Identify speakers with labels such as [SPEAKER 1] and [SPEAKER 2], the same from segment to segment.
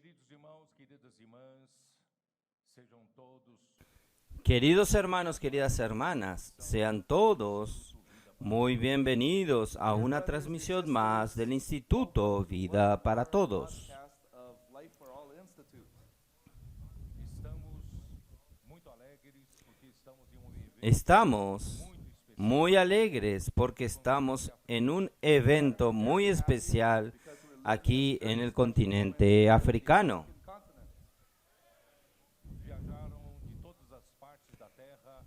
[SPEAKER 1] Queridos irmãos, queridas irmãs, sejam todos
[SPEAKER 2] Queridos hermanos, queridas hermanas, sean todos muy bienvenidos a una transmisión más del Instituto Vida para Todos.
[SPEAKER 1] estamos muito alegres porque estamos em evento
[SPEAKER 2] Estamos
[SPEAKER 1] muito especial.
[SPEAKER 2] muy alegres porque estamos en un evento muy especial aquí en el continente africano.
[SPEAKER 1] Viajaram de todas as partes da terra,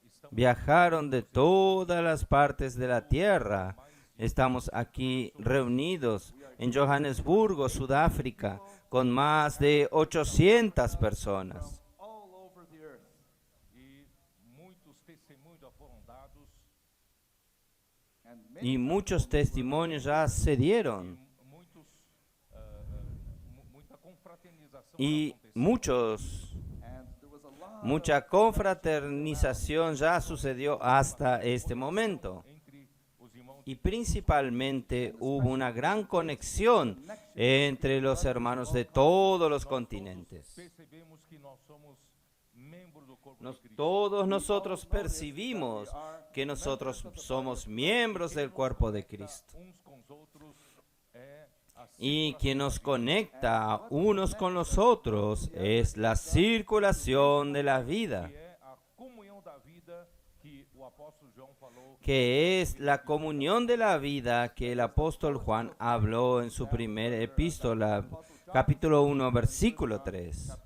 [SPEAKER 1] estamos
[SPEAKER 2] Viajaron de todas las partes de la tierra. Estamos aquí reunidos en Johannesburgo, Sudáfrica, con más de 800 personas.
[SPEAKER 1] e muitos testemunhos já foram dados
[SPEAKER 2] Y muchos testimonios ya se dieron.
[SPEAKER 1] muitos muita confraternização
[SPEAKER 2] Y
[SPEAKER 1] aconteceu.
[SPEAKER 2] mucha confraternización ya sucedió hasta este momento.
[SPEAKER 1] Entre os irmãos
[SPEAKER 2] Y principalmente hubo una gran conexión entre los hermanos de todos los continentes.
[SPEAKER 1] percebemos que nós somos membros do corpo de Cristo.
[SPEAKER 2] Todos nosotros percibimos que nosotros somos miembros del cuerpo de Cristo.
[SPEAKER 1] Uns com os outros é a
[SPEAKER 2] Y quien nos conecta unos con los otros es la circulación de la vida,
[SPEAKER 1] que é a comunhão da vida que o apóstolo João falou
[SPEAKER 2] que es la comunión de la vida que el apóstol Juan habló en su primera epístola, capítulo 1, versículo 3.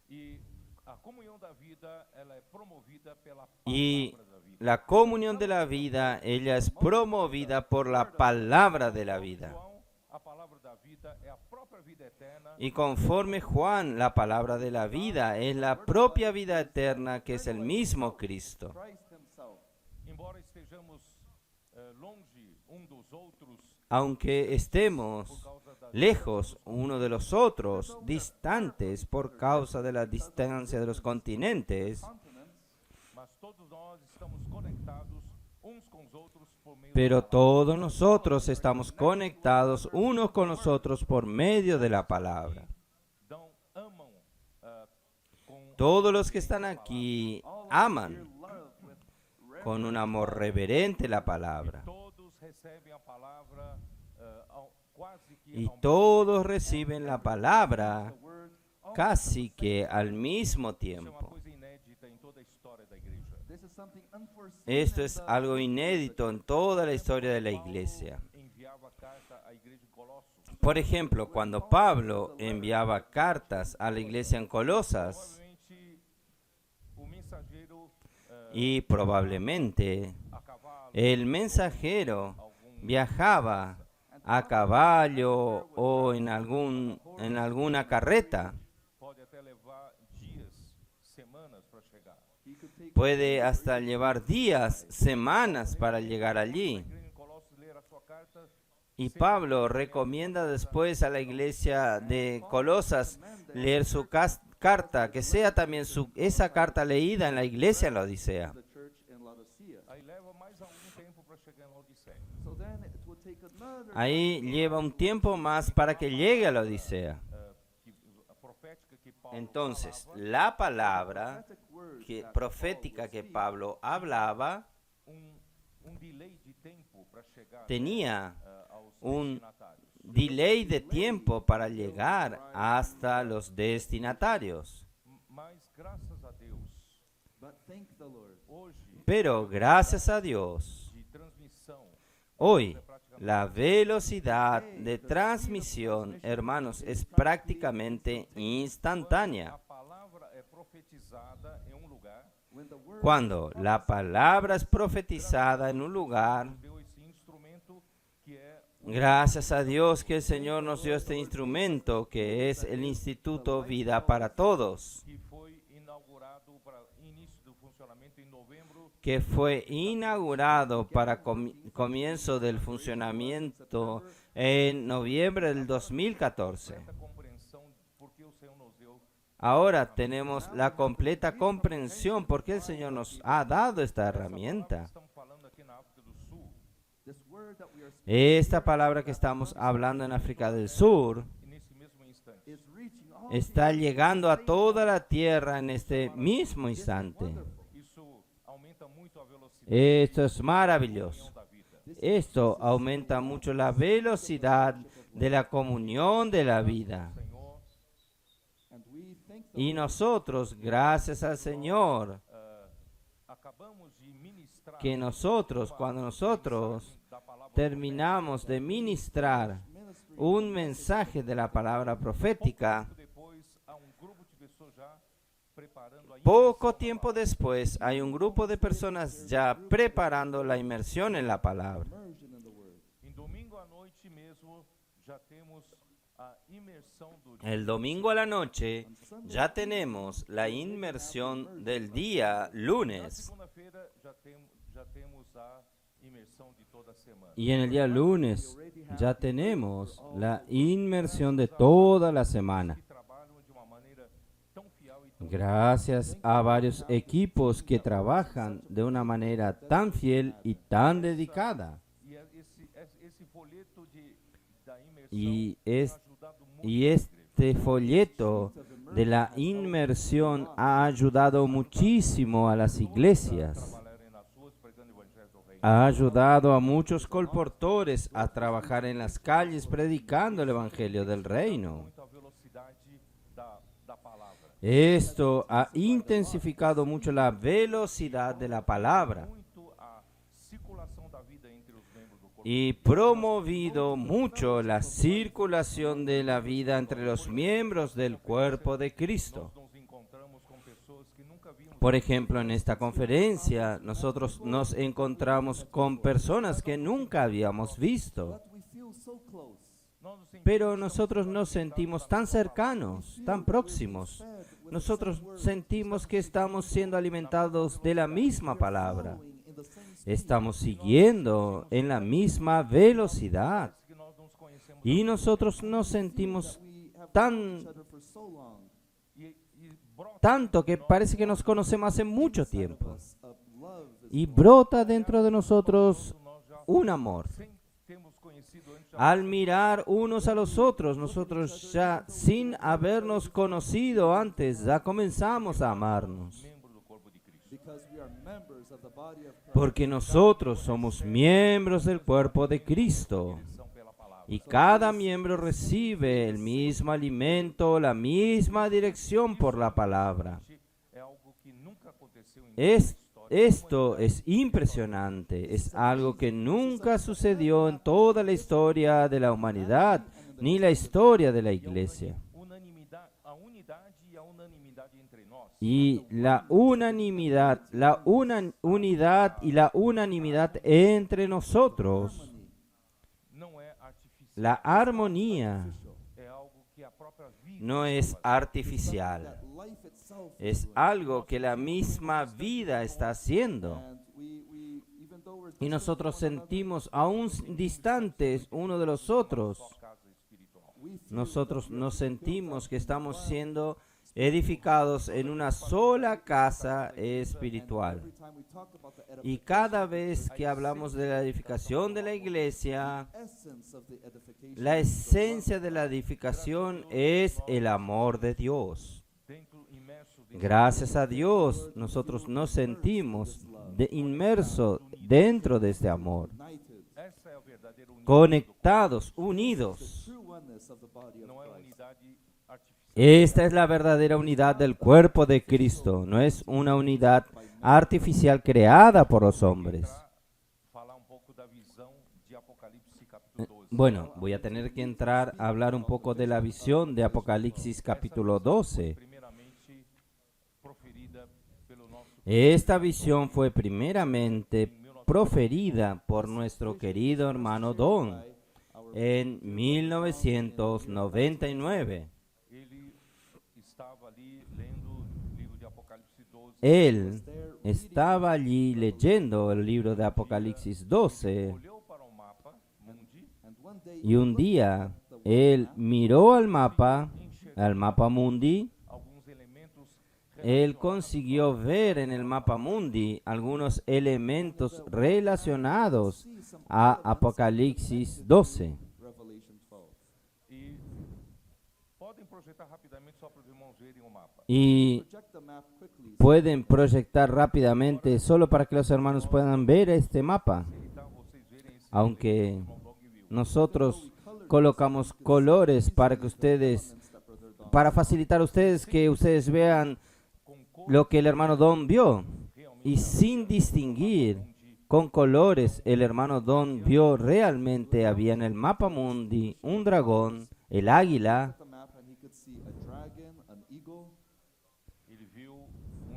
[SPEAKER 1] e a comunhão da vida ela é promovida pela
[SPEAKER 2] Y
[SPEAKER 1] palavra da vida.
[SPEAKER 2] la comunión de la vida, ella es promovida por la palabra de la vida.
[SPEAKER 1] João, a palavra da vida é a própria vida eterna.
[SPEAKER 2] Y conforme Juan, la palabra de la vida es la propia vida eterna que es el mismo Cristo.
[SPEAKER 1] Embora estejamos longe dos outros
[SPEAKER 2] Aunque estemos lejos uno de los otros, distantes por causa de la distancia de los continentes,
[SPEAKER 1] mas todos nós estamos conectados uns com os outros por meio
[SPEAKER 2] pero
[SPEAKER 1] da palavra.
[SPEAKER 2] todos nosotros estamos conectados unos con los otros por medio de la palabra.
[SPEAKER 1] Amam com
[SPEAKER 2] Todos los que están aquí aman con un amor reverente la palabra.
[SPEAKER 1] todos recebem a palavra quase que
[SPEAKER 2] Y
[SPEAKER 1] ao
[SPEAKER 2] todos reciben la palabra casi que al mismo
[SPEAKER 1] Isso é uma
[SPEAKER 2] tiempo.
[SPEAKER 1] coisa inédita em toda a história da igreja.
[SPEAKER 2] Esto es algo inédito en toda la historia de la iglesia.
[SPEAKER 1] Enviava carta à igreja de Colossos.
[SPEAKER 2] Por ejemplo, cuando Pablo enviaba cartas a la iglesia en Colosas,
[SPEAKER 1] Provavelmente o mensageiro
[SPEAKER 2] y probablemente
[SPEAKER 1] a cavalo,
[SPEAKER 2] el mensajero viajaba a caballo o en alguna carreta,
[SPEAKER 1] pode até levar dias, semanas para chegar.
[SPEAKER 2] puede hasta llevar días, semanas para llegar allí.
[SPEAKER 1] A igreja em Colossos ler a sua carta,
[SPEAKER 2] Y Pablo recomienda después a la iglesia de Colosas leer su carta, que sea también esa carta leída en la iglesia en la Odisea.
[SPEAKER 1] aí leva mais algum tempo para chegar em Laodiceia.
[SPEAKER 2] Ahí lleva un tiempo más para que llegue a la Odisea.
[SPEAKER 1] A profética que Paulo
[SPEAKER 2] Entonces,
[SPEAKER 1] falava,
[SPEAKER 2] la palabra profética que Pablo hablaba
[SPEAKER 1] um delay de tempo para chegar
[SPEAKER 2] tenía
[SPEAKER 1] aos
[SPEAKER 2] un
[SPEAKER 1] destinatários.
[SPEAKER 2] delay de tiempo para llegar hasta los destinatarios.
[SPEAKER 1] Mas graças a Deus, hoje
[SPEAKER 2] Pero gracias a Dios,
[SPEAKER 1] de transmissão
[SPEAKER 2] hoy la velocidad de transmisión, hermanos, es prácticamente instantánea.
[SPEAKER 1] a palavra é profetizada em lugar,
[SPEAKER 2] Cuando la palabra es profetizada en un lugar,
[SPEAKER 1] deu esse instrumento que é
[SPEAKER 2] gracias a Dios que el Señor nos dio este instrumento que es el Instituto Vida para Todos,
[SPEAKER 1] que foi inaugurado para início do funcionamento em novembro
[SPEAKER 2] que fue inaugurado para comienzo del funcionamiento en noviembre del 2014.
[SPEAKER 1] essa compreensão porque o Senhor nos deu
[SPEAKER 2] Ahora tenemos la completa comprensión por qué el Señor nos ha dado esta herramienta.
[SPEAKER 1] estamos falando aqui na África do Sul
[SPEAKER 2] Esta palabra que estamos hablando en África del Sur
[SPEAKER 1] nesse mesmo instante.
[SPEAKER 2] está llegando a toda la tierra en este mismo instante.
[SPEAKER 1] Isso aumenta muito a velocidade
[SPEAKER 2] Esto es maravilloso.
[SPEAKER 1] da vida.
[SPEAKER 2] Esto aumenta mucho la velocidad de la comunión de la vida.
[SPEAKER 1] Senhor,
[SPEAKER 2] Y nosotros, gracias al Señor,
[SPEAKER 1] acabamos de ministrar
[SPEAKER 2] que nosotros, cuando nosotros
[SPEAKER 1] da palavra
[SPEAKER 2] terminamos de ministrar un mensaje de la palabra profética,
[SPEAKER 1] depois há grupo de pessoas já preparando a
[SPEAKER 2] poco tiempo después hay un grupo de personas ya preparando la inmersión en la palabra.
[SPEAKER 1] Em domingo à noite mesmo já temos a imersão do
[SPEAKER 2] El domingo a la noche ya tenemos la inmersión del día lunes.
[SPEAKER 1] segunda-feira já temos a imersão de toda a semana.
[SPEAKER 2] Y en el día lunes ya tenemos la inmersión de toda la semana.
[SPEAKER 1] Que trabalham de uma maneira tão fiel e tão
[SPEAKER 2] Gracias a varios equipos que trabajan de una manera tan fiel y tan dedicada.
[SPEAKER 1] esse folheto da imersão
[SPEAKER 2] Y,
[SPEAKER 1] tem
[SPEAKER 2] es-
[SPEAKER 1] ajudado muito
[SPEAKER 2] y este folleto de la inmersión ha ayudado muchísimo a las iglesias.
[SPEAKER 1] trabalharem nas ruas pregando o evangelho do reino.
[SPEAKER 2] Ha ayudado a muchos colportores a trabajar en las calles predicando el evangelio del reino.
[SPEAKER 1] Muito a velocidade da palavra.
[SPEAKER 2] Esto ha intensificado mucho la velocidad de la palabra
[SPEAKER 1] Muito a circulação da vida entre os membros do corpo.
[SPEAKER 2] y promovido mucho la circulación de la vida entre los miembros del cuerpo de Cristo.
[SPEAKER 1] Nos encontramos com pessoas que nunca vimos.
[SPEAKER 2] Por ejemplo, en esta conferencia nosotros nos encontramos con personas que nunca habíamos visto,
[SPEAKER 1] Nós nos sentimos
[SPEAKER 2] pero nosotros nos sentimos tan cercanos, tan próximos. Nosotros sentimos que estamos siendo alimentados de la misma palabra. Estamos siguiendo en la misma velocidad.
[SPEAKER 1] que nós nos conhecemos
[SPEAKER 2] Y nosotros nos sentimos tan
[SPEAKER 1] e brota
[SPEAKER 2] tanto que parece que nos conocemos hace mucho tiempo. Y brota dentro de nosotros
[SPEAKER 1] nós já
[SPEAKER 2] un amor.
[SPEAKER 1] sem termos conhecido antes já
[SPEAKER 2] Al mirar unos a los otros, nosotros ya sin habernos conocido antes, ya comenzamos a amarnos.
[SPEAKER 1] membro do corpo de Cristo.
[SPEAKER 3] because we are members of the body of Christ.
[SPEAKER 2] Porque nosotros somos miembros del cuerpo de Cristo.
[SPEAKER 1] São pela palavra.
[SPEAKER 2] Y cada miembro recibe el mismo alimento, la misma dirección por la palabra.
[SPEAKER 1] É algo que nunca aconteceu em
[SPEAKER 2] Esto es impresionante, es algo que nunca sucedió en toda la historia de la humanidad, ni la historia de la iglesia.
[SPEAKER 1] unanimidade, a unidade e a unanimidade entre nós.
[SPEAKER 2] Y la unanimidad, unidad y la unanimidad entre nosotros,
[SPEAKER 1] Não é artificial,
[SPEAKER 2] la armonía,
[SPEAKER 1] é algo que a própria vida
[SPEAKER 2] no es artificial,
[SPEAKER 3] Life itself,
[SPEAKER 2] es algo que la misma vida está haciendo.
[SPEAKER 3] and we even though we're
[SPEAKER 2] Y nosotros sentimos aún distantes uno de los otros.
[SPEAKER 1] casa espiritual.
[SPEAKER 3] we feel
[SPEAKER 2] Nosotros nos sentimos que estamos siendo edificados en una sola casa espiritual.
[SPEAKER 3] every time we talk about the
[SPEAKER 2] Y cada vez que hablamos de la edificación de la iglesia,
[SPEAKER 3] essence of the edification,
[SPEAKER 2] la esencia de la edificación es el amor de Dios.
[SPEAKER 1] Dentro, imerso dentro
[SPEAKER 2] Gracias a Dios, nosotros nos sentimos inmersos dentro de este amor,
[SPEAKER 3] united,
[SPEAKER 1] essa é a verdadeira unidade.
[SPEAKER 2] conectados, unidos.
[SPEAKER 3] true oneness of the body of
[SPEAKER 1] Não é
[SPEAKER 3] Christ.
[SPEAKER 1] unidade artificial.
[SPEAKER 2] Esta es la verdadera unidad del cuerpo de Cristo, no es una unidad artificial creada por los hombres.
[SPEAKER 1] Falar pouco da visão de Apocalipse capítulo 12.
[SPEAKER 2] Bueno, voy a tener que entrar a hablar un poco de la visión de Apocalipsis capítulo 12.
[SPEAKER 1] Primeiramente proferida pelo nosso
[SPEAKER 2] Esta visión fue primeramente proferida por nuestro querido hermano Don en 1999.
[SPEAKER 1] ele estava ali lendo o livro de Apocalipse 12.
[SPEAKER 2] Él estaba allí leyendo el libro de Apocalipsis 12
[SPEAKER 1] Olhou para o mapa mundi,
[SPEAKER 3] And one day
[SPEAKER 2] y un día él miró al mapa mundi,
[SPEAKER 1] alguns elementos
[SPEAKER 2] él consiguió ver en el mapa mundi algunos elementos relacionados a Apocalipsis 12.
[SPEAKER 3] Revelation 12.
[SPEAKER 1] E podem projetar rapidamente só para os irmãos verem o mapa.
[SPEAKER 2] Y
[SPEAKER 3] Project the map quickly.
[SPEAKER 2] pueden proyectar rápidamente solo para que los hermanos puedan ver este mapa.
[SPEAKER 1] Então, vocês verem esse
[SPEAKER 2] Aunque
[SPEAKER 1] irmão Dog viu.
[SPEAKER 2] nosotros colocamos colores para que ustedes, para facilitar a ustedes que ustedes vean lo que el hermano Don vio. Y sin distinguir con colores, el hermano Don vio realmente había en el mapa mundi un dragón, el águila,
[SPEAKER 3] The map and he could see a dragon, an eagle.
[SPEAKER 1] Ele viu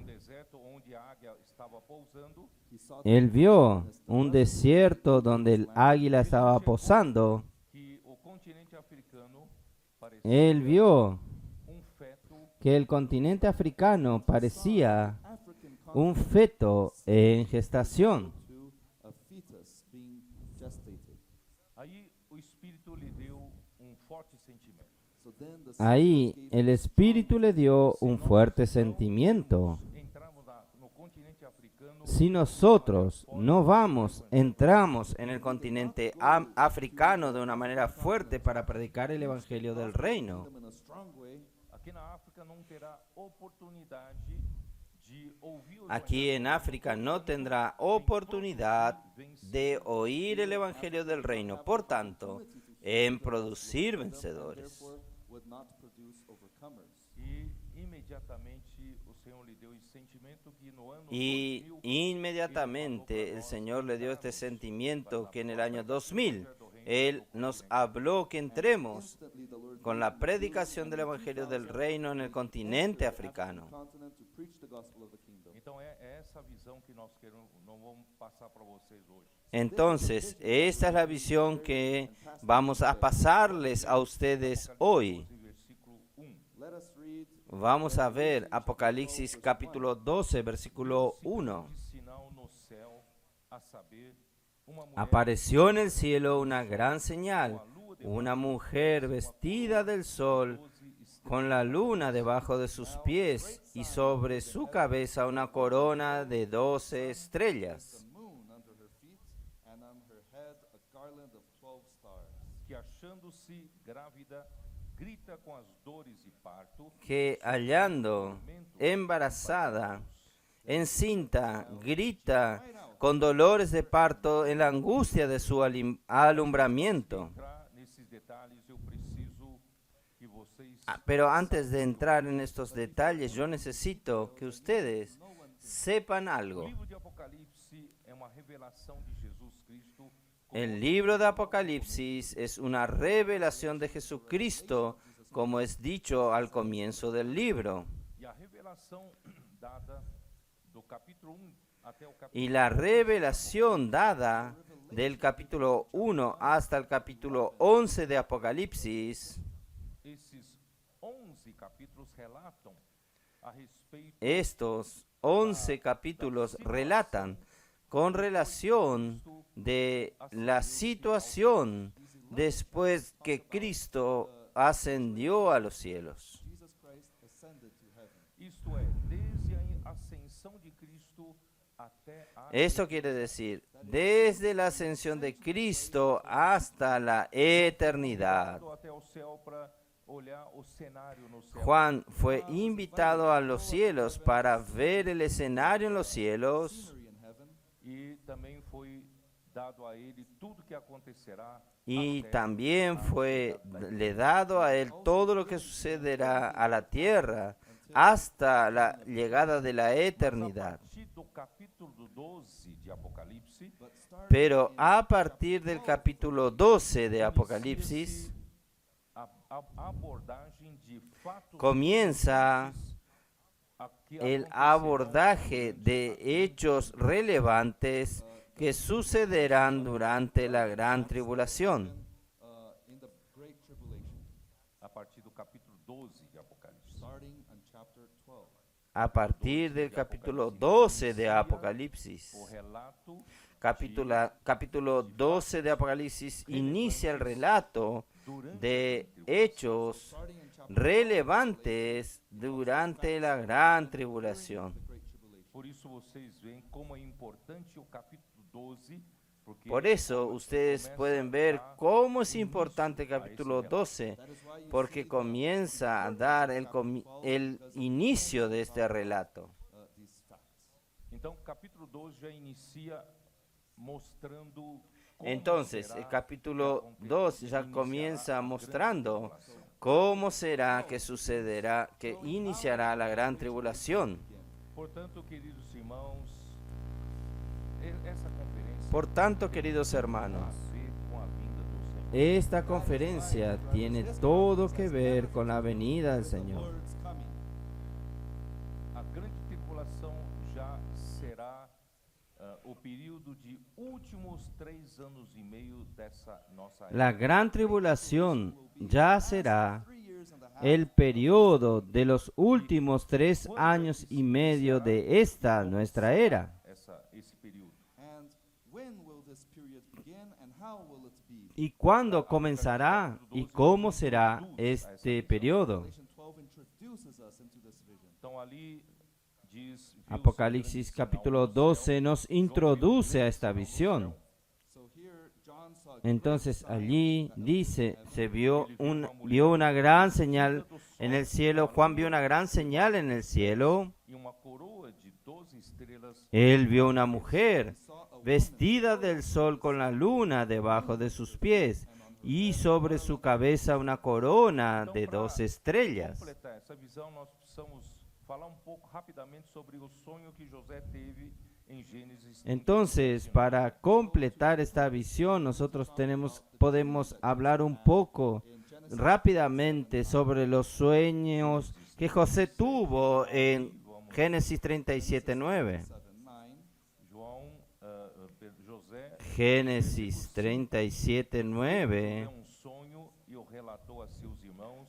[SPEAKER 1] deserto onde a águia estava pousando.
[SPEAKER 3] He saw
[SPEAKER 2] él vio un desierto donde el águila estaba posando,
[SPEAKER 1] Que o continente africano parecia
[SPEAKER 2] él vio
[SPEAKER 1] feto
[SPEAKER 2] que el continente africano parecía
[SPEAKER 3] African
[SPEAKER 2] un feto en gestación.
[SPEAKER 3] to a fetus being gestated.
[SPEAKER 1] Aí o Espírito lhe deu forte sentimento.
[SPEAKER 3] So then the
[SPEAKER 2] Ahí
[SPEAKER 3] Spirit gave
[SPEAKER 2] el Espíritu le dio un fuerte sentimiento.
[SPEAKER 1] Entramos no continente africano.
[SPEAKER 2] Si nosotros no entramos en el continente africano de una manera fuerte para predicar el Evangelio del Reino,
[SPEAKER 3] them in a strong way,
[SPEAKER 1] Aqui na África não terá oportunidade de ouvir o
[SPEAKER 2] aquí en África no tendrá oportunidad de oír el Evangelio del Reino. Por tanto, en producir vencedores.
[SPEAKER 3] therefore would not produce overcomers.
[SPEAKER 1] E imediatamente o Senhor lhe deu esse sentimento que no ano
[SPEAKER 2] Y
[SPEAKER 1] 2000
[SPEAKER 2] inmediatamente el Señor le dio este sentimiento que en el año 2000 Él nos habló que entremos
[SPEAKER 3] Instantly the Lord
[SPEAKER 2] con la predicación del Evangelio del Reino en el continente africano.
[SPEAKER 3] continent to preach the gospel of the kingdom.
[SPEAKER 1] Então é essa visão que nós queremos, não vamos passar para vocês hoje.
[SPEAKER 2] Entonces, esta es la visión que vamos a pasarles a ustedes hoy.
[SPEAKER 1] E versículo 1.
[SPEAKER 3] Let us read
[SPEAKER 2] Vamos a ver Apocalipsis capítulo 12, versículo 1.
[SPEAKER 1] De sinal no céu, a saber, uma mulher
[SPEAKER 2] Apareció en el cielo una gran señal, una mujer vestida del sol, con la luna debajo de sus pies y sobre su cabeza una corona de 12 estrellas.
[SPEAKER 3] the moon under her feet, and on her head a garland of 12 stars.
[SPEAKER 1] que achando-se grávida, grita com as dores de parto,
[SPEAKER 2] Que hallando embarazada, encinta, grita con dolores de parto en la angustia de su alumbramiento.
[SPEAKER 1] entrar nesses detalhes, eu preciso que vocês
[SPEAKER 2] Pero antes de entrar en estos detalles, yo necesito que ustedes sepan algo.
[SPEAKER 1] O livro de Apocalipse é uma revelação de Jesus Cristo.
[SPEAKER 2] El libro de Apocalipsis es una revelación de Jesucristo, como es dicho al comienzo del libro.
[SPEAKER 1] E a revelação dada do capítulo 1 até o capítulo
[SPEAKER 2] Y la revelación dada del capítulo 1 hasta el capítulo 11 de Apocalipsis,
[SPEAKER 1] esses 11 capítulos relatam a respeito
[SPEAKER 2] estos 11 capítulos relatan con relación de la situación después que Cristo ascendió a los cielos.
[SPEAKER 3] Jesus Christ ascended to heaven.
[SPEAKER 1] isto é, desde a ascensão de Cristo até a
[SPEAKER 2] Esto quiere decir, desde la ascensión de Cristo hasta la eternidad.
[SPEAKER 1] até o céu para olhar o cenário no céu.
[SPEAKER 2] Juan fue invitado a los cielos para ver el escenario en los cielos
[SPEAKER 3] Scenery in heaven,
[SPEAKER 1] E também foi dado a ele tudo que acontecerá
[SPEAKER 2] y
[SPEAKER 1] até
[SPEAKER 2] también fue le dado a él todo lo que sucederá a la tierra hasta la llegada de la
[SPEAKER 1] Mas a
[SPEAKER 2] eternidad.
[SPEAKER 1] partir do capítulo 12 de Apocalipse,
[SPEAKER 3] but starting
[SPEAKER 2] Pero a partir del capítulo 12 de Apocalipsis
[SPEAKER 1] a abordagem de fatos
[SPEAKER 2] comienza
[SPEAKER 1] que
[SPEAKER 2] el
[SPEAKER 1] acontecerão
[SPEAKER 2] abordaje de hechos relevantes que sucederán durante la gran tribulación.
[SPEAKER 3] in the Great Tribulation,
[SPEAKER 1] a partir do capítulo 12 de Apocalipse.
[SPEAKER 3] starting in chapter 12.
[SPEAKER 2] A partir del capítulo 12 de Apocalipsis.
[SPEAKER 1] O relato
[SPEAKER 2] Capítulo 12 de Apocalipsis inicia el relato de hechos relevantes durante la gran tribulación.
[SPEAKER 1] Por isso vocês veem como é importante o capítulo 12, porque
[SPEAKER 2] Por eso ustedes pueden ver cómo es importante el capítulo 12, porque comienza a dar el inicio de este relato.
[SPEAKER 3] these facts.
[SPEAKER 1] então o capítulo 12 já inicia mostrando como
[SPEAKER 2] Entonces,
[SPEAKER 1] será
[SPEAKER 2] el capítulo
[SPEAKER 1] que
[SPEAKER 2] 2 ya
[SPEAKER 1] iniciará
[SPEAKER 2] comienza
[SPEAKER 1] a grande
[SPEAKER 2] mostrando
[SPEAKER 1] tribulação.
[SPEAKER 2] cómo será que sucederá, que iniciará la gran tribulación.
[SPEAKER 1] Portanto, queridos irmãos, essa conferência
[SPEAKER 2] Por tanto, queridos hermanos,
[SPEAKER 1] tem a ver com a vinda do Senhor.
[SPEAKER 2] esta conferencia tiene todo que ver con la venida del Señor.
[SPEAKER 3] Lord's coming.
[SPEAKER 1] A grande tribulação já será o período de últimos 3 anos e meio dessa nossa
[SPEAKER 2] La
[SPEAKER 1] era.
[SPEAKER 2] gran tribulación ya será
[SPEAKER 3] 3 years and a half.
[SPEAKER 2] el periodo de los últimos 3 años y medio de esta nuestra era.
[SPEAKER 1] Esse período.
[SPEAKER 3] And when will this period begin and how will it be?
[SPEAKER 2] ¿Y cuándo comenzará y cómo será este periodo?
[SPEAKER 3] Revelation 12 introduces us into this vision.
[SPEAKER 1] Então ali diz viu-se
[SPEAKER 2] Apocalipsis
[SPEAKER 1] grande sinal
[SPEAKER 2] capítulo
[SPEAKER 1] no
[SPEAKER 2] 12
[SPEAKER 1] céu.
[SPEAKER 2] nos
[SPEAKER 1] João viu
[SPEAKER 2] introduce a
[SPEAKER 1] grande
[SPEAKER 2] esta
[SPEAKER 1] sinal no
[SPEAKER 2] visión.
[SPEAKER 1] céu.
[SPEAKER 3] So here John saw a great
[SPEAKER 2] Entonces
[SPEAKER 3] sign
[SPEAKER 2] allí
[SPEAKER 3] that
[SPEAKER 2] dice, se vio
[SPEAKER 1] Ele
[SPEAKER 2] vio una gran
[SPEAKER 1] vestida
[SPEAKER 2] señal
[SPEAKER 1] do sol
[SPEAKER 2] en el cielo.
[SPEAKER 1] com a
[SPEAKER 2] Juan
[SPEAKER 1] lua
[SPEAKER 2] vio una gran señal en el cielo.
[SPEAKER 1] e uma coroa de 12 estrelas
[SPEAKER 2] Él vio una mujer
[SPEAKER 3] saw a woman
[SPEAKER 2] vestida del sol con la luna debajo de sus pies y sobre su cabeza una corona
[SPEAKER 1] Então,
[SPEAKER 2] de
[SPEAKER 1] para
[SPEAKER 2] 12 estrellas.
[SPEAKER 1] completar essa visão, nós precisamos falar um pouco rapidamente sobre o sonho que José teve em Gênesis 37,
[SPEAKER 2] Entonces, para completar esta visión, nosotros podemos hablar un poco rápidamente sobre los sueños que José tuvo en Génesis 37:9.
[SPEAKER 3] 7:9.
[SPEAKER 1] João, José
[SPEAKER 2] Génesis 37:9.
[SPEAKER 1] teve um sonho e o relatou a seus irmãos,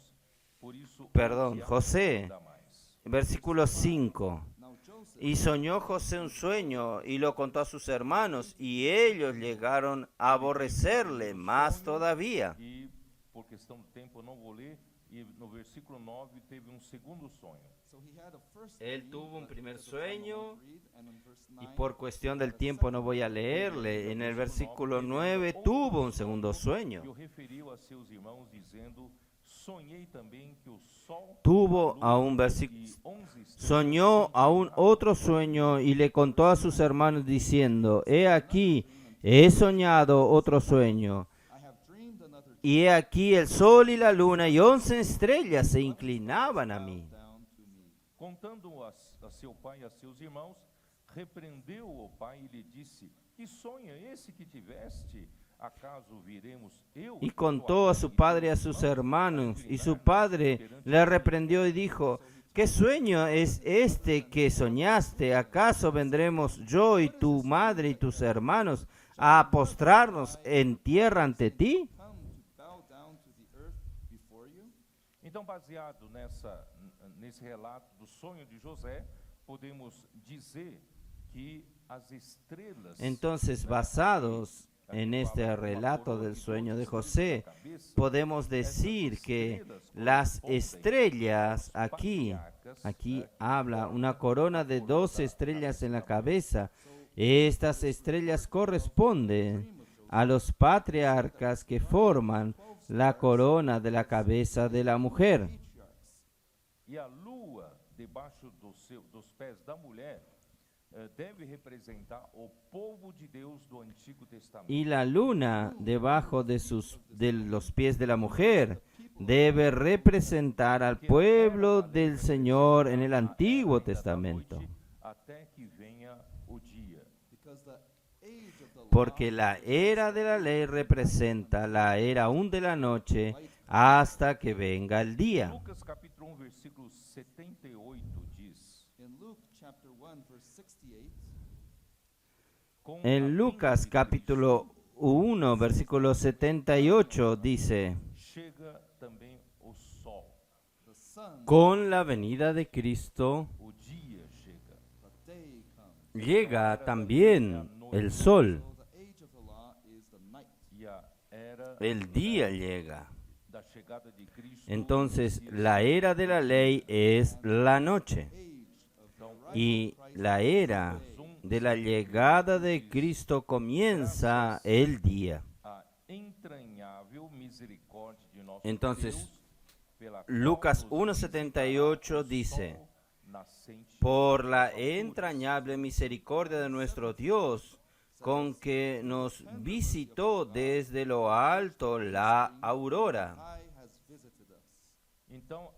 [SPEAKER 1] por isso
[SPEAKER 2] Perdón,
[SPEAKER 1] hoje
[SPEAKER 2] José.
[SPEAKER 1] ainda mais.
[SPEAKER 2] Versículo 5.
[SPEAKER 3] Now Joseph
[SPEAKER 2] Y soñó José un sueño y lo contó a sus hermanos y ellos llegaron a aborrecerle más todavía.
[SPEAKER 1] E por questão de tempo eu não vou ler, e no versículo 9 teve um segundo sonho.
[SPEAKER 3] so he had a first
[SPEAKER 2] Él
[SPEAKER 3] dream
[SPEAKER 2] tuvo un
[SPEAKER 3] that
[SPEAKER 2] primer
[SPEAKER 3] at the time I
[SPEAKER 2] sueño
[SPEAKER 3] won't read, and in verse
[SPEAKER 2] y
[SPEAKER 3] 9,
[SPEAKER 2] por cuestión del tiempo no voy a leerle. En el versículo 9 tuvo un segundo
[SPEAKER 1] E o
[SPEAKER 2] sueño.
[SPEAKER 1] referiu a seus irmãos dizendo: sonhei também que o sol
[SPEAKER 2] Tuvo
[SPEAKER 1] a lua
[SPEAKER 2] aún
[SPEAKER 1] e
[SPEAKER 2] 11
[SPEAKER 1] estrelas
[SPEAKER 2] Soñó aún otro sueño y le contó a sus hermanos diciendo, he aquí, he soñado otro sueño.
[SPEAKER 3] I have dreamed another dream
[SPEAKER 2] Y he aquí el sol y la luna y 11 estrellas se inclinaban a mí.
[SPEAKER 3] down to me.
[SPEAKER 1] Contando a seu pai e a seus irmãos, repreendeu o pai e lhe disse: que sonho é esse que tiveste? ¿Acaso viremos eu
[SPEAKER 2] Y
[SPEAKER 1] e
[SPEAKER 2] contó
[SPEAKER 1] tua
[SPEAKER 2] a su
[SPEAKER 1] mãe e
[SPEAKER 2] padre y a
[SPEAKER 1] teus
[SPEAKER 2] sus
[SPEAKER 1] irmãos
[SPEAKER 2] hermanos, y su
[SPEAKER 1] inclinar-nos
[SPEAKER 2] padre
[SPEAKER 1] perante
[SPEAKER 2] le
[SPEAKER 1] ti?"
[SPEAKER 2] reprendió y dijo, ¿qué sueño es este que soñaste? ¿Acaso vendremos yo y tu madre y tus hermanos a postrarnos en tierra ante ti?
[SPEAKER 3] Come to bow down to the earth before you.
[SPEAKER 1] Então, baseado nesse relato do sonho de José, podemos dizer que as estrelas
[SPEAKER 2] Entonces, basados en este relato del sueño de José, podemos decir que las estrellas aquí habla una corona de 12 estrellas en la cabeza. Estas estrellas corresponden a los patriarcas que forman la corona de la cabeza de la mujer.
[SPEAKER 1] e a lua debaixo dos pés da mulher deve representar o povo de Deus do Antigo Testamento.
[SPEAKER 2] Y la luna debajo de los pies de la mujer debe representar al pueblo del Señor en el Antiguo Testamento.
[SPEAKER 1] Até que venha o dia.
[SPEAKER 3] Because the age of the law
[SPEAKER 2] Porque la era de la ley representa la era aún de la noche hasta que venga el día.
[SPEAKER 1] Lucas capítulo 1, versículo 78 diz:
[SPEAKER 3] in Luke chapter 1 verse 68,
[SPEAKER 1] "Com a
[SPEAKER 2] En
[SPEAKER 1] vinda
[SPEAKER 2] Lucas
[SPEAKER 1] de
[SPEAKER 2] capítulo 1, versículo 78 dice,
[SPEAKER 1] Cristo, chega também o sol.
[SPEAKER 3] the sun,
[SPEAKER 2] con la venida de Cristo
[SPEAKER 1] O dia chega.
[SPEAKER 3] the day comes.
[SPEAKER 2] llega también el sol.
[SPEAKER 3] So the age of the law is the night.
[SPEAKER 1] E a era
[SPEAKER 2] El día llega.
[SPEAKER 1] da chegada de Cristo.
[SPEAKER 2] Entonces, la era de la ley es la noche. Y la era de la llegada de Cristo comienza el día.
[SPEAKER 1] A entranhável misericórdia de nosso
[SPEAKER 2] Entonces,
[SPEAKER 1] Deus, pela qual
[SPEAKER 2] Lucas
[SPEAKER 1] nos
[SPEAKER 2] 1:78
[SPEAKER 1] visitará o
[SPEAKER 2] dice:
[SPEAKER 1] sol nascente
[SPEAKER 2] por la
[SPEAKER 1] das alturas.
[SPEAKER 2] entrañable misericordia de nuestro Dios, con que nos visitó desde lo alto la aurora.
[SPEAKER 3] High has visited us.
[SPEAKER 1] Então,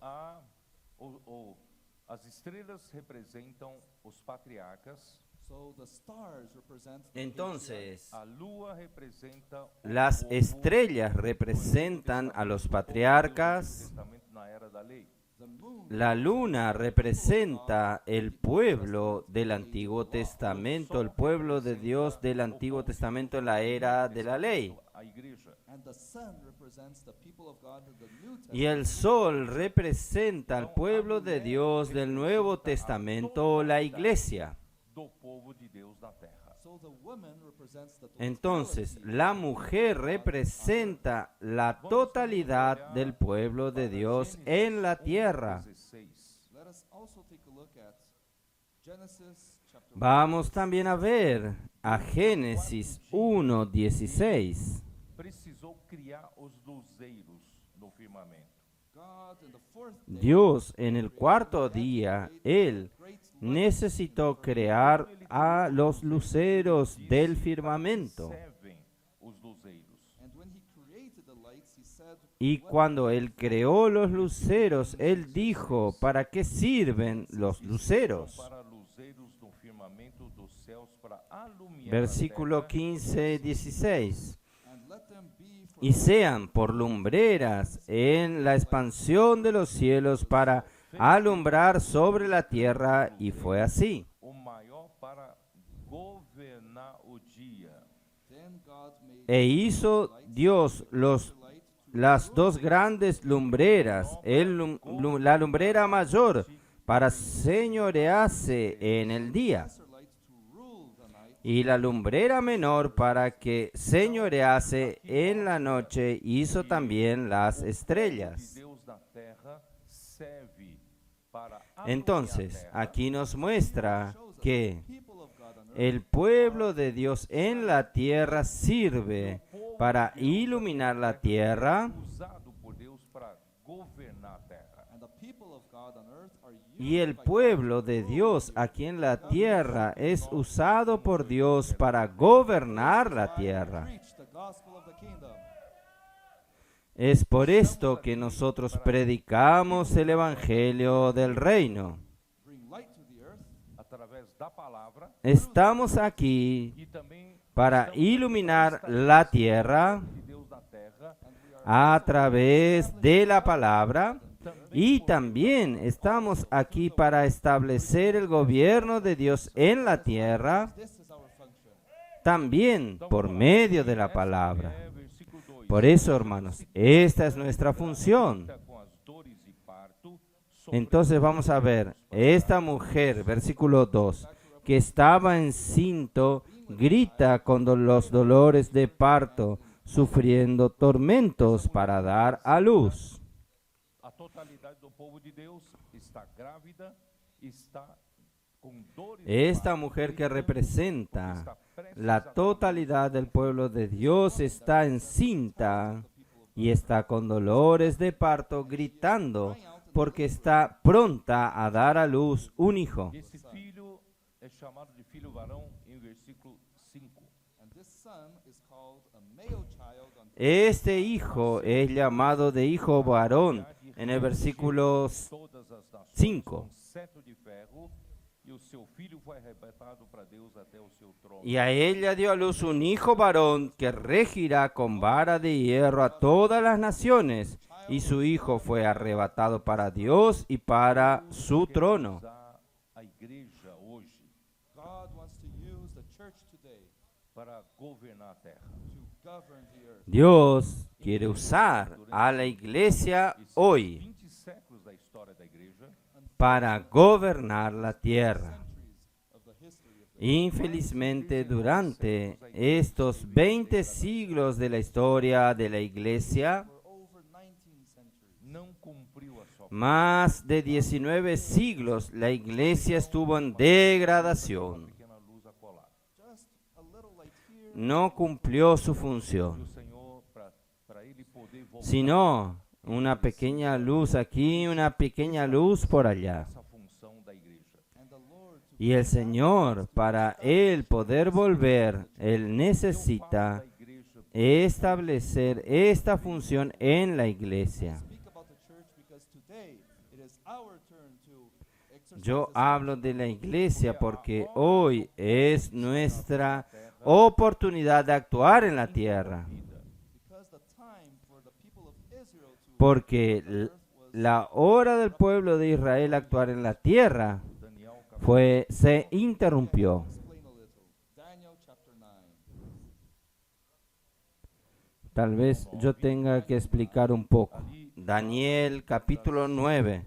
[SPEAKER 1] as estrelas representam os patriarcas,
[SPEAKER 3] So the stars represent the
[SPEAKER 2] Entonces,
[SPEAKER 1] a lua representa o
[SPEAKER 2] las
[SPEAKER 1] povo
[SPEAKER 2] estrellas representan a los patriarcas,
[SPEAKER 1] Testamento na era da lei.
[SPEAKER 3] the moon
[SPEAKER 2] la luna representa el pueblo del Antiguo Testamento, el pueblo de Dios del Antiguo Testamento en la era de la ley.
[SPEAKER 1] A igreja.
[SPEAKER 3] and the sun represents the people of God in the New Testament.
[SPEAKER 2] Y el sol representa al pueblo de Dios del Nuevo Testamento, la iglesia.
[SPEAKER 1] Do povo de Deus na terra.
[SPEAKER 3] So the woman represents the
[SPEAKER 2] Entonces,
[SPEAKER 3] totality
[SPEAKER 2] la mujer representa la totalidad del pueblo de Dios en la tierra.
[SPEAKER 1] 16.
[SPEAKER 3] Let us also take a look at Genesis chapter
[SPEAKER 2] Vamos también a ver a Génesis 1:16.
[SPEAKER 1] Precisou criar os luzeiros no firmamento.
[SPEAKER 3] God in the fourth day.
[SPEAKER 2] Dios en el cuarto día, Él necesitó crear a los luceros del firmamento.
[SPEAKER 1] Servem os luzeiros.
[SPEAKER 3] And when he created the lights, he said,
[SPEAKER 2] Y cuando Él creó los luceros, Él dijo, ¿para qué sirven los luceros?
[SPEAKER 1] Para luzeiros no firmamento dos céus para alumiar
[SPEAKER 2] Versículo
[SPEAKER 1] a terra
[SPEAKER 2] 15-16.
[SPEAKER 3] and let them be for
[SPEAKER 2] Y sean por lumbreras en la expansión de los cielos para alumbrar sobre la tierra, y fue así.
[SPEAKER 1] o maior para governar o dia.
[SPEAKER 3] then God made
[SPEAKER 2] E hizo Dios las dos grandes lumbreras, la lumbrera mayor para señorearse en el día,
[SPEAKER 3] lesser lights to rule the night,
[SPEAKER 2] y la lumbrera menor para que señorease en la noche. Hizo también las
[SPEAKER 1] De
[SPEAKER 2] estrellas.
[SPEAKER 1] Deus na terra serve para alumiar
[SPEAKER 2] Entonces,
[SPEAKER 1] a terra.
[SPEAKER 2] aquí nos muestra que
[SPEAKER 3] people of God on earth,
[SPEAKER 2] el pueblo de Dios en la tierra sirve para iluminar la tierra,
[SPEAKER 1] Usado por Deus para governar a terra.
[SPEAKER 3] and the people of God on earth are used
[SPEAKER 2] y el pueblo de Dios aquí en la tierra es usado por Dios para gobernar la
[SPEAKER 3] to
[SPEAKER 2] tierra.
[SPEAKER 3] preach the gospel of the kingdom.
[SPEAKER 2] Es por esto que nosotros predicamos el evangelio del reino.
[SPEAKER 3] Bring light to the earth,
[SPEAKER 1] Através da palavra
[SPEAKER 2] Estamos aquí
[SPEAKER 1] e também
[SPEAKER 2] para iluminar la tierra
[SPEAKER 1] de Deus na terra.
[SPEAKER 2] a través de la palabra, y también estamos aquí para establecer el gobierno de Dios en la tierra,
[SPEAKER 3] this is our function.
[SPEAKER 2] también por medio de la palabra.
[SPEAKER 1] Versículo 2.
[SPEAKER 2] Por eso, hermanos, esta es nuestra función.
[SPEAKER 1] Com as dores e parto sobre
[SPEAKER 2] Entonces vamos a ver, esta mujer, versículo 2, que estaba encinto, grita con los dolores de parto, sufriendo tormentos para dar a luz.
[SPEAKER 1] a totalidade do povo de Deus está grávida, está com dores de
[SPEAKER 2] Esta
[SPEAKER 1] parto,
[SPEAKER 2] mujer que
[SPEAKER 1] está
[SPEAKER 2] representa
[SPEAKER 1] prestes
[SPEAKER 2] la
[SPEAKER 1] a
[SPEAKER 2] totalidad del pueblo de Dios está encinta y está con dolores de parto, gritando porque está pronta a dar a luz un hijo.
[SPEAKER 1] Esse filho é chamado de filho varão em versículo 5.
[SPEAKER 3] And this son is called a male child unto
[SPEAKER 2] Este hijo es llamado de hijo varón en el versículo
[SPEAKER 1] Todas as nações
[SPEAKER 2] 5.
[SPEAKER 1] com cetro de ferro, e o seu filho foi arrebatado para Deus até o seu trono.
[SPEAKER 2] Y a ella dio a luz un hijo varón que regirá con vara de hierro a todas las naciones, y su hijo fue arrebatado para Dios y para su trono.
[SPEAKER 1] Usar a igreja hoje
[SPEAKER 3] God wants to use the church today
[SPEAKER 1] para governar a terra.
[SPEAKER 3] to govern the earth.
[SPEAKER 2] Dios quiere usar a la iglesia hoy
[SPEAKER 1] 20 séculos da história da igreja,
[SPEAKER 2] para gobernar la tierra.
[SPEAKER 3] Centuries of the history of the
[SPEAKER 2] Infelizmente, durante estos 20 siglos de la historia de la iglesia,
[SPEAKER 3] for over 19
[SPEAKER 2] Más de 19 siglos la iglesia estuvo en degradación.
[SPEAKER 1] pequena luz acolá.
[SPEAKER 3] just a little light here,
[SPEAKER 2] No cumplió su
[SPEAKER 1] E o
[SPEAKER 2] función,
[SPEAKER 1] Senhor, para ele poder voltar
[SPEAKER 2] sino una pequeña luz aquí, una pequeña luz por allá.
[SPEAKER 1] essa função da igreja.
[SPEAKER 3] and the Lord to
[SPEAKER 2] Y el Señor, para Él poder volver, Él
[SPEAKER 1] Da
[SPEAKER 2] necesita
[SPEAKER 1] igreja
[SPEAKER 2] establecer esta función en la iglesia.
[SPEAKER 3] speak about the church because today it is our turn to exercise
[SPEAKER 2] Yo
[SPEAKER 3] this
[SPEAKER 2] hablo de la iglesia porque hoy es nuestra oportunidad de actuar en la tierra.
[SPEAKER 3] because the time for the people of Israel to
[SPEAKER 2] Porque la hora del pueblo de Israel actuar en la tierra
[SPEAKER 1] Daniel
[SPEAKER 2] se interrumpió.
[SPEAKER 3] explain a little. Daniel chapter 9.
[SPEAKER 2] Tal vez yo tenga que explicar un poco. Daniel capítulo 9.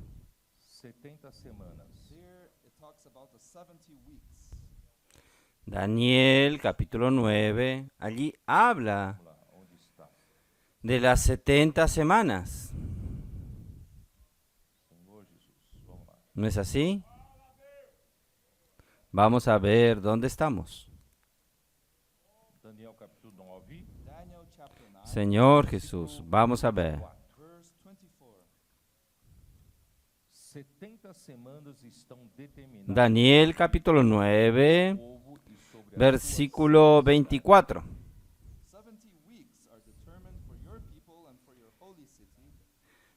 [SPEAKER 1] 70 semanas.
[SPEAKER 3] There it talks about the 70 weeks.
[SPEAKER 2] Daniel capítulo 9. Allí habla
[SPEAKER 1] Vamos lá, onde está?
[SPEAKER 2] de las 70 semanas.
[SPEAKER 1] Senhor Jesus, vamos lá.
[SPEAKER 2] ¿No es así? Vamos a ver dónde estamos.
[SPEAKER 1] Daniel capítulo 9,
[SPEAKER 3] Daniel chapter 9,
[SPEAKER 2] Señor Jesús, vamos a ver.
[SPEAKER 3] verse 24.
[SPEAKER 1] 70 semanas estão determinadas
[SPEAKER 2] Daniel capítulo 9,
[SPEAKER 1] sobre o povo e sobre a
[SPEAKER 2] versículo 24.
[SPEAKER 3] 70 weeks are determined for your people and for your holy city,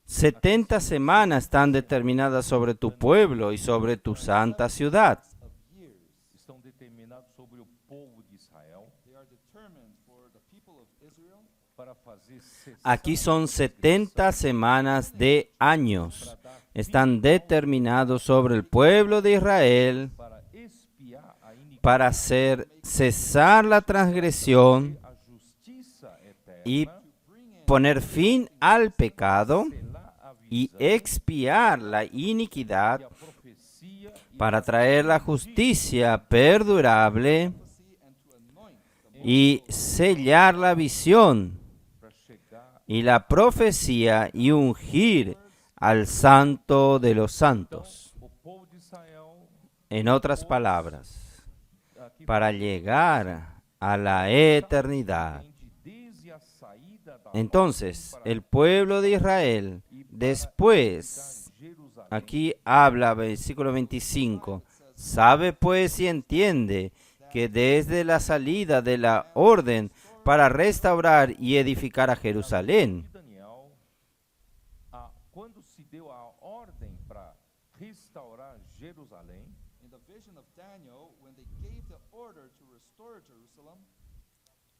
[SPEAKER 2] 70 semanas están determinadas sobre tu pueblo y sobre tu santa ciudad.
[SPEAKER 3] of years.
[SPEAKER 1] estão determinados sobre o povo de Israel
[SPEAKER 3] They are determined for the people of Israel
[SPEAKER 1] para fazer cessar
[SPEAKER 2] Aquí son 70 semanas de años. Están determinados sobre el pueblo de Israel
[SPEAKER 1] para expiar a iniquidade,
[SPEAKER 2] para hacer cesar la transgresión
[SPEAKER 1] a justiça eterna,
[SPEAKER 2] y poner fin al pecado
[SPEAKER 1] selar a
[SPEAKER 2] y
[SPEAKER 1] visão
[SPEAKER 2] expiar la iniquidad
[SPEAKER 1] e a profecia e
[SPEAKER 2] para traer la justicia perdurable
[SPEAKER 3] prophecy and to anoint the
[SPEAKER 2] y sellar la visión
[SPEAKER 1] para chegar
[SPEAKER 2] y la profecía y ungir al santo de los santos.
[SPEAKER 1] o povo de Israel
[SPEAKER 2] En otras palabras,
[SPEAKER 1] aqui
[SPEAKER 2] para llegar a la eternidad.
[SPEAKER 1] desde a saída da
[SPEAKER 2] Entonces, el pueblo de Israel, después,
[SPEAKER 1] Jerusalém,
[SPEAKER 2] aquí habla, versículo 25, sabe pues y entiende que desde la salida de la orden para restaurar y edificar a Jerusalén,
[SPEAKER 1] de Daniel, quando se deu a ordem para restaurar Jerusalém,
[SPEAKER 3] in the vision of Daniel when they gave the order to restore Jerusalem,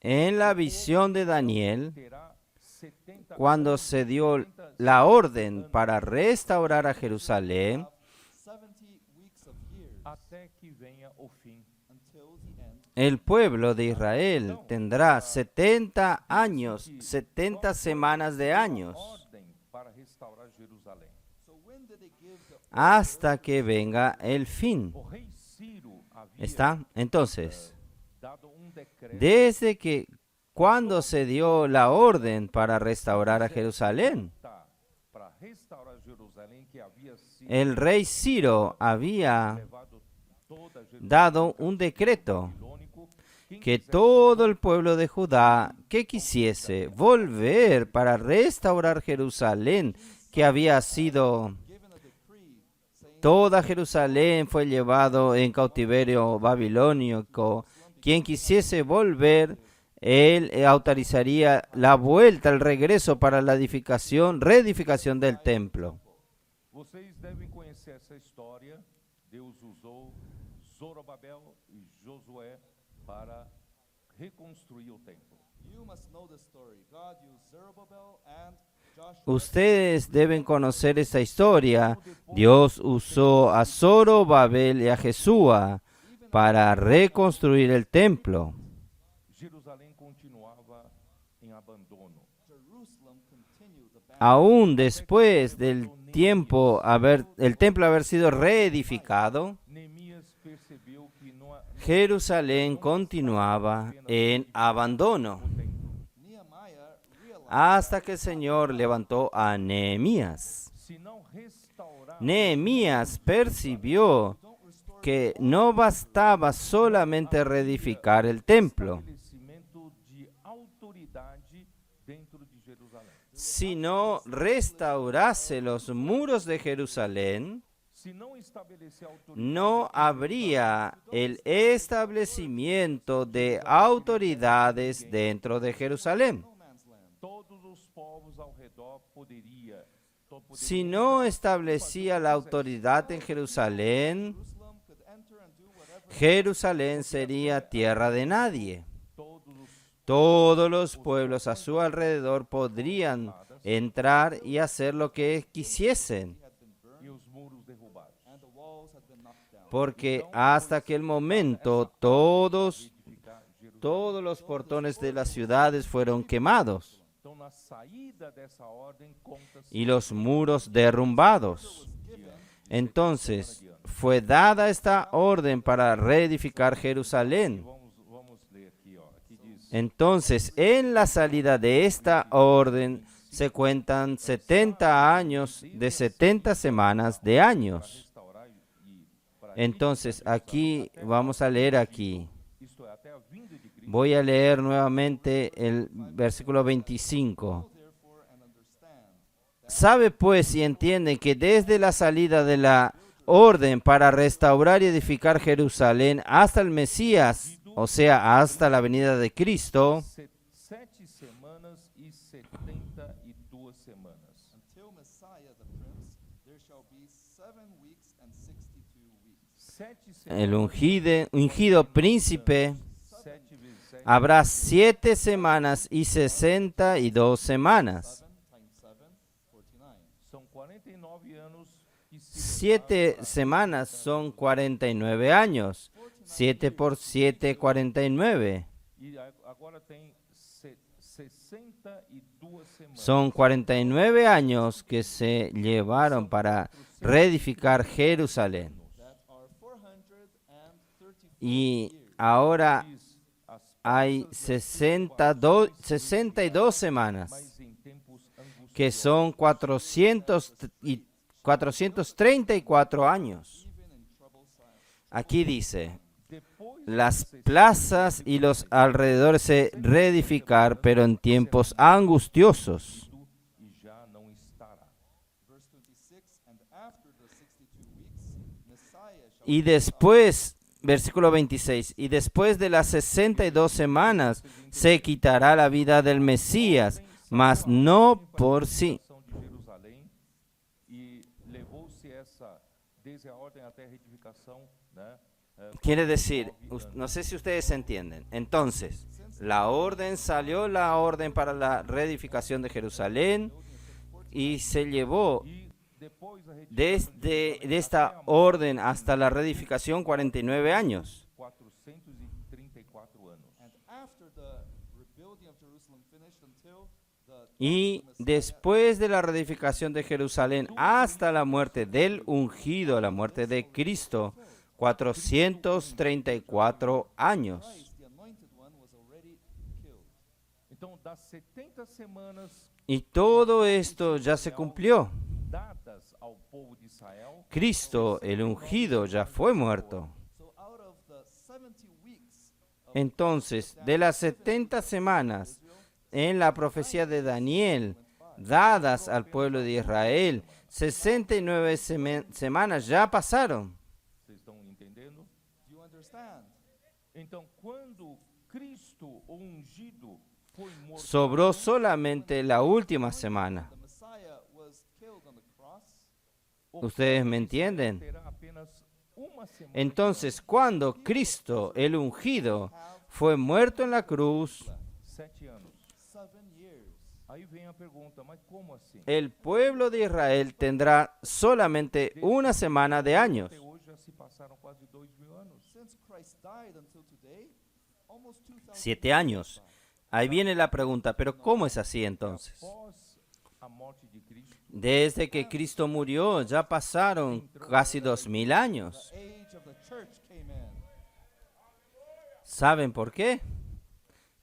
[SPEAKER 2] en la visión de Daniel,
[SPEAKER 1] terá 70
[SPEAKER 2] cuando se dio la orden para restaurar a Jerusalén,
[SPEAKER 3] 70 weeks of years
[SPEAKER 1] até que venha o fim.
[SPEAKER 3] until the end.
[SPEAKER 2] el pueblo de Israel tendrá 70 años, 70 semanas de años,
[SPEAKER 1] Ordem para restaurar Jerusalém.
[SPEAKER 3] So when did they give the
[SPEAKER 2] hasta que venga el fin.
[SPEAKER 1] O rei Ciro havia
[SPEAKER 2] ¿Está? Entonces,
[SPEAKER 1] dado decreto
[SPEAKER 2] desde que cuando se dio la orden para restaurar a Jerusalén,
[SPEAKER 1] para restaurar Jerusalém que havia sido
[SPEAKER 2] el rey Ciro había
[SPEAKER 1] levado toda Jerusalém
[SPEAKER 2] dado un decreto
[SPEAKER 1] babilônico, quem
[SPEAKER 2] que
[SPEAKER 1] quisesse
[SPEAKER 2] todo el pueblo de Judá que quisiese volver para restaurar Jerusalén, que había sido,
[SPEAKER 3] given a decree saying
[SPEAKER 2] toda Jerusalén fue llevado en cautiverio babilónico, quien quisiese volver, él autorizaría la vuelta, el regreso para la reedificación del templo.
[SPEAKER 1] Vocês devem conhecer essa história. Deus usou Zorobabel e Josué para reconstruir o templo.
[SPEAKER 3] you must know the story. God used Zerubbabel and Joshua
[SPEAKER 2] Ustedes deben conocer esta historia. Dios usó a Zorobabel y a Jesúa para reconstruir el templo.
[SPEAKER 1] Jerusalém continuava em abandono.
[SPEAKER 3] Jerusalem continued the battle.
[SPEAKER 2] Aún después del tiempo el templo haber sido reedificado,
[SPEAKER 1] Neemias percebeu que não
[SPEAKER 2] Jerusalén continuaba en abandono,
[SPEAKER 3] Nehemiah realized
[SPEAKER 2] hasta que el Señor levantó a Nehemías.
[SPEAKER 1] se não restaurar
[SPEAKER 2] Nehemías percibió que no bastaba solamente reedificar el templo,
[SPEAKER 1] estabelecimento de autoridade dentro de Jerusalém.
[SPEAKER 2] sino restaurase los muros de Jerusalén.
[SPEAKER 1] Se não estabelecer autoridade,
[SPEAKER 2] No habría el establecimiento de autoridades dentro de Jerusalén.
[SPEAKER 3] no man's land.
[SPEAKER 1] todos os povos ao redor
[SPEAKER 2] Si no establecía la autoridad en Jerusalén,
[SPEAKER 3] Jerusalem could enter and do whatever
[SPEAKER 2] Jerusalén sería tierra de nadie.
[SPEAKER 1] todos
[SPEAKER 2] Todos los pueblos a su alrededor podrían entrar y hacer lo que quisiesen,
[SPEAKER 3] had been burned
[SPEAKER 1] e os muros derrubados.
[SPEAKER 3] and the walls had been knocked down.
[SPEAKER 2] porque hasta aquel momento todos
[SPEAKER 1] Edificar Jerusalém.
[SPEAKER 2] los portones de las ciudades fueron quemados
[SPEAKER 1] Então, na saída dessa ordem, conta-se
[SPEAKER 2] y los muros derrumbados. Entonces fue dada esta orden para reedificar Jerusalén.
[SPEAKER 1] Vamos ler aqui, ó. Aqui diz:
[SPEAKER 2] Entonces, en la salida de esta orden se cuentan 70 años de 70 semanas de años.
[SPEAKER 1] restaurar e para
[SPEAKER 2] Entonces, aquí vamos a leer aquí.
[SPEAKER 1] isto é, até a vinda de Cristo,
[SPEAKER 2] Voy a leer nuevamente el versículo 25.
[SPEAKER 3] Therefore, and understand
[SPEAKER 2] Sabe pues y entiende que desde la salida de la orden para restaurar y edificar Jerusalén hasta el Mesías, o sea, hasta la venida de Cristo,
[SPEAKER 1] 7 semanas e 72 semanas.
[SPEAKER 3] until Messiah the Prince, there shall be 7 weeks and 62 weeks.
[SPEAKER 1] 7
[SPEAKER 2] el
[SPEAKER 1] semanas,
[SPEAKER 2] ungido príncipe,
[SPEAKER 1] 7 vezes 7,
[SPEAKER 2] habrá 7 semanas y 62 semanas.
[SPEAKER 3] 7 times 7, 49.
[SPEAKER 1] são 49 anos que se
[SPEAKER 2] 7 semanas son 49 años. 7 por 7, 49.
[SPEAKER 1] e agora tem 62 semanas.
[SPEAKER 2] Son 49 años que se llevaron para reedificar Jerusalén.
[SPEAKER 3] That are 434
[SPEAKER 2] Y ahora
[SPEAKER 1] Diz, as
[SPEAKER 2] hay 62 semanas,
[SPEAKER 1] mas em tempos angustiosos,
[SPEAKER 2] que son 434 años.
[SPEAKER 3] even in troubled times.
[SPEAKER 2] Aquí dice,
[SPEAKER 1] depois
[SPEAKER 2] las plazas y los alrededores se reedificar, pero en tiempos angustiosos.
[SPEAKER 1] e já não estará.
[SPEAKER 3] Verse 26, and after the 62 weeks, Messiah shall
[SPEAKER 2] Y después, versículo 26, y después de las 62 semanas se quitará la vida del Mesías, mas no por sí.
[SPEAKER 1] de Jerusalém e levou-se essa desde a ordem até a retificação, né?
[SPEAKER 2] Quiere decir, no sé si ustedes entienden. Entonces, la orden salió, la orden para la reedificación de Jerusalén, y se llevó
[SPEAKER 1] E depois a retificação
[SPEAKER 2] desde de esta orden hasta la reedificación 49 años.
[SPEAKER 1] 434 anos.
[SPEAKER 3] and after the rebuilding of Jerusalem finished until the
[SPEAKER 2] Y después de la reedificación de Jerusalén hasta la muerte del ungido, la muerte de Cristo, 434 años.
[SPEAKER 3] Christ, the anointed one, was already killed.
[SPEAKER 1] Então, das 70 semanas
[SPEAKER 2] Y todo esto ya se cumplió.
[SPEAKER 1] dadas ao povo de Israel,
[SPEAKER 2] Cristo, el ungido, ya fue muerto.
[SPEAKER 3] So out of the 70 weeks of
[SPEAKER 2] Entonces, de las 70 semanas en la profecía de Daniel, dadas al pueblo de Israel, 69 semanas ya pasaron.
[SPEAKER 1] vocês estão entendendo?
[SPEAKER 3] do you understand?
[SPEAKER 1] Então, quando Cristo, o ungido, foi morto,
[SPEAKER 2] Sobró solamente la última semana.
[SPEAKER 3] The Messiah was killed on the cross.
[SPEAKER 1] o
[SPEAKER 2] ¿Ustedes
[SPEAKER 1] povo
[SPEAKER 2] me
[SPEAKER 1] de
[SPEAKER 2] entienden?
[SPEAKER 1] Israel terá apenas uma semana.
[SPEAKER 2] Entonces, cuando Cristo, el ungido, fue muerto en la cruz,
[SPEAKER 1] 7 anos.
[SPEAKER 3] 7 years.
[SPEAKER 1] Aí vem a pergunta, mas como assim?
[SPEAKER 2] el pueblo de Israel tendrá solamente una semana de años.
[SPEAKER 1] Até hoje já se passaram quase 2000 anos.
[SPEAKER 3] Since Christ died until today, almost 2,000
[SPEAKER 2] 7 años. Ahí viene la pregunta, pero ¿cómo es así entonces?
[SPEAKER 1] Após a morte de Cristo,
[SPEAKER 2] Desde que Cristo murió ya pasaron casi 2000 años.
[SPEAKER 3] the age of the church came in.
[SPEAKER 2] ¿Saben por qué?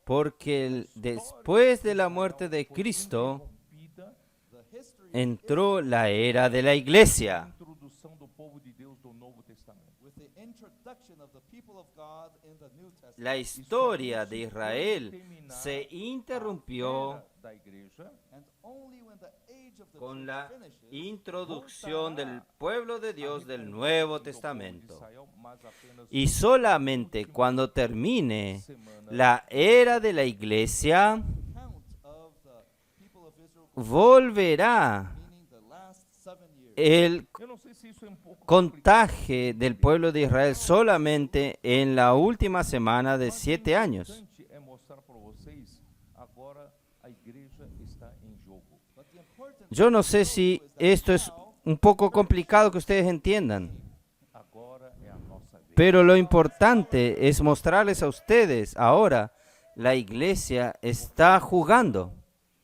[SPEAKER 2] Porque después de la muerte de Cristo,
[SPEAKER 1] rompida,
[SPEAKER 3] The history
[SPEAKER 2] entró la era de la iglesia.
[SPEAKER 1] Introdução do povo de Deus do Novo Testamento.
[SPEAKER 3] with the introduction of the people of God in the New Testament.
[SPEAKER 2] La historia de Israel se interrumpió
[SPEAKER 1] Era da igreja
[SPEAKER 3] And only when the age of the
[SPEAKER 2] con
[SPEAKER 3] church
[SPEAKER 2] la
[SPEAKER 3] finishes,
[SPEAKER 2] introducción del pueblo de Dios del Nuevo Testamento.
[SPEAKER 1] Israel, mas apenas
[SPEAKER 2] Y solamente cuando termine la era de la iglesia,
[SPEAKER 3] count of the people of Israel,
[SPEAKER 2] volverá
[SPEAKER 3] meaning the last 7 years.
[SPEAKER 2] el
[SPEAKER 1] eu não sei se isso é um pouco
[SPEAKER 2] contaje del pueblo de Israel solamente en la última semana de 7 años.
[SPEAKER 1] importante é mostrar para vocês agora a igreja está em jogo.
[SPEAKER 3] But the important
[SPEAKER 2] Yo no sé si esto es un poco complicado que ustedes entiendan,
[SPEAKER 1] Agora é a nossa vez.
[SPEAKER 2] pero lo importante es mostrarles a ustedes ahora la iglesia está jugando.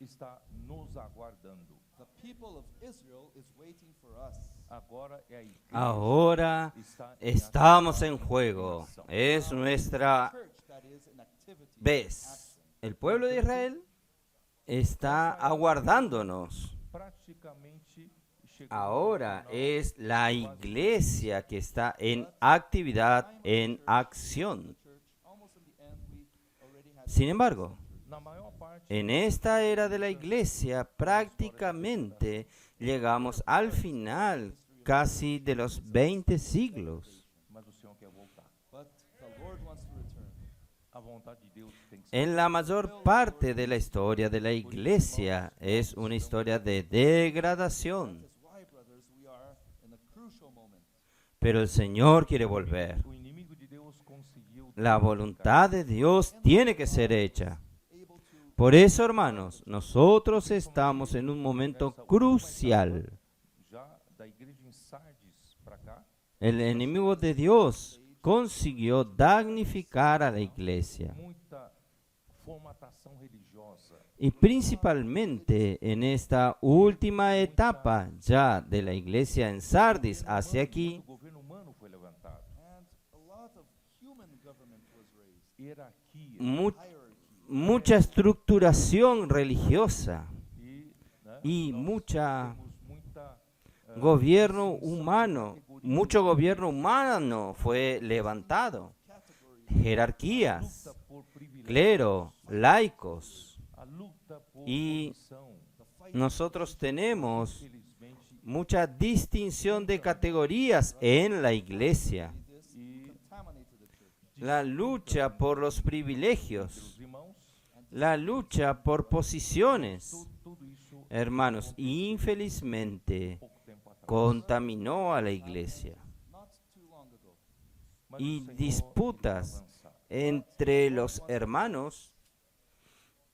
[SPEAKER 1] Está nos aguardando.
[SPEAKER 3] the people of Israel is waiting for us.
[SPEAKER 1] Agora é a igreja
[SPEAKER 2] Ahora
[SPEAKER 1] está em
[SPEAKER 2] estamos en juego. Es nuestra
[SPEAKER 3] Church that is in activity.
[SPEAKER 2] vez. El pueblo de Israel está aguardándonos.
[SPEAKER 1] praticamente chegando
[SPEAKER 2] Ahora
[SPEAKER 1] ao final.
[SPEAKER 2] es la iglesia que está en actividad, en acción.
[SPEAKER 3] Church, almost in the end, we already had
[SPEAKER 2] Sin embargo,
[SPEAKER 1] Na maior parte
[SPEAKER 2] en esta era de la iglesia prácticamente llegamos al final casi de los 20 siglos.
[SPEAKER 1] mas o Senhor quer voltar.
[SPEAKER 3] but the Lord wants to return.
[SPEAKER 1] A vontade de Deus tem que ser.
[SPEAKER 2] En la mayor parte de la historia de la iglesia es una historia de degradación,
[SPEAKER 3] That's why, brothers, we are in a crucial moment.
[SPEAKER 2] pero el Señor quiere volver.
[SPEAKER 1] O inimigo de Deus conseguiu
[SPEAKER 2] La voluntad de Dios tiene que ser hecha.
[SPEAKER 3] Able to
[SPEAKER 2] Por eso, hermanos, nosotros estamos en un momento crucial.
[SPEAKER 1] já da igreja em Sardes para cá,
[SPEAKER 2] El enemigo de Dios consiguió damnificar a la iglesia.
[SPEAKER 1] muita formatação religiosa,
[SPEAKER 2] Y principalmente en esta última etapa ya de la iglesia en Sardis hacia aquí,
[SPEAKER 1] o governo humano foi levantado,
[SPEAKER 3] and a lot of human government was raised.
[SPEAKER 1] hierarquia
[SPEAKER 2] mu-
[SPEAKER 3] Hierarchy.
[SPEAKER 2] mucha estructuración religiosa
[SPEAKER 1] e, né,
[SPEAKER 2] y
[SPEAKER 1] nós
[SPEAKER 2] mucha
[SPEAKER 1] temos muita
[SPEAKER 2] gobierno humano, mucho gobierno humano fue levantado,
[SPEAKER 3] Categories.
[SPEAKER 2] jerarquías,
[SPEAKER 1] luta por privilégio,
[SPEAKER 2] clero, laicos,
[SPEAKER 1] a luta por
[SPEAKER 2] y
[SPEAKER 1] posição,
[SPEAKER 3] The fight
[SPEAKER 2] nosotros tenemos
[SPEAKER 1] infelizmente,
[SPEAKER 2] mucha distinción de categorías en la iglesia.
[SPEAKER 3] this
[SPEAKER 1] e
[SPEAKER 3] contaminated the church.
[SPEAKER 2] La lucha por los privilegios,
[SPEAKER 1] os irmãos,
[SPEAKER 2] la lucha por posiciones,
[SPEAKER 1] tudo isso
[SPEAKER 2] hermanos, infelizmente
[SPEAKER 1] pouco tempo atrás.
[SPEAKER 2] contaminó a la iglesia.
[SPEAKER 3] Not too long ago.
[SPEAKER 1] Mas
[SPEAKER 2] Y
[SPEAKER 1] o Senhor
[SPEAKER 2] disputas
[SPEAKER 1] queria avançar.
[SPEAKER 2] entre los hermanos,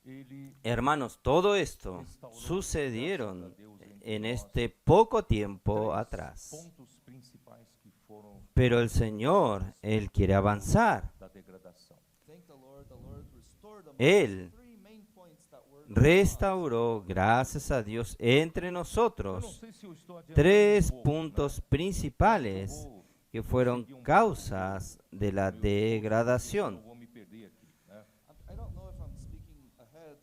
[SPEAKER 1] Ele
[SPEAKER 2] todo esto sucedieron en este poco tiempo atrás.
[SPEAKER 1] pontos principais que foram
[SPEAKER 2] Pero el Señor, Él quiere avanzar.
[SPEAKER 1] da degradação.
[SPEAKER 3] Thank the Lord restored them.
[SPEAKER 2] Él
[SPEAKER 3] Three main points that were
[SPEAKER 2] restauró, gracias a Dios, entre
[SPEAKER 1] Eu não
[SPEAKER 2] nosotros
[SPEAKER 1] sei se eu estou adiantando
[SPEAKER 2] tres
[SPEAKER 1] um pouco,
[SPEAKER 2] puntos
[SPEAKER 1] né?
[SPEAKER 2] principales
[SPEAKER 1] Eu vou
[SPEAKER 2] que fueron causas de la
[SPEAKER 1] eu
[SPEAKER 2] degradación.
[SPEAKER 1] vou me perder aqui, né?
[SPEAKER 3] I don't know if I'm speaking ahead.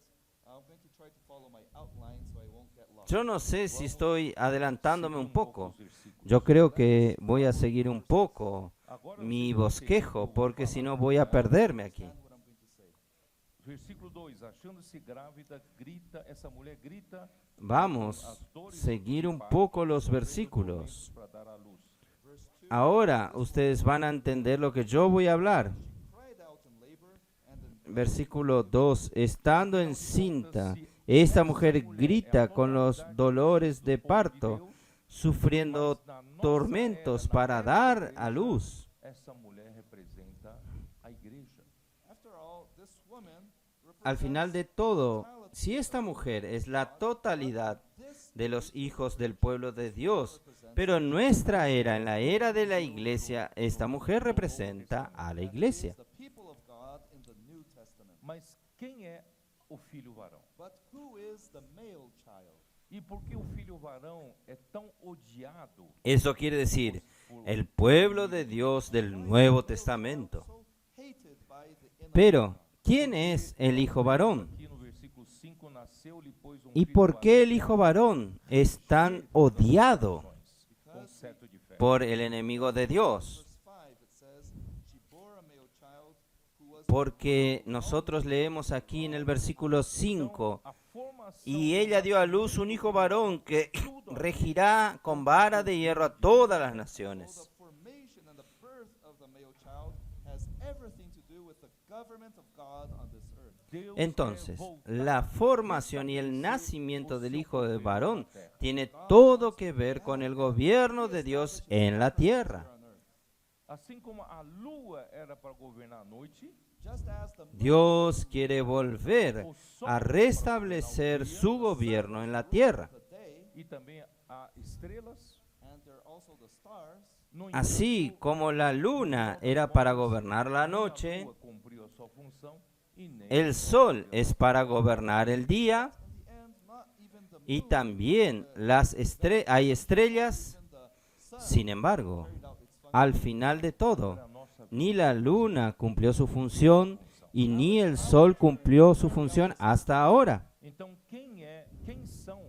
[SPEAKER 3] I'm going to try to follow my outline so I won't get lost.
[SPEAKER 2] Yo no sé si estoy adelantándome un poco.
[SPEAKER 1] Os versículos.
[SPEAKER 2] Yo creo que voy a seguir un poco
[SPEAKER 1] Agora,
[SPEAKER 2] mi
[SPEAKER 1] versículo
[SPEAKER 2] bosquejo, porque si no voy a perderme aquí.
[SPEAKER 3] Understand what I'm going to say.
[SPEAKER 1] Versículo 2, achando-se grávida, grita, essa mulher grita,
[SPEAKER 2] Vamos
[SPEAKER 1] as dores
[SPEAKER 2] a seguir un
[SPEAKER 1] do
[SPEAKER 2] poco los
[SPEAKER 1] parto,
[SPEAKER 2] versículos.
[SPEAKER 1] para dar à luz.
[SPEAKER 3] Verse 2.
[SPEAKER 2] Ahora ustedes van a entender lo que yo voy a hablar.
[SPEAKER 3] Cried out in labor and in
[SPEAKER 2] Versículo 2. Estando encinta, esta mujer grita con los dolores de parto, sufriendo tormentos para dar a luz.
[SPEAKER 1] Essa mulher representa a igreja.
[SPEAKER 3] After all, this woman
[SPEAKER 2] Al final de todo, si esta mujer es la totalidad
[SPEAKER 3] this
[SPEAKER 2] de los hijos del pueblo de Dios, pero en nuestra era, en la era de la iglesia, esta mujer representa a la iglesia.
[SPEAKER 3] is the people of God in the New Testament.
[SPEAKER 1] Mas quem é o filho varão?
[SPEAKER 3] But who is the male child?
[SPEAKER 1] E por que o filho varão é tão odiado?
[SPEAKER 2] Eso quiere decir, el pueblo de Dios del Nuevo Testamento.
[SPEAKER 3] So hated by the inner
[SPEAKER 2] Pero, ¿quién es el hijo varón?
[SPEAKER 1] Aqui no versículo 5 nasceu-lhe, pois,
[SPEAKER 2] ¿Y
[SPEAKER 1] filho
[SPEAKER 2] por qué el
[SPEAKER 1] varão,
[SPEAKER 2] hijo varón es tan odiado
[SPEAKER 1] com cetro de ferro.
[SPEAKER 2] por el enemigo de Dios?
[SPEAKER 3] Verse 5, it says, She bore a male child who was
[SPEAKER 2] Porque nosotros leemos aquí en el versículo 5,
[SPEAKER 1] A formação
[SPEAKER 2] y ella dio a luz un hijo varón que regirá con vara de hierro a todas las
[SPEAKER 3] the
[SPEAKER 2] naciones.
[SPEAKER 3] formation and the birth of the male child has everything to do with the government of God on this earth.
[SPEAKER 1] Deus
[SPEAKER 2] Entonces,
[SPEAKER 1] quer voltar
[SPEAKER 2] la formación y el nacimiento del hijo de varón tiene todo que ver con el gobierno de Dios en la tierra.
[SPEAKER 3] On earth.
[SPEAKER 1] Assim como a lua era para governar a noite,
[SPEAKER 3] Just as the moon
[SPEAKER 2] Dios quiere volver a restablecer su gobierno en la tierra.
[SPEAKER 3] the day,
[SPEAKER 1] e também a estrelas,
[SPEAKER 3] and there are also the stars,
[SPEAKER 1] no
[SPEAKER 2] Así como la luna era para gobernar la noche,
[SPEAKER 1] lua cumpriu a sua função e nem
[SPEAKER 2] el sol es para gobernar el día,
[SPEAKER 3] in the end, not even the
[SPEAKER 2] y
[SPEAKER 3] moon,
[SPEAKER 2] también hay estrellas.
[SPEAKER 3] even the sun
[SPEAKER 2] Sin embargo,
[SPEAKER 3] carried out its function.
[SPEAKER 2] al final de todo,
[SPEAKER 1] a nossa
[SPEAKER 2] ni la luna cumplió su función y ni el sol cumplió su función hasta ahora.
[SPEAKER 1] Então, quem são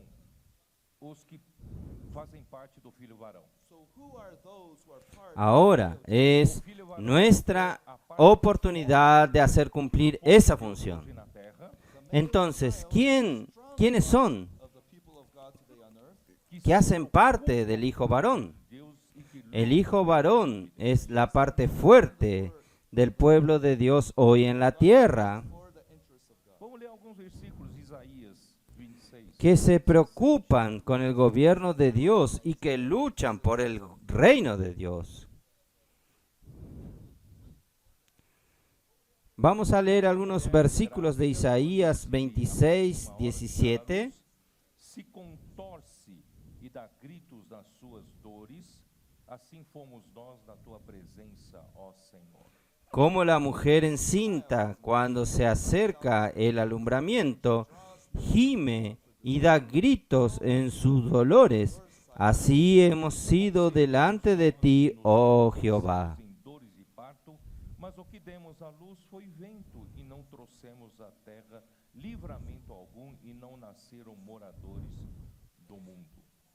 [SPEAKER 1] os que fazem parte do filho varão?
[SPEAKER 3] So who are those who are part
[SPEAKER 2] Ahora es nuestra oportunidad de hacer cumplir esa función.
[SPEAKER 1] Hoje na terra,
[SPEAKER 2] Entonces, ¿quiénes son
[SPEAKER 3] of the people of God today on earth?
[SPEAKER 2] que hacen parte del hijo varón?
[SPEAKER 1] Deus e que
[SPEAKER 2] El hijo varón es la parte fuerte del pueblo de Dios hoy en la tierra,
[SPEAKER 3] For the interests of God.
[SPEAKER 1] Vamos ler alguns versículos de Isaías 26.
[SPEAKER 2] que se preocupan con el gobierno de Dios y que luchan por el reino de Dios. Vamos a leer algunos versículos de Isaías 26, 17.
[SPEAKER 1] Se contorce e dá gritos nas suas dores, assim fomos nós na tua presença, ó Senhor.
[SPEAKER 2] Como la mujer encinta cuando se acerca el alumbramiento, gime y da gritos en sus dolores, así hemos sido delante de ti, oh Jehová.
[SPEAKER 1] Em dores de parto, mas o que demos à luz foi vento, e não trouxemos à terra livramento algum, e não nasceram moradores do mundo.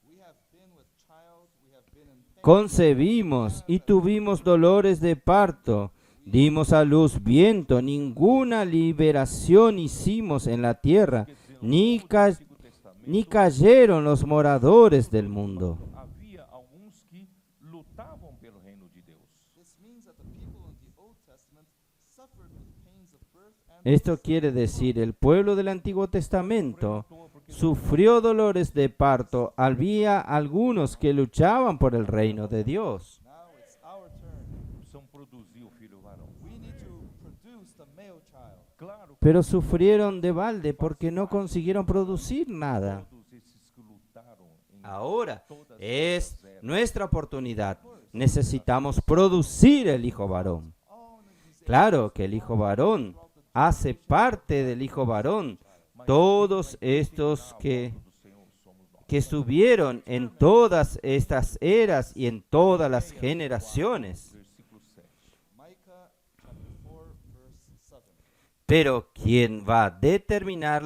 [SPEAKER 3] We have been with child, we have been in pain.
[SPEAKER 2] Concebimos y tuvimos dolores de parto, dimos a luz viento, ninguna liberación hicimos en la tierra, ni cayeron los moradores del mundo.
[SPEAKER 1] Havia alguns que lutavam pelo reino de Deus.
[SPEAKER 3] This means that the people in the Old Testament suffered with pains of birth and
[SPEAKER 2] Esto quiere decir, el pueblo del Antiguo Testamento sufrió dolores de parto. Había algunos que luchaban por el reino de Dios.
[SPEAKER 3] now it's our turn.
[SPEAKER 1] Precisam produzir o filho varão.
[SPEAKER 3] We need to produce the male child.
[SPEAKER 1] Claro que
[SPEAKER 2] Pero sufrieron de balde porque no consiguieron producir nada.
[SPEAKER 1] todos esses que lutaram em
[SPEAKER 2] Ahora
[SPEAKER 1] todas
[SPEAKER 2] es
[SPEAKER 1] essas eras,
[SPEAKER 2] nuestra oportunidad. Necesitamos producir el hijo varón.
[SPEAKER 3] All of these
[SPEAKER 2] Claro que el hijo varón hace parte del hijo varón. Todos estos que estuvieron en todas estas eras y en todas las generaciones.
[SPEAKER 1] versículo 7.
[SPEAKER 3] Micah chapter 4 verse 7.
[SPEAKER 2] Pero quien va a determinar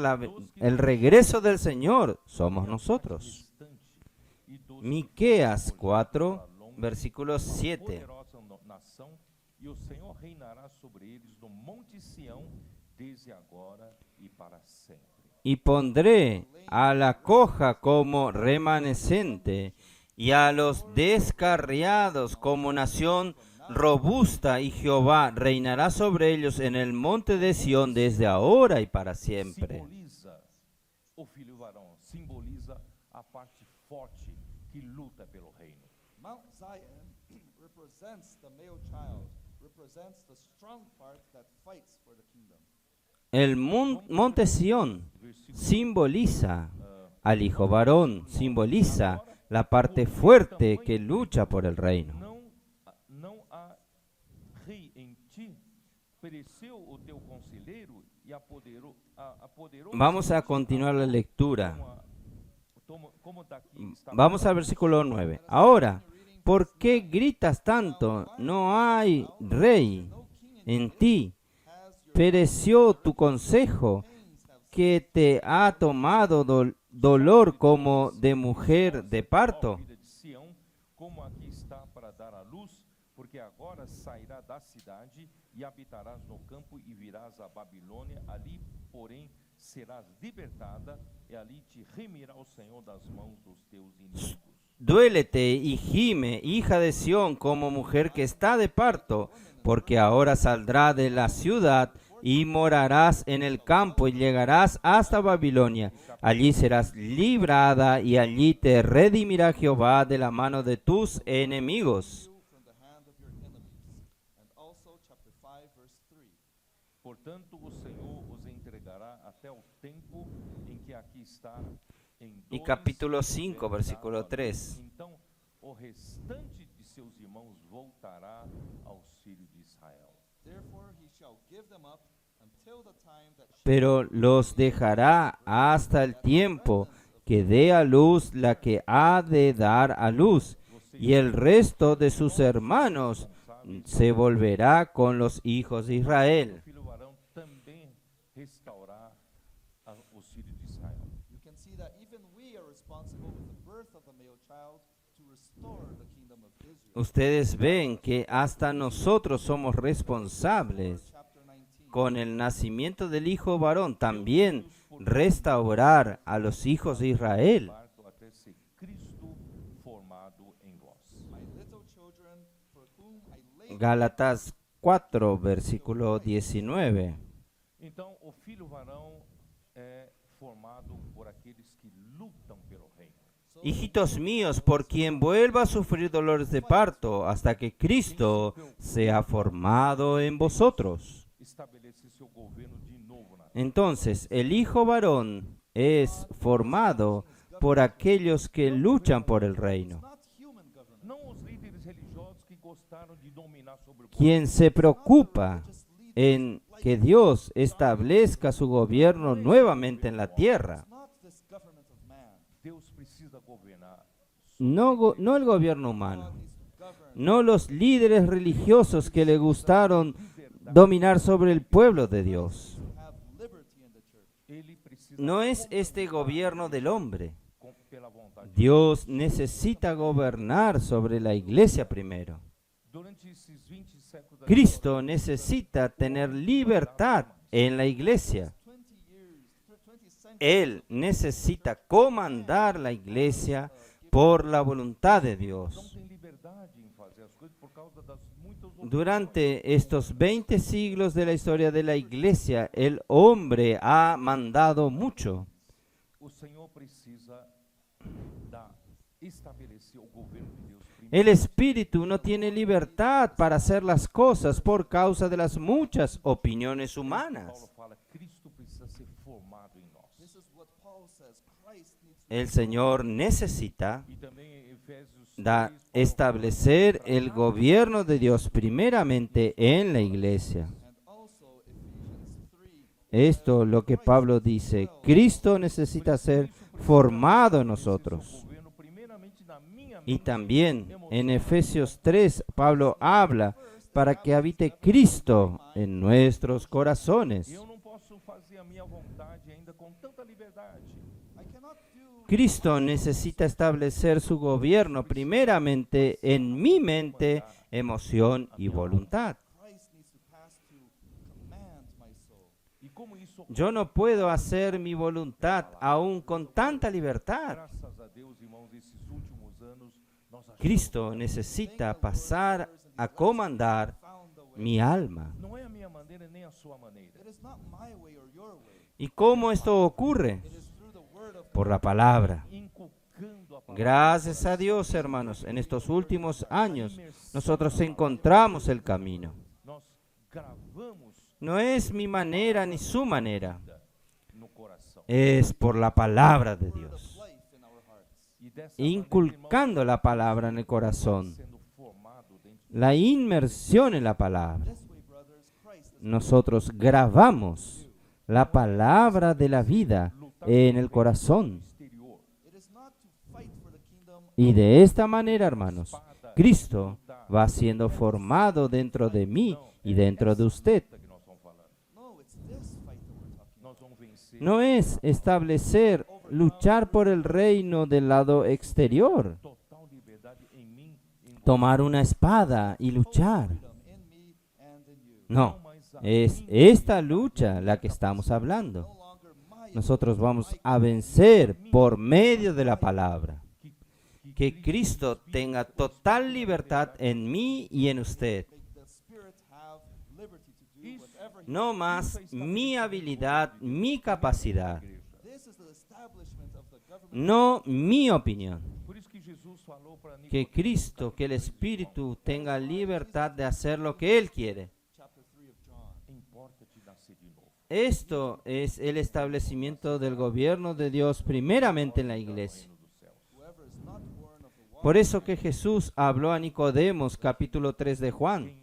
[SPEAKER 2] el regreso del Señor somos nosotros.
[SPEAKER 1] E dos
[SPEAKER 2] Miqueas 4, versículo 7.
[SPEAKER 1] poderosa nação, e o Senhor reinará sobre eles no monte Sião, desde agora e para sempre.
[SPEAKER 2] Y pondré a la coja como remanescente, y a los descarriados como nación robusta, y Jehová reinará sobre ellos en el monte de Sión desde ahora y para siempre.
[SPEAKER 1] Simboliza o filho varão, simboliza a parte forte que luta pelo reino.
[SPEAKER 3] Mount Zion represents the male child, represents the strong part that fights for the kingdom.
[SPEAKER 2] El monte Sión simboliza al hijo varón, simboliza la parte fuerte que lucha por el reino.
[SPEAKER 1] Não há rei em ti, pereceu o teu conselheiro e apoderou.
[SPEAKER 2] Vamos a continuar la lectura.
[SPEAKER 1] Como daqui está
[SPEAKER 2] Vamos al versículo 9. Ahora, ¿por qué gritas tanto? No hay rey en ti. Pereció tu consejo que te ha tomado dolor como de mujer de parto.
[SPEAKER 1] Ó filha de Sião, como aqui está para dar à luz, porque agora sairá da cidade e habitarás no campo e virás a Babilônia, ali, porém, serás libertada e ali te remirá o Senhor das mãos dos teus inimigos.
[SPEAKER 2] Duélete y gime, hija de Sión, como mujer que está de parto, porque ahora saldrá de la ciudad y morarás en el campo y llegarás hasta Babilonia. Allí serás librada y allí te redimirá Jehová de la mano de tus enemigos.
[SPEAKER 3] From the hand of your enemies. And also chapter 5, verse 3.
[SPEAKER 1] Portanto, o Senhor os entregará até o tempo em que aqui está em
[SPEAKER 2] Y
[SPEAKER 1] dores,
[SPEAKER 2] capítulo 5,
[SPEAKER 1] enfermidade,
[SPEAKER 2] versículo
[SPEAKER 1] lamento.
[SPEAKER 2] 3.
[SPEAKER 1] Então, o restante de seus irmãos voltará aos filhos de Israel.
[SPEAKER 3] Therefore he shall give them up until the time that
[SPEAKER 2] Pero los dejará hasta el tiempo que dé a luz la que ha de dar a luz, y el resto de sus hermanos se volverá con los hijos de
[SPEAKER 1] O
[SPEAKER 2] Israel.
[SPEAKER 1] filho varão também restaurará os filhos de Israel.
[SPEAKER 3] you can see that even we are responsible with the birth of a male child to restore the kingdom of Israel.
[SPEAKER 2] Ustedes ven que hasta nosotros somos responsables
[SPEAKER 3] Chapter 19.
[SPEAKER 2] con el nacimiento del hijo varón también restaurar a los hijos de Israel.
[SPEAKER 1] Parto até ser Cristo formado em vós.
[SPEAKER 3] My little children, for whom I lay
[SPEAKER 2] Gálatas 4, versículo 19.
[SPEAKER 1] Então, o filho varão é formado por aqueles que lutam pelo reino.
[SPEAKER 2] Hijitos míos, por quien vuelva a sufrir dolores de parto hasta que Cristo sea formado en vosotros.
[SPEAKER 1] Estabelecer seu governo de novo na terra.
[SPEAKER 2] Entonces, el hijo varón es formado por aquellos que luchan por el reino.
[SPEAKER 3] not human government.
[SPEAKER 1] Não os líderes religiosos que gostaram de dominar sobre o povo.
[SPEAKER 2] Quien se preocupa en que Dios establezca su gobierno nuevamente en la tierra.
[SPEAKER 3] It's not this government of man.
[SPEAKER 1] Deus precisa governar.
[SPEAKER 2] No el gobierno humano.
[SPEAKER 3] Needs to govern.
[SPEAKER 2] No los líderes religiosos que le gustaron dominar sobre el pueblo de Dios.
[SPEAKER 3] Have liberty in the church.
[SPEAKER 1] Ele precisa
[SPEAKER 2] No es este gobierno del hombre.
[SPEAKER 1] pela vontade de
[SPEAKER 2] Dios necesita gobernar sobre la iglesia primero.
[SPEAKER 1] Durante esses 20 séculos da
[SPEAKER 2] Cristo necesita tener libertad en la iglesia.
[SPEAKER 3] 20 years, 20 centuries.
[SPEAKER 2] Él necesita comandar la iglesia por la voluntad de
[SPEAKER 1] não
[SPEAKER 2] Dios.
[SPEAKER 1] tem liberdade em fazer as coisas por causa das muitas
[SPEAKER 2] Durante estos 20 siglos de la historia de la iglesia, el hombre ha mandado mucho.
[SPEAKER 1] O Senhor precisa estabelecer o governo de Deus primeiro.
[SPEAKER 2] El espíritu no tiene libertad para hacer las cosas por causa de las muchas opiniones humanas.
[SPEAKER 1] Paulo fala, Cristo precisa ser formado em nós.
[SPEAKER 3] This is what Paul says. Christ needs to
[SPEAKER 2] El Señor necesita
[SPEAKER 1] E também em Efésios 3, Paulo
[SPEAKER 2] establecer el gobierno de Dios primeramente en la iglesia.
[SPEAKER 3] and also Ephesians 3.
[SPEAKER 2] Esto lo que Pablo dice, Cristo necesita ser formado en nosotros.
[SPEAKER 1] seu governo primeiramente na minha
[SPEAKER 2] Y
[SPEAKER 1] mente,
[SPEAKER 2] también en Efesios 3, Pablo habla para que habite Cristo en nuestros corazones.
[SPEAKER 1] eu não posso fazer a minha vontade ainda com tanta liberdade.
[SPEAKER 3] I cannot do
[SPEAKER 2] Cristo necesita establecer su gobierno primeramente en mi mente, emoción y voluntad.
[SPEAKER 3] Christ needs to pass to command my soul.
[SPEAKER 1] E como isso
[SPEAKER 2] Yo no puedo hacer mi voluntad aún con tanta libertad.
[SPEAKER 1] graças a Deus, irmãos, esses últimos anos nós achamos
[SPEAKER 2] Cristo necesita pasar a comandar
[SPEAKER 3] Found the way.
[SPEAKER 2] mi alma.
[SPEAKER 1] não é a minha maneira nem a sua maneira.
[SPEAKER 3] It is not my way or your way.
[SPEAKER 2] ¿Y cómo esto ocurre?
[SPEAKER 3] It is through the word of
[SPEAKER 2] Por la palabra.
[SPEAKER 1] Inculcando a palavra.
[SPEAKER 2] Gracias a Dios, hermanos, en estos últimos años nosotros encontramos el camino.
[SPEAKER 1] Nós gravamos
[SPEAKER 2] No es mi manera ni su manera,
[SPEAKER 1] no coração.
[SPEAKER 2] es por la palabra de Dios.
[SPEAKER 3] life in our hearts.
[SPEAKER 1] E dessa
[SPEAKER 2] Inculcando la palabra en el corazón,
[SPEAKER 1] sendo formado dentro
[SPEAKER 2] la inmersión en la palabra.
[SPEAKER 3] This way, brothers, Christ is
[SPEAKER 2] Nosotros grabamos la palabra de la vida en el corazón.
[SPEAKER 1] exterior.
[SPEAKER 3] It is not to fight for the kingdom.
[SPEAKER 2] Y de esta manera, hermanos, Cristo va siendo formado dentro de mí y dentro de usted.
[SPEAKER 1] Que nós vamos falando.
[SPEAKER 3] No, it's this fight that we're talking about.
[SPEAKER 1] Nós vamos vencer
[SPEAKER 2] no es establecer, luchar por el reino del lado exterior,
[SPEAKER 1] total liberdade em mim, em
[SPEAKER 2] tomar una espada y luchar.
[SPEAKER 3] freedom in me and in you.
[SPEAKER 2] No,
[SPEAKER 1] mais a
[SPEAKER 2] es
[SPEAKER 1] mim
[SPEAKER 2] esta lucha la que estamos hablando.
[SPEAKER 3] No longer my
[SPEAKER 2] Nosotros vamos a vencer por medio de la palabra. Que Cristo tenga total libertad en mí y en usted.
[SPEAKER 3] make the Spirit have liberty to do whatever he
[SPEAKER 2] No más mi habilidad, mi capacidad,
[SPEAKER 3] This is the establishment of the government.
[SPEAKER 2] no mi opinión.
[SPEAKER 1] Por isso que Jesus falou para
[SPEAKER 2] Que Cristo, que el Espíritu tenga libertad de hacer lo que Él quiere.
[SPEAKER 3] Chapter 3 of John.
[SPEAKER 1] importa-te nascer de novo.
[SPEAKER 2] Esto es el establecimiento del gobierno de Dios primeramente en la iglesia.
[SPEAKER 1] Reino dos céus.
[SPEAKER 3] Whoever is not born of the water
[SPEAKER 2] Por eso que Jesús habló a Nicodemos, capítulo 3 de Juan.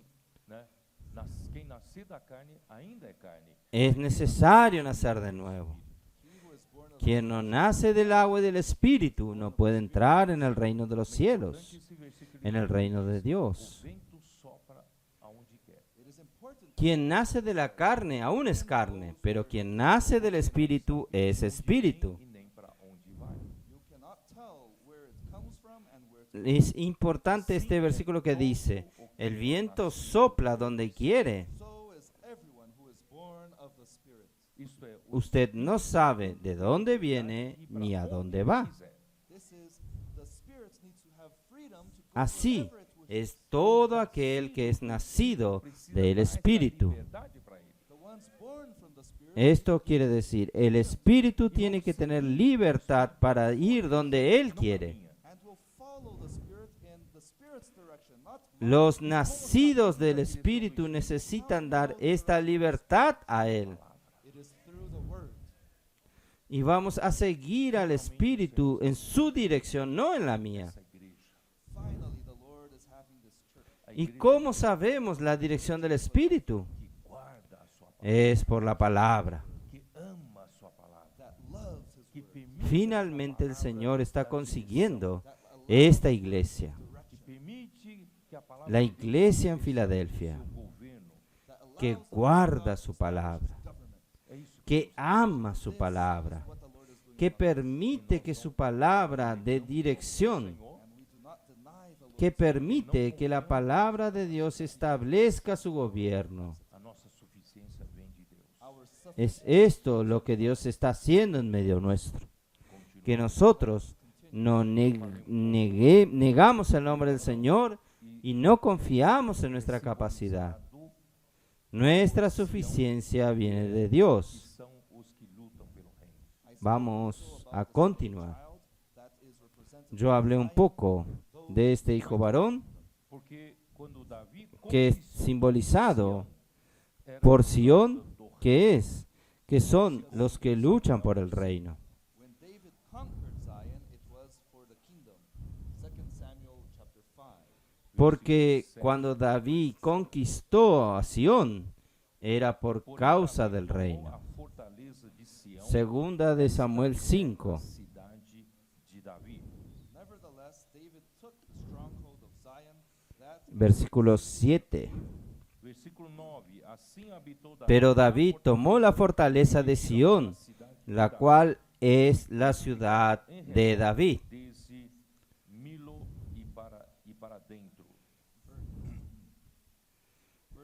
[SPEAKER 1] Quem nascer da carne ainda é carne.
[SPEAKER 2] Es necesario nacer de nuevo.
[SPEAKER 3] he who is born of
[SPEAKER 2] Quien no nace del agua y del Espíritu no puede entrar en el reino de los cielos,
[SPEAKER 1] Esse versículo
[SPEAKER 2] en el reino de
[SPEAKER 1] o
[SPEAKER 2] Dios.
[SPEAKER 1] vento sopra aonde quer.
[SPEAKER 3] it is important
[SPEAKER 2] Quien nace de la carne aún es carne, pero quien nace del Espíritu es Espíritu.
[SPEAKER 1] E nem para onde vai.
[SPEAKER 3] you cannot tell where it comes from and where it
[SPEAKER 2] Es importante este versículo que dice, el viento sopla donde quiere.
[SPEAKER 3] so is everyone who is born of the Spirit.
[SPEAKER 1] Isto é,
[SPEAKER 2] Usted no sabe de dónde viene ni a dónde va.
[SPEAKER 1] quiser.
[SPEAKER 3] This is the Spirit needs to have freedom to go
[SPEAKER 2] Así
[SPEAKER 3] wherever it wishes.
[SPEAKER 2] es todo aquel que es nacido
[SPEAKER 1] Precisa
[SPEAKER 2] del
[SPEAKER 1] dar essa
[SPEAKER 2] Espíritu.
[SPEAKER 1] liberdade para ele.
[SPEAKER 3] The ones born from the Spirit
[SPEAKER 2] Esto quiere decir, el Espíritu tiene que tener libertad para ir donde Él quiere.
[SPEAKER 3] and will follow the Spirit in the Spirit's direction, not
[SPEAKER 2] Los nacidos del Espíritu necesitan dar esta libertad a Él.
[SPEAKER 3] it is through the Word.
[SPEAKER 2] Y vamos a seguir al Espíritu en su dirección, no en la mía.
[SPEAKER 1] Essa igreja.
[SPEAKER 3] Finally, the Lord is having this church
[SPEAKER 1] A
[SPEAKER 2] ¿Y
[SPEAKER 1] igreja
[SPEAKER 2] cómo sabemos la dirección del Espíritu?
[SPEAKER 1] que guarda a sua palavra,
[SPEAKER 2] Es por la palabra.
[SPEAKER 1] que ama a sua palavra,
[SPEAKER 3] that loves His
[SPEAKER 1] que
[SPEAKER 3] Word,
[SPEAKER 1] permite,
[SPEAKER 2] Finalmente el Señor está consiguiendo esta iglesia,
[SPEAKER 1] que permite que a palavra
[SPEAKER 2] la
[SPEAKER 1] de Deus
[SPEAKER 2] iglesia en
[SPEAKER 1] seja
[SPEAKER 2] Filadelfia,
[SPEAKER 1] seu governo.
[SPEAKER 3] that allows
[SPEAKER 2] que
[SPEAKER 3] the
[SPEAKER 2] guarda
[SPEAKER 3] God
[SPEAKER 2] su
[SPEAKER 3] to
[SPEAKER 2] palabra,
[SPEAKER 3] establish government.
[SPEAKER 1] É isso
[SPEAKER 2] que ama su palabra,
[SPEAKER 3] What the Lord is doing,
[SPEAKER 2] que permite que su palabra de dirección,
[SPEAKER 3] and we do not deny the Lord.
[SPEAKER 2] que permite que la palabra de Dios establezca su gobierno.
[SPEAKER 1] a nossa suficiência vem de Deus.
[SPEAKER 3] Our
[SPEAKER 2] Es esto lo que Dios está haciendo en medio nuestro. Que nosotros no negamos el nombre del Señor y no confiamos en nuestra capacidad. Nuestra suficiencia viene de
[SPEAKER 1] Que
[SPEAKER 2] Dios.
[SPEAKER 1] são os que lutam pelo reino.
[SPEAKER 2] Vamos a continuar.
[SPEAKER 3] child that is represented
[SPEAKER 2] Yo hablé un poco de este hijo varón
[SPEAKER 1] Porque quando Davi
[SPEAKER 2] que es
[SPEAKER 1] conquistou
[SPEAKER 2] simbolizado
[SPEAKER 1] era
[SPEAKER 2] por
[SPEAKER 1] o
[SPEAKER 2] Sión,
[SPEAKER 1] do reino.
[SPEAKER 2] que son los que luchan por el reino.
[SPEAKER 3] when David conquered Zion, it was for the kingdom. 2 Samuel chapter 5.
[SPEAKER 2] Porque cuando David conquistó a Sión, era por
[SPEAKER 1] Porém,
[SPEAKER 2] causa
[SPEAKER 1] Davi
[SPEAKER 2] del
[SPEAKER 1] tomou
[SPEAKER 2] reino.
[SPEAKER 1] a fortaleza de Sião,
[SPEAKER 2] Segunda de Samuel
[SPEAKER 1] a
[SPEAKER 2] 5,
[SPEAKER 1] cidade de Davi.
[SPEAKER 3] Nevertheless, David took the stronghold of Zion, that
[SPEAKER 2] versículo 7.
[SPEAKER 1] Versículo 9. Assim habitou Davi.
[SPEAKER 2] Pero
[SPEAKER 1] na
[SPEAKER 2] David tomó la fortaleza de Sión,
[SPEAKER 1] cidade de
[SPEAKER 2] la
[SPEAKER 1] Davi,
[SPEAKER 2] cual es la ciudad de David.
[SPEAKER 1] desde Milo e para dentro.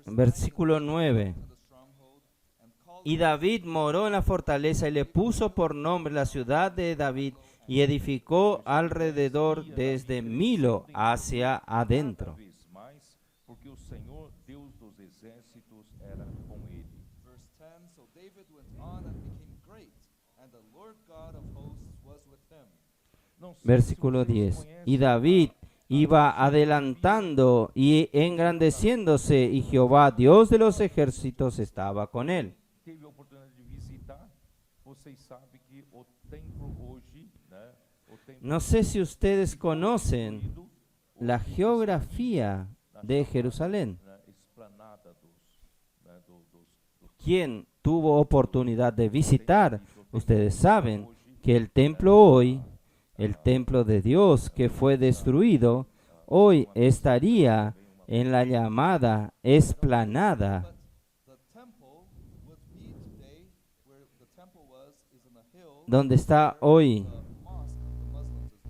[SPEAKER 2] Versículo 9.
[SPEAKER 3] to the stronghold and called
[SPEAKER 2] Y David moró en la fortaleza y le puso por nombre la ciudad de David y edificó alrededor desde Milo hacia adentro.
[SPEAKER 1] Cada vez mais, porque o Senhor, Deus dos exércitos, era com ele.
[SPEAKER 3] verse 10. So David went on and became great, and the Lord God of hosts was with him.
[SPEAKER 1] Não sei se
[SPEAKER 2] Versículo
[SPEAKER 1] vocês
[SPEAKER 2] 10.
[SPEAKER 1] conhecem
[SPEAKER 2] Y David iba adelantando y engrandeciéndose, y Jehová, Dios de los ejércitos, estaba con él.
[SPEAKER 1] Teve a oportunidade de visitar. Vocês sabem que o templo hoje, né? O templo
[SPEAKER 2] No sé si ustedes conocen
[SPEAKER 1] construído,
[SPEAKER 2] la geografía de Jerusalén.
[SPEAKER 1] na esplanada dos
[SPEAKER 2] Quien tuvo oportunidad de visitar, ustedes saben que el templo hoy, el templo de Dios que fue destruido, hoy estaría en la llamada esplanada.
[SPEAKER 3] But the temple would be today where the temple was is in a hill.
[SPEAKER 2] donde está hoy,
[SPEAKER 3] The mosque of the Muslims is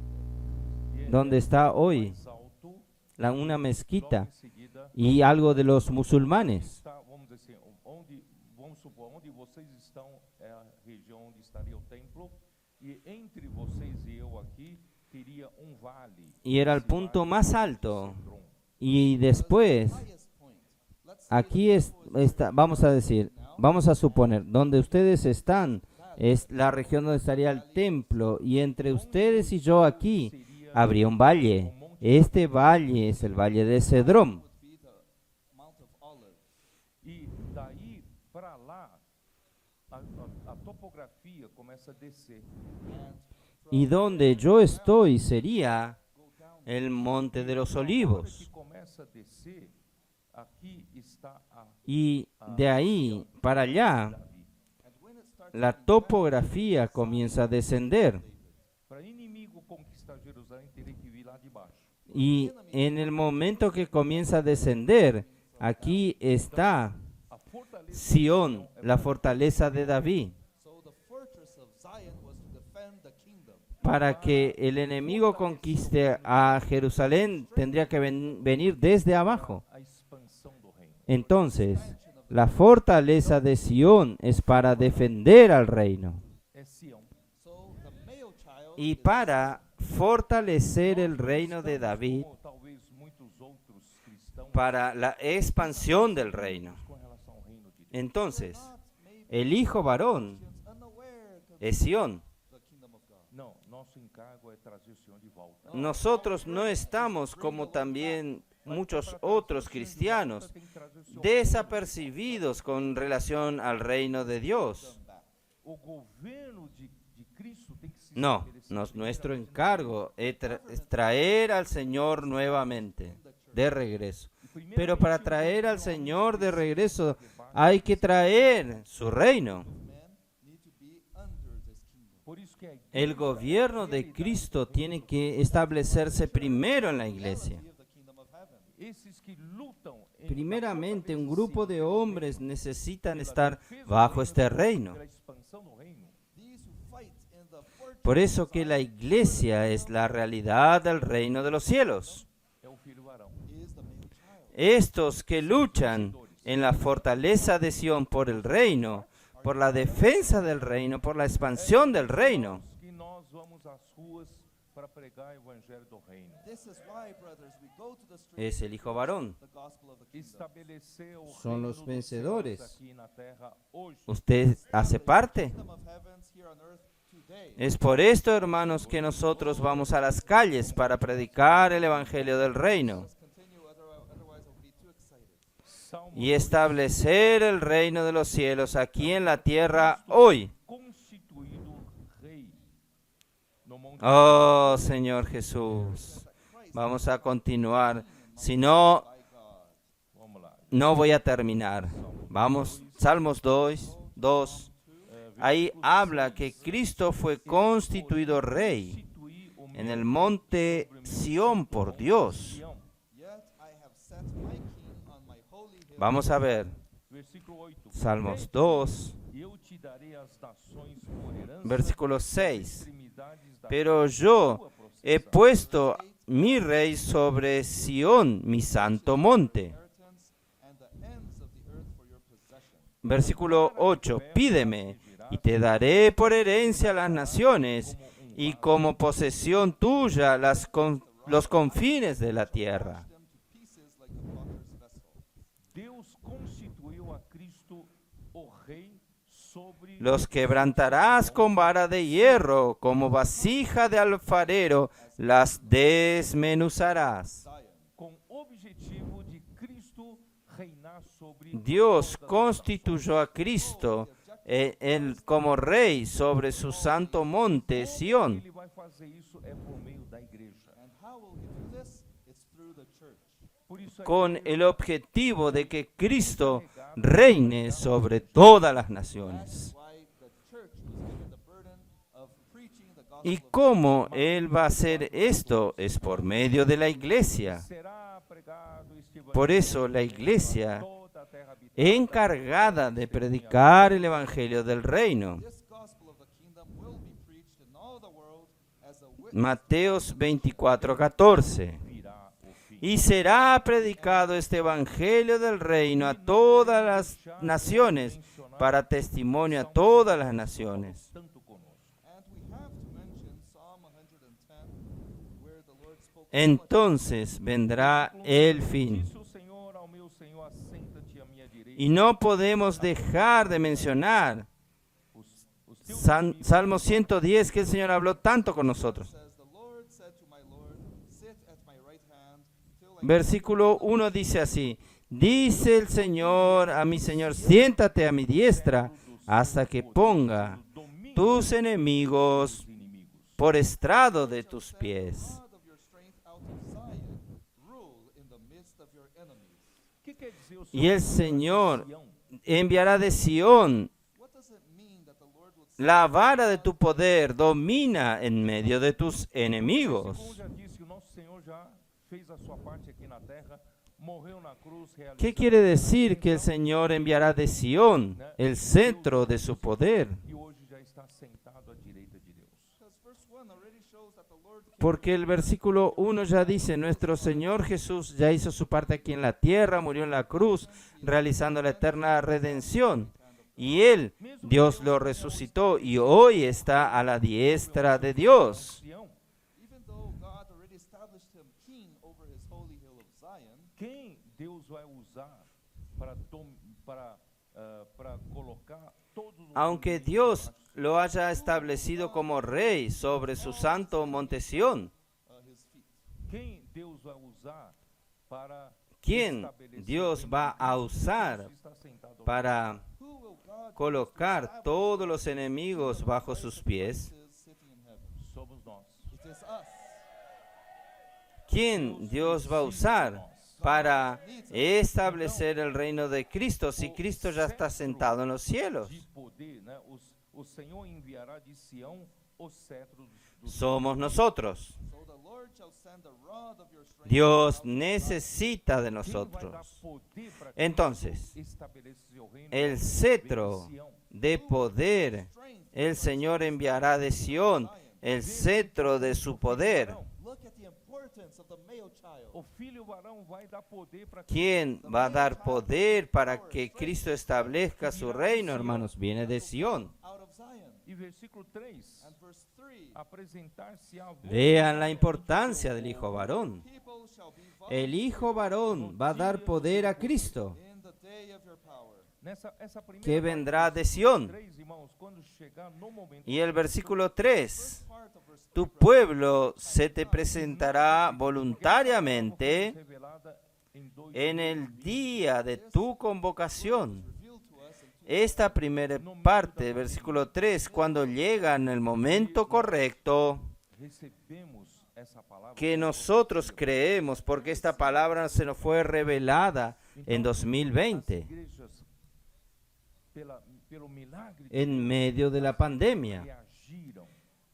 [SPEAKER 3] located.
[SPEAKER 2] donde está hoy
[SPEAKER 1] Mais alto,
[SPEAKER 2] una
[SPEAKER 1] logo
[SPEAKER 2] mezquita
[SPEAKER 1] em seguida
[SPEAKER 2] y algo de los musulmanes.
[SPEAKER 1] está, vamos dizer assim, vamos supor, onde vocês estão é a região onde estaria o templo, e entre vocês e eu aqui teria vale.
[SPEAKER 2] Y era el
[SPEAKER 1] Esse
[SPEAKER 2] punto
[SPEAKER 1] vale
[SPEAKER 2] más
[SPEAKER 1] é o
[SPEAKER 2] alto.
[SPEAKER 1] Cedron.
[SPEAKER 2] Y después,
[SPEAKER 3] Highest point. Let's say
[SPEAKER 2] aquí
[SPEAKER 3] the
[SPEAKER 2] es,
[SPEAKER 3] temple is
[SPEAKER 2] está, vamos a decir, vamos a suponer, donde ustedes están es la región donde estaría el templo, y entre ustedes y yo aquí habría un valle. Este valle es el valle de Cedrón.
[SPEAKER 3] would be the Mount of Olives.
[SPEAKER 1] E daí para lá, a topografia começa a descer.
[SPEAKER 3] And
[SPEAKER 2] Y donde yo estoy sería el monte de los
[SPEAKER 1] Na hora que
[SPEAKER 2] olivos.
[SPEAKER 1] começa a descer, aqui está a
[SPEAKER 2] Y de ahí para allá,
[SPEAKER 1] Davi.
[SPEAKER 3] and when it starts
[SPEAKER 2] la topografía comienza a descender.
[SPEAKER 1] Para inimigo conquistar Jerusalém, teria que vir lá de baixo.
[SPEAKER 2] Y en el momento que comienza a descender, aquí está
[SPEAKER 1] A fortaleza
[SPEAKER 2] Sión, la fortaleza de David,
[SPEAKER 3] so the fortress of Zion was to defend the kingdom.
[SPEAKER 2] para que el enemigo conquiste a Jerusalén, tendría que venir desde abajo.
[SPEAKER 1] a expansão do reino.
[SPEAKER 2] Entonces, la fortaleza de Sión es para defender al reino.
[SPEAKER 1] É Sião.
[SPEAKER 3] So the male child
[SPEAKER 2] Y
[SPEAKER 3] is
[SPEAKER 2] para fortalecer el reino de David,
[SPEAKER 1] Como talvez muitos outros cristãos
[SPEAKER 2] para la expansión del reino.
[SPEAKER 1] com relação ao reino de Deus.
[SPEAKER 2] Entonces,
[SPEAKER 3] not maybe
[SPEAKER 2] el hijo varón
[SPEAKER 3] unaware to
[SPEAKER 2] es Sión.
[SPEAKER 3] the kingdom of God.
[SPEAKER 1] Não, nosso encargo é trazer o Senhor de volta.
[SPEAKER 2] Nosotros no estamos como también muchos otros cristianos
[SPEAKER 1] Tem que trazer o Senhor.
[SPEAKER 2] desapercibidos con relación al reino de Dios.
[SPEAKER 1] O governo de Cristo tem que se
[SPEAKER 2] No,
[SPEAKER 1] estabelecer
[SPEAKER 2] nuestro encargo es traer al Señor nuevamente, de regreso. Pero para traer al Señor de regreso hay que traer su reino.
[SPEAKER 3] Men need to be under this kingdom.
[SPEAKER 1] Por isso que a igreja,
[SPEAKER 2] El gobierno de Cristo tiene que establecerse primero en la iglesia.
[SPEAKER 3] Be of the kingdom of heaven.
[SPEAKER 1] esses que lutam em
[SPEAKER 2] Primeramente, un grupo de hombres necesitan estar bajo este reino.
[SPEAKER 1] pela expansão do reino.
[SPEAKER 3] These who fight in the fortress
[SPEAKER 2] Por eso que la iglesia es la realidad del reino de los cielos.
[SPEAKER 1] É o filho varão.
[SPEAKER 3] is the male child.
[SPEAKER 2] Estos que luchan en la fortaleza de Sión por el reino, por la defensa del reino, por la expansión del reino.
[SPEAKER 1] Que nós vamos às ruas para pregar o evangelho do reino.
[SPEAKER 3] This is why, brothers, we go to the streets
[SPEAKER 2] Es el hijo varón.
[SPEAKER 3] the gospel of the kingdom.
[SPEAKER 1] Estabelecer o
[SPEAKER 2] Son
[SPEAKER 1] reino
[SPEAKER 2] los
[SPEAKER 1] dos
[SPEAKER 2] vencedores.
[SPEAKER 1] céus aqui na terra hoje.
[SPEAKER 2] ¿Usted hace parte?
[SPEAKER 3] Kingdom of heavens here on earth today.
[SPEAKER 2] Es por esto, hermanos, que nosotros vamos a las calles para predicar el evangelio del reino
[SPEAKER 3] Let's continue, otherwise I'll be too excited.
[SPEAKER 1] Salmo
[SPEAKER 2] y establecer el reino de los cielos aquí en la tierra hoy.
[SPEAKER 1] constituído rei no monte.
[SPEAKER 2] Oh, Señor Jesús. Vamos a continuar. Si no,
[SPEAKER 1] Vamos lá.
[SPEAKER 2] no voy a terminar. Vamos, Salmos 2. Ahí habla que Cristo fue constituido rey
[SPEAKER 1] Constituir o
[SPEAKER 2] en
[SPEAKER 1] meu
[SPEAKER 2] el monte Sión por Dios.
[SPEAKER 1] Sião.
[SPEAKER 3] Yet I have set my king on my holy hill.
[SPEAKER 2] Vamos a ver,
[SPEAKER 1] Versículo 8.
[SPEAKER 2] Salmos 2,
[SPEAKER 1] E eu te darei as nações por herança,
[SPEAKER 2] versículo
[SPEAKER 1] as
[SPEAKER 2] 6.
[SPEAKER 1] extremidades da
[SPEAKER 2] Pero yo
[SPEAKER 1] tua
[SPEAKER 2] he
[SPEAKER 1] possessão.
[SPEAKER 2] puesto mi rey sobre Sión, mi santo monte.
[SPEAKER 3] Inheritance and the ends of the earth for your possession.
[SPEAKER 2] Versículo 8. Pídeme y te daré por herencia las naciones y como posesión tuya los confines de la tierra.
[SPEAKER 3] Them to pieces like the potter's vessel.
[SPEAKER 1] Deus constituiu a Cristo o rei sobre
[SPEAKER 2] Los quebrantarás con vara de hierro, como vasija de alfarero las desmenuzarás.
[SPEAKER 3] Zion.
[SPEAKER 1] com objetivo de Cristo reinar sobre
[SPEAKER 2] Dios
[SPEAKER 1] toda a
[SPEAKER 2] constituyó a Cristo él como rei sobre su santo monte Sión.
[SPEAKER 1] Ele vai fazer isso é por meio da igreja.
[SPEAKER 3] And how will he do this? It's through the church.
[SPEAKER 1] Por isso a
[SPEAKER 2] Con
[SPEAKER 1] igreja
[SPEAKER 2] el objetivo de que Cristo reine sobre todas las
[SPEAKER 3] That's
[SPEAKER 2] naciones.
[SPEAKER 3] why the church was given the burden of preaching the gospel
[SPEAKER 2] ¿Y
[SPEAKER 3] of
[SPEAKER 2] cómo Él va a hacer esto? Es por medio de la iglesia.
[SPEAKER 1] será pregado este
[SPEAKER 2] Por
[SPEAKER 1] evangelho
[SPEAKER 2] eso la iglesia,
[SPEAKER 1] toda a terra habitada.
[SPEAKER 2] encargada de predicar el Evangelio del reino.
[SPEAKER 3] This gospel of them will be preached in all the world as a witness.
[SPEAKER 2] Mateos 24:14.
[SPEAKER 1] virá o fim.
[SPEAKER 2] Y será predicado este evangelio del reino a todas las naciones, para testimonio a todas las naciones.
[SPEAKER 1] Tanto conosco.
[SPEAKER 3] And we have to mention Psalm 110, where the Lord spoke.
[SPEAKER 2] Entonces vendrá el fin.
[SPEAKER 1] Disse o Senhor ao meu Senhor, assenta-te à minha direita.
[SPEAKER 2] Y no podemos dejar de mencionar
[SPEAKER 1] Os teus
[SPEAKER 2] Salmo 110, que el Señor habló tanto con nosotros.
[SPEAKER 3] Says, the Lord said to my Lord, sit at my right hand till I
[SPEAKER 2] Versículo 1 dice así: dice el Señor a mi Señor, siéntate a mi diestra hasta que ponga tus enemigos
[SPEAKER 1] inimigos.
[SPEAKER 2] por estrado de tus pies.
[SPEAKER 3] God of your strength out of Zion, rule in the midst of your enemies.
[SPEAKER 1] Que quer dizer o
[SPEAKER 2] Y el
[SPEAKER 1] Senhor
[SPEAKER 2] Señor
[SPEAKER 1] Sião?
[SPEAKER 2] enviará de Sión
[SPEAKER 3] What does it mean that the Lord would
[SPEAKER 2] la vara de tu poder, domina en medio de tus
[SPEAKER 1] Como
[SPEAKER 2] enemigos.
[SPEAKER 1] já disse, o nosso Senhor já fez a sua parte aqui na terra, morreu na cruz, realizando
[SPEAKER 2] ¿Qué quiere decir que el Señor enviará de Sión el cetro de su poder?
[SPEAKER 1] e hoje já está sentado à direita de Deus.
[SPEAKER 3] Because verse 1 already shows that the Lord came
[SPEAKER 2] Porque el versículo 1 ya dice, nuestro Señor Jesús ya hizo su parte aquí en la tierra, murió en la cruz, realizando la eterna redención. Y Él, Dios lo resucitó y hoy está a la diestra de Dios.
[SPEAKER 1] Sião,
[SPEAKER 3] even though God already established him king over his holy hill of Zion,
[SPEAKER 1] quem Deus vai usar para colocar todos os
[SPEAKER 2] Aunque
[SPEAKER 1] inimigos
[SPEAKER 2] Dios
[SPEAKER 1] debaixo
[SPEAKER 2] lo haya establecido como rey sobre su santo monte Sión,
[SPEAKER 3] his feet.
[SPEAKER 1] Quem Deus vai usar para
[SPEAKER 2] ¿quién
[SPEAKER 1] estabelecer
[SPEAKER 2] Dios
[SPEAKER 1] o
[SPEAKER 2] va
[SPEAKER 1] reino de
[SPEAKER 2] a
[SPEAKER 1] Cristo?
[SPEAKER 2] usar
[SPEAKER 1] Jesus está sentado
[SPEAKER 2] para
[SPEAKER 3] Who will God
[SPEAKER 2] colocar todos los enemigos bajo sus pies?
[SPEAKER 3] is sitting in heaven?
[SPEAKER 1] Somos nós.
[SPEAKER 3] It is us.
[SPEAKER 2] ¿Quién Dios va a usar para establecer el reino de Cristo si Cristo ya está sentado en los cielos?
[SPEAKER 1] De poder, né? O Senhor enviará de Sião o cetro do
[SPEAKER 2] Somos nosotros.
[SPEAKER 3] So the Lord shall send the rod of your strength.
[SPEAKER 2] Dios necesita de
[SPEAKER 1] Quem vai dar
[SPEAKER 2] nosotros.
[SPEAKER 1] poder para que
[SPEAKER 2] Entonces,
[SPEAKER 1] Cristo estabeleça seu reino?
[SPEAKER 2] el cetro
[SPEAKER 1] Sião.
[SPEAKER 2] de poder, el Señor enviará de Sión el cetro de su poder.
[SPEAKER 3] Look at the importance of the male child.
[SPEAKER 1] O filho varão vai dar poder para que
[SPEAKER 2] ¿Quién va a dar poder para que Cristo establezca su reino, hermanos? Viene de Sión.
[SPEAKER 3] Out of Zion.
[SPEAKER 1] E versículo 3,
[SPEAKER 3] And verse 3.
[SPEAKER 1] apresentar-se a
[SPEAKER 2] Vean la importancia del hijo varón.
[SPEAKER 3] People shall be
[SPEAKER 2] El hijo varón va a dar poder a Cristo,
[SPEAKER 3] in the day of your power.
[SPEAKER 1] essa primeira
[SPEAKER 2] que
[SPEAKER 1] parte
[SPEAKER 2] vendrá
[SPEAKER 1] do
[SPEAKER 2] de
[SPEAKER 1] versículo
[SPEAKER 2] Sión.
[SPEAKER 1] 3, irmãos, quando chegar no momento
[SPEAKER 2] Y el versículo 3,
[SPEAKER 3] Part of verse
[SPEAKER 2] tu pueblo se te presentará voluntariamente
[SPEAKER 1] revelada em dois
[SPEAKER 2] en el día de tu convocación.
[SPEAKER 3] revealed to us in
[SPEAKER 2] Esta primera parte, versículo 3, cuando llega en el momento correcto,
[SPEAKER 1] recebemos essa palavra
[SPEAKER 2] que nosotros creemos, porque esta palabra se nos fue revelada en 2020,
[SPEAKER 1] igrejas pelo milagre
[SPEAKER 2] en medio de la pandemia.
[SPEAKER 1] reagiram,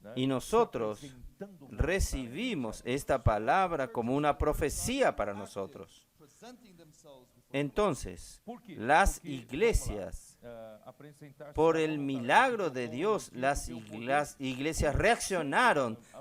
[SPEAKER 1] né?
[SPEAKER 2] Y nosotros
[SPEAKER 1] Apresentando
[SPEAKER 2] recibimos esta palabra como una profecía para nosotros.
[SPEAKER 3] presenting themselves before
[SPEAKER 2] Entonces,
[SPEAKER 1] Por quê?
[SPEAKER 2] las
[SPEAKER 1] Porque,
[SPEAKER 2] iglesias,
[SPEAKER 1] apresentar-se
[SPEAKER 2] por
[SPEAKER 1] à
[SPEAKER 2] el
[SPEAKER 1] vontade
[SPEAKER 2] milagro
[SPEAKER 1] do
[SPEAKER 2] de
[SPEAKER 1] povo
[SPEAKER 2] Dios,
[SPEAKER 1] de
[SPEAKER 2] las
[SPEAKER 1] Deus, teu poder,
[SPEAKER 2] iglesias reaccionaron,
[SPEAKER 1] a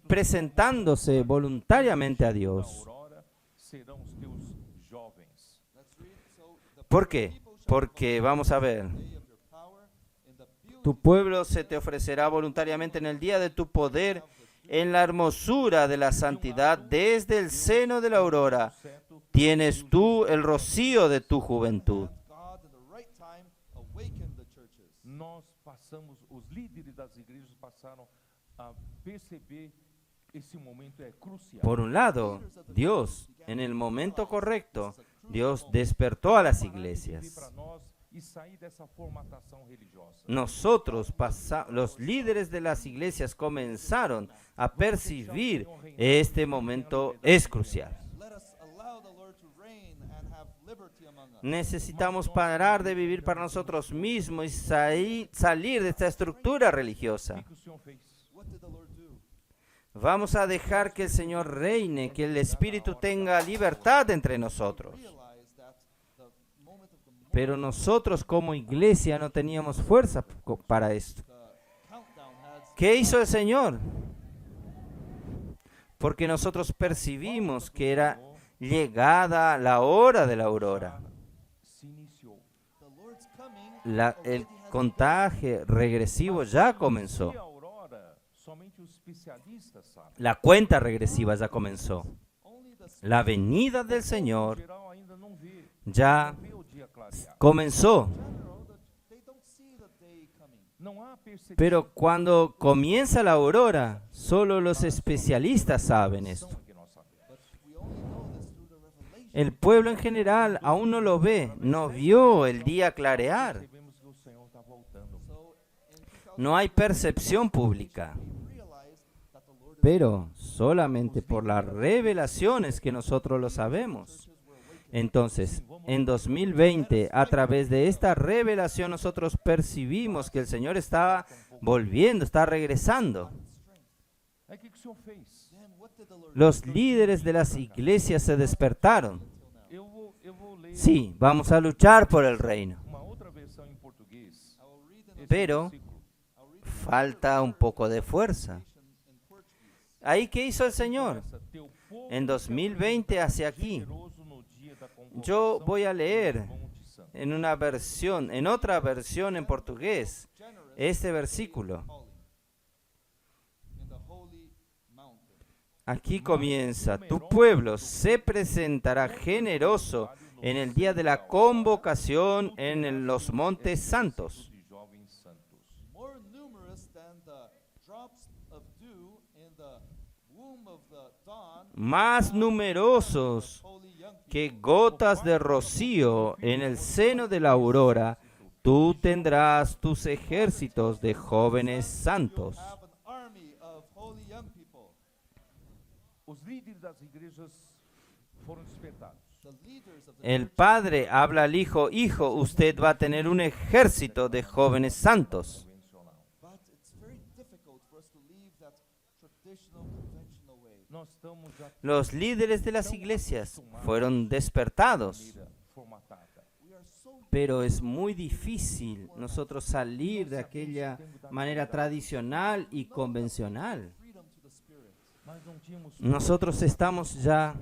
[SPEAKER 2] presentándose voluntariamente a
[SPEAKER 1] na
[SPEAKER 2] Dios.
[SPEAKER 1] aurora serão os teus jovens.
[SPEAKER 3] Let's read. So the
[SPEAKER 2] ¿Por qué? Porque, vamos a ver,
[SPEAKER 3] day of your power in the beauty
[SPEAKER 2] tu pueblo se te ofrecerá voluntariamente en el día de tu poder, en la hermosura de la santidad, desde el seno de la aurora.
[SPEAKER 1] Certo?
[SPEAKER 2] Tienes tú el rocío de tu juventud.
[SPEAKER 3] God in the right time awakened the churches.
[SPEAKER 1] Nós passamos, os líderes das igrejas passaram a perceber esse momento é crucial.
[SPEAKER 2] Por un lado, Dios, en el momento correcto, Dios despertó a las
[SPEAKER 1] Viver
[SPEAKER 2] iglesias.
[SPEAKER 1] para nós e sair dessa formatação religiosa.
[SPEAKER 2] Nosotros, los líderes de las iglesias, comenzaron a percibir este momento es crucial.
[SPEAKER 3] Let us allow the Lord to reign and have liberty among us.
[SPEAKER 2] Necesitamos parar de vivir para nosotros mismos y salir de esta estructura
[SPEAKER 1] O
[SPEAKER 2] religiosa.
[SPEAKER 1] que o Senhor fez?
[SPEAKER 3] What did the Lord do?
[SPEAKER 2] Vamos a dejar que el Señor reine, que el Espíritu tenga libertad entre nosotros.
[SPEAKER 3] Realize that the moment of the
[SPEAKER 2] Pero nosotros como iglesia no teníamos fuerza para esto.
[SPEAKER 3] countdown
[SPEAKER 2] ¿Qué hizo el Señor? Porque nosotros percibimos que era llegada la hora de la aurora.
[SPEAKER 1] Se iniciou.
[SPEAKER 3] The Lord's coming
[SPEAKER 2] El contagio regresivo ya comenzó.
[SPEAKER 1] Se a aurora, somente os especialistas sabem.
[SPEAKER 2] La cuenta regresiva ya comenzó.
[SPEAKER 3] only the
[SPEAKER 2] La venida del
[SPEAKER 1] O
[SPEAKER 2] Señor
[SPEAKER 1] geral ainda não vê.
[SPEAKER 2] ya
[SPEAKER 1] Não vê o dia clarear.
[SPEAKER 2] comenzó.
[SPEAKER 3] general that they don't see the day coming.
[SPEAKER 1] Não há percepção.
[SPEAKER 2] Pero cuando comienza la aurora, solo los especialistas saben esto.
[SPEAKER 1] que nós sabemos.
[SPEAKER 3] But we only know this through the revelation.
[SPEAKER 2] El pueblo en general aún no lo ve, no vio el día clarear.
[SPEAKER 1] Percebemos que o Senhor está voltando.
[SPEAKER 3] So in 2000
[SPEAKER 2] No hay percepción pública.
[SPEAKER 3] we realized that the Lord is
[SPEAKER 2] Pero solamente por las revelaciones que nosotros lo sabemos. Entonces, en 2020, a través de esta revelación, nosotros percibimos que el Señor estaba volviendo, está regresando.
[SPEAKER 1] Aí o que que o Senhor fez?
[SPEAKER 3] then what did the Lord
[SPEAKER 2] Los líderes de las iglesias se despertaron.
[SPEAKER 1] Eu vou ler
[SPEAKER 2] Sí, vamos a luchar por el reino.
[SPEAKER 1] uma outra versão em português.
[SPEAKER 3] I will read in
[SPEAKER 1] Esse
[SPEAKER 2] Pero
[SPEAKER 1] versículo.
[SPEAKER 2] falta un poco de fuerza.
[SPEAKER 3] in Portuguese.
[SPEAKER 2] ¿Ahí qué hizo el Señor?
[SPEAKER 1] Começa, "Teu povo
[SPEAKER 2] En 2020 hacia aquí.
[SPEAKER 1] generoso no dia da convocação
[SPEAKER 2] Yo voy a
[SPEAKER 1] do
[SPEAKER 2] leer
[SPEAKER 1] Monte Santo."
[SPEAKER 2] en otra versión en portugués,
[SPEAKER 3] Generous
[SPEAKER 2] este versículo.
[SPEAKER 3] calling in the holy mountain.
[SPEAKER 2] Aquí comienza, tu pueblo se presentará generoso en el día de la convocación en los montes santos.
[SPEAKER 1] De jovens santos.
[SPEAKER 3] More numerous than the drops of dew in the womb of the dawn,
[SPEAKER 2] Más numerosos
[SPEAKER 3] holy young people.
[SPEAKER 2] que gotas de rocío en el seno de la aurora, tú tendrás tus ejércitos de jóvenes santos.
[SPEAKER 3] Have an army of holy young people.
[SPEAKER 1] Os líderes das igrejas foram despertados.
[SPEAKER 3] The leaders of the
[SPEAKER 2] El padre habla al hijo, hijo, usted va a tener un ejército de jóvenes santos.
[SPEAKER 1] Convencional.
[SPEAKER 3] but it's very difficult for us to leave that traditional conventional way.
[SPEAKER 1] Nós estamos já
[SPEAKER 2] Los líderes de las iglesias fueron despertados,
[SPEAKER 1] maneira formatada.
[SPEAKER 3] We are so
[SPEAKER 2] pero es muy difícil nosotros salir de aquella manera tradicional y convencional.
[SPEAKER 3] freedom to the spirit.
[SPEAKER 1] Mas não tínhamos
[SPEAKER 2] Nosotros estamos ya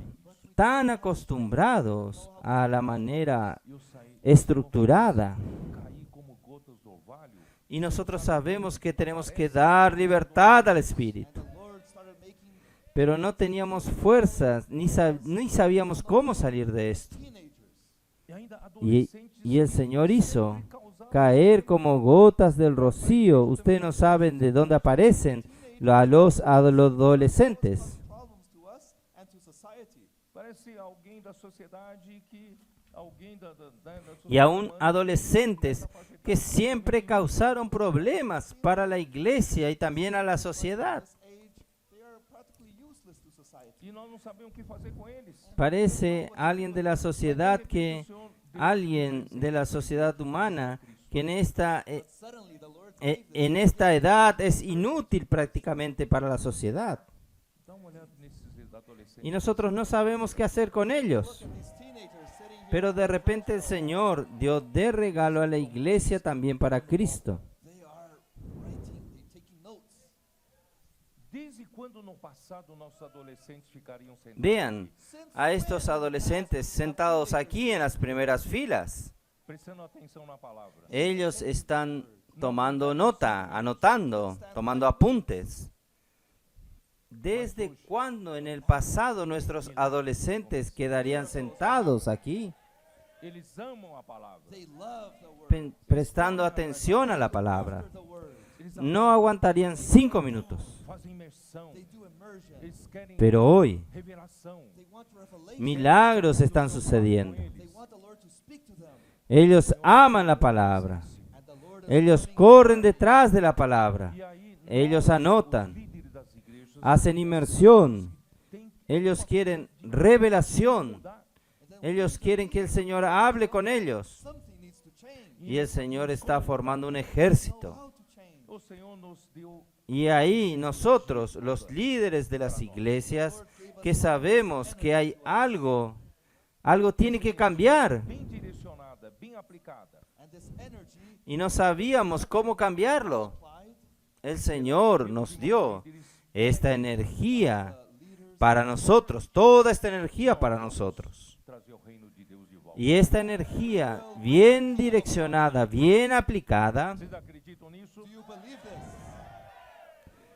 [SPEAKER 2] tan acostumbrados a la manera
[SPEAKER 1] eu saí,
[SPEAKER 2] estructurada
[SPEAKER 1] caí como gotas do orvalho.
[SPEAKER 2] y nosotros sabemos que tenemos que dar libertad al Espíritu,
[SPEAKER 3] The Lord started making
[SPEAKER 2] pero no teníamos fuerzas ni sabíamos cómo salir de esto.
[SPEAKER 3] teenagers
[SPEAKER 1] E ainda
[SPEAKER 2] Y,
[SPEAKER 1] adolescentes
[SPEAKER 2] y el Señor hizo
[SPEAKER 1] causar
[SPEAKER 2] caer como gotas del rocío. Ustedes no saben de dónde aparecen a los adolescentes.
[SPEAKER 3] problems to us and to society.
[SPEAKER 1] parece alguém da sociedade que alguém da
[SPEAKER 2] Y aún
[SPEAKER 1] sociedade
[SPEAKER 2] adolescentes que siempre causaron problemas para la iglesia y también a la sociedad.
[SPEAKER 3] This age, they are practically useless to society.
[SPEAKER 1] e nós não sabemos o que fazer com eles.
[SPEAKER 2] Parece alguien de la sociedad humana que
[SPEAKER 3] Suddenly, the Lord
[SPEAKER 2] en esta edad es inútil prácticamente para la sociedad.
[SPEAKER 1] Dá uma olhada nesses adolescentes.
[SPEAKER 2] Y nosotros no sabemos qué hacer con ellos.
[SPEAKER 3] look at these teenagers sitting here.
[SPEAKER 2] Pero de repente el Señor dio de regalo a la iglesia también para Cristo.
[SPEAKER 3] They are writing, they taking notes.
[SPEAKER 1] Desde quando no passado nossos adolescentes ficariam sentados?
[SPEAKER 2] Vean a estos adolescentes sentados aquí en las primeras filas.
[SPEAKER 1] Prestando atenção na palavra.
[SPEAKER 2] Ellos están tomando nota, anotando, tomando apuntes. ¿Desde cuándo en el pasado nuestros adolescentes quedarían sentados aquí,
[SPEAKER 1] Eles amam a palavra.
[SPEAKER 3] They love the word.
[SPEAKER 2] prestando atención a la palabra?
[SPEAKER 3] After the word.
[SPEAKER 1] Eles
[SPEAKER 2] No aguantarían 5 minutos.
[SPEAKER 1] fazem imersão.
[SPEAKER 3] They do immersion.
[SPEAKER 1] Eles querem
[SPEAKER 2] Pero hoy
[SPEAKER 1] revelação.
[SPEAKER 3] They want revelation.
[SPEAKER 2] milagros están sucediendo.
[SPEAKER 3] They want the Lord to speak to them.
[SPEAKER 2] Ellos aman la palabra.
[SPEAKER 3] And the Lord is
[SPEAKER 2] Ellos
[SPEAKER 3] coming.
[SPEAKER 2] corren detrás de la palabra.
[SPEAKER 1] E aí,
[SPEAKER 2] Ellos
[SPEAKER 1] os
[SPEAKER 2] anotan,
[SPEAKER 1] líderes das igrejas
[SPEAKER 2] hacen inmersión.
[SPEAKER 1] têm
[SPEAKER 2] Ellos quieren revelación.
[SPEAKER 1] mudar.
[SPEAKER 2] Ellos quieren que el Señor hable con ellos.
[SPEAKER 3] Something needs to change.
[SPEAKER 2] Y el Señor está formando un ejército.
[SPEAKER 3] How to change.
[SPEAKER 1] O Senhor nos deu
[SPEAKER 2] Y ahí nosotros, los líderes de las iglesias, que sabemos que hay algo tiene que cambiar.
[SPEAKER 1] bem direcionada, bem aplicada.
[SPEAKER 3] And this energy
[SPEAKER 2] Y no sabíamos cómo cambiarlo.
[SPEAKER 3] applied
[SPEAKER 2] el Señor nos dio esta energía para nosotros, toda esta energía para nosotros.
[SPEAKER 1] trazer o reino de Deus de volta.
[SPEAKER 2] Y esta energía bien direccionada, bien aplicada
[SPEAKER 1] Vocês acreditam nisso?
[SPEAKER 3] Do you believe this?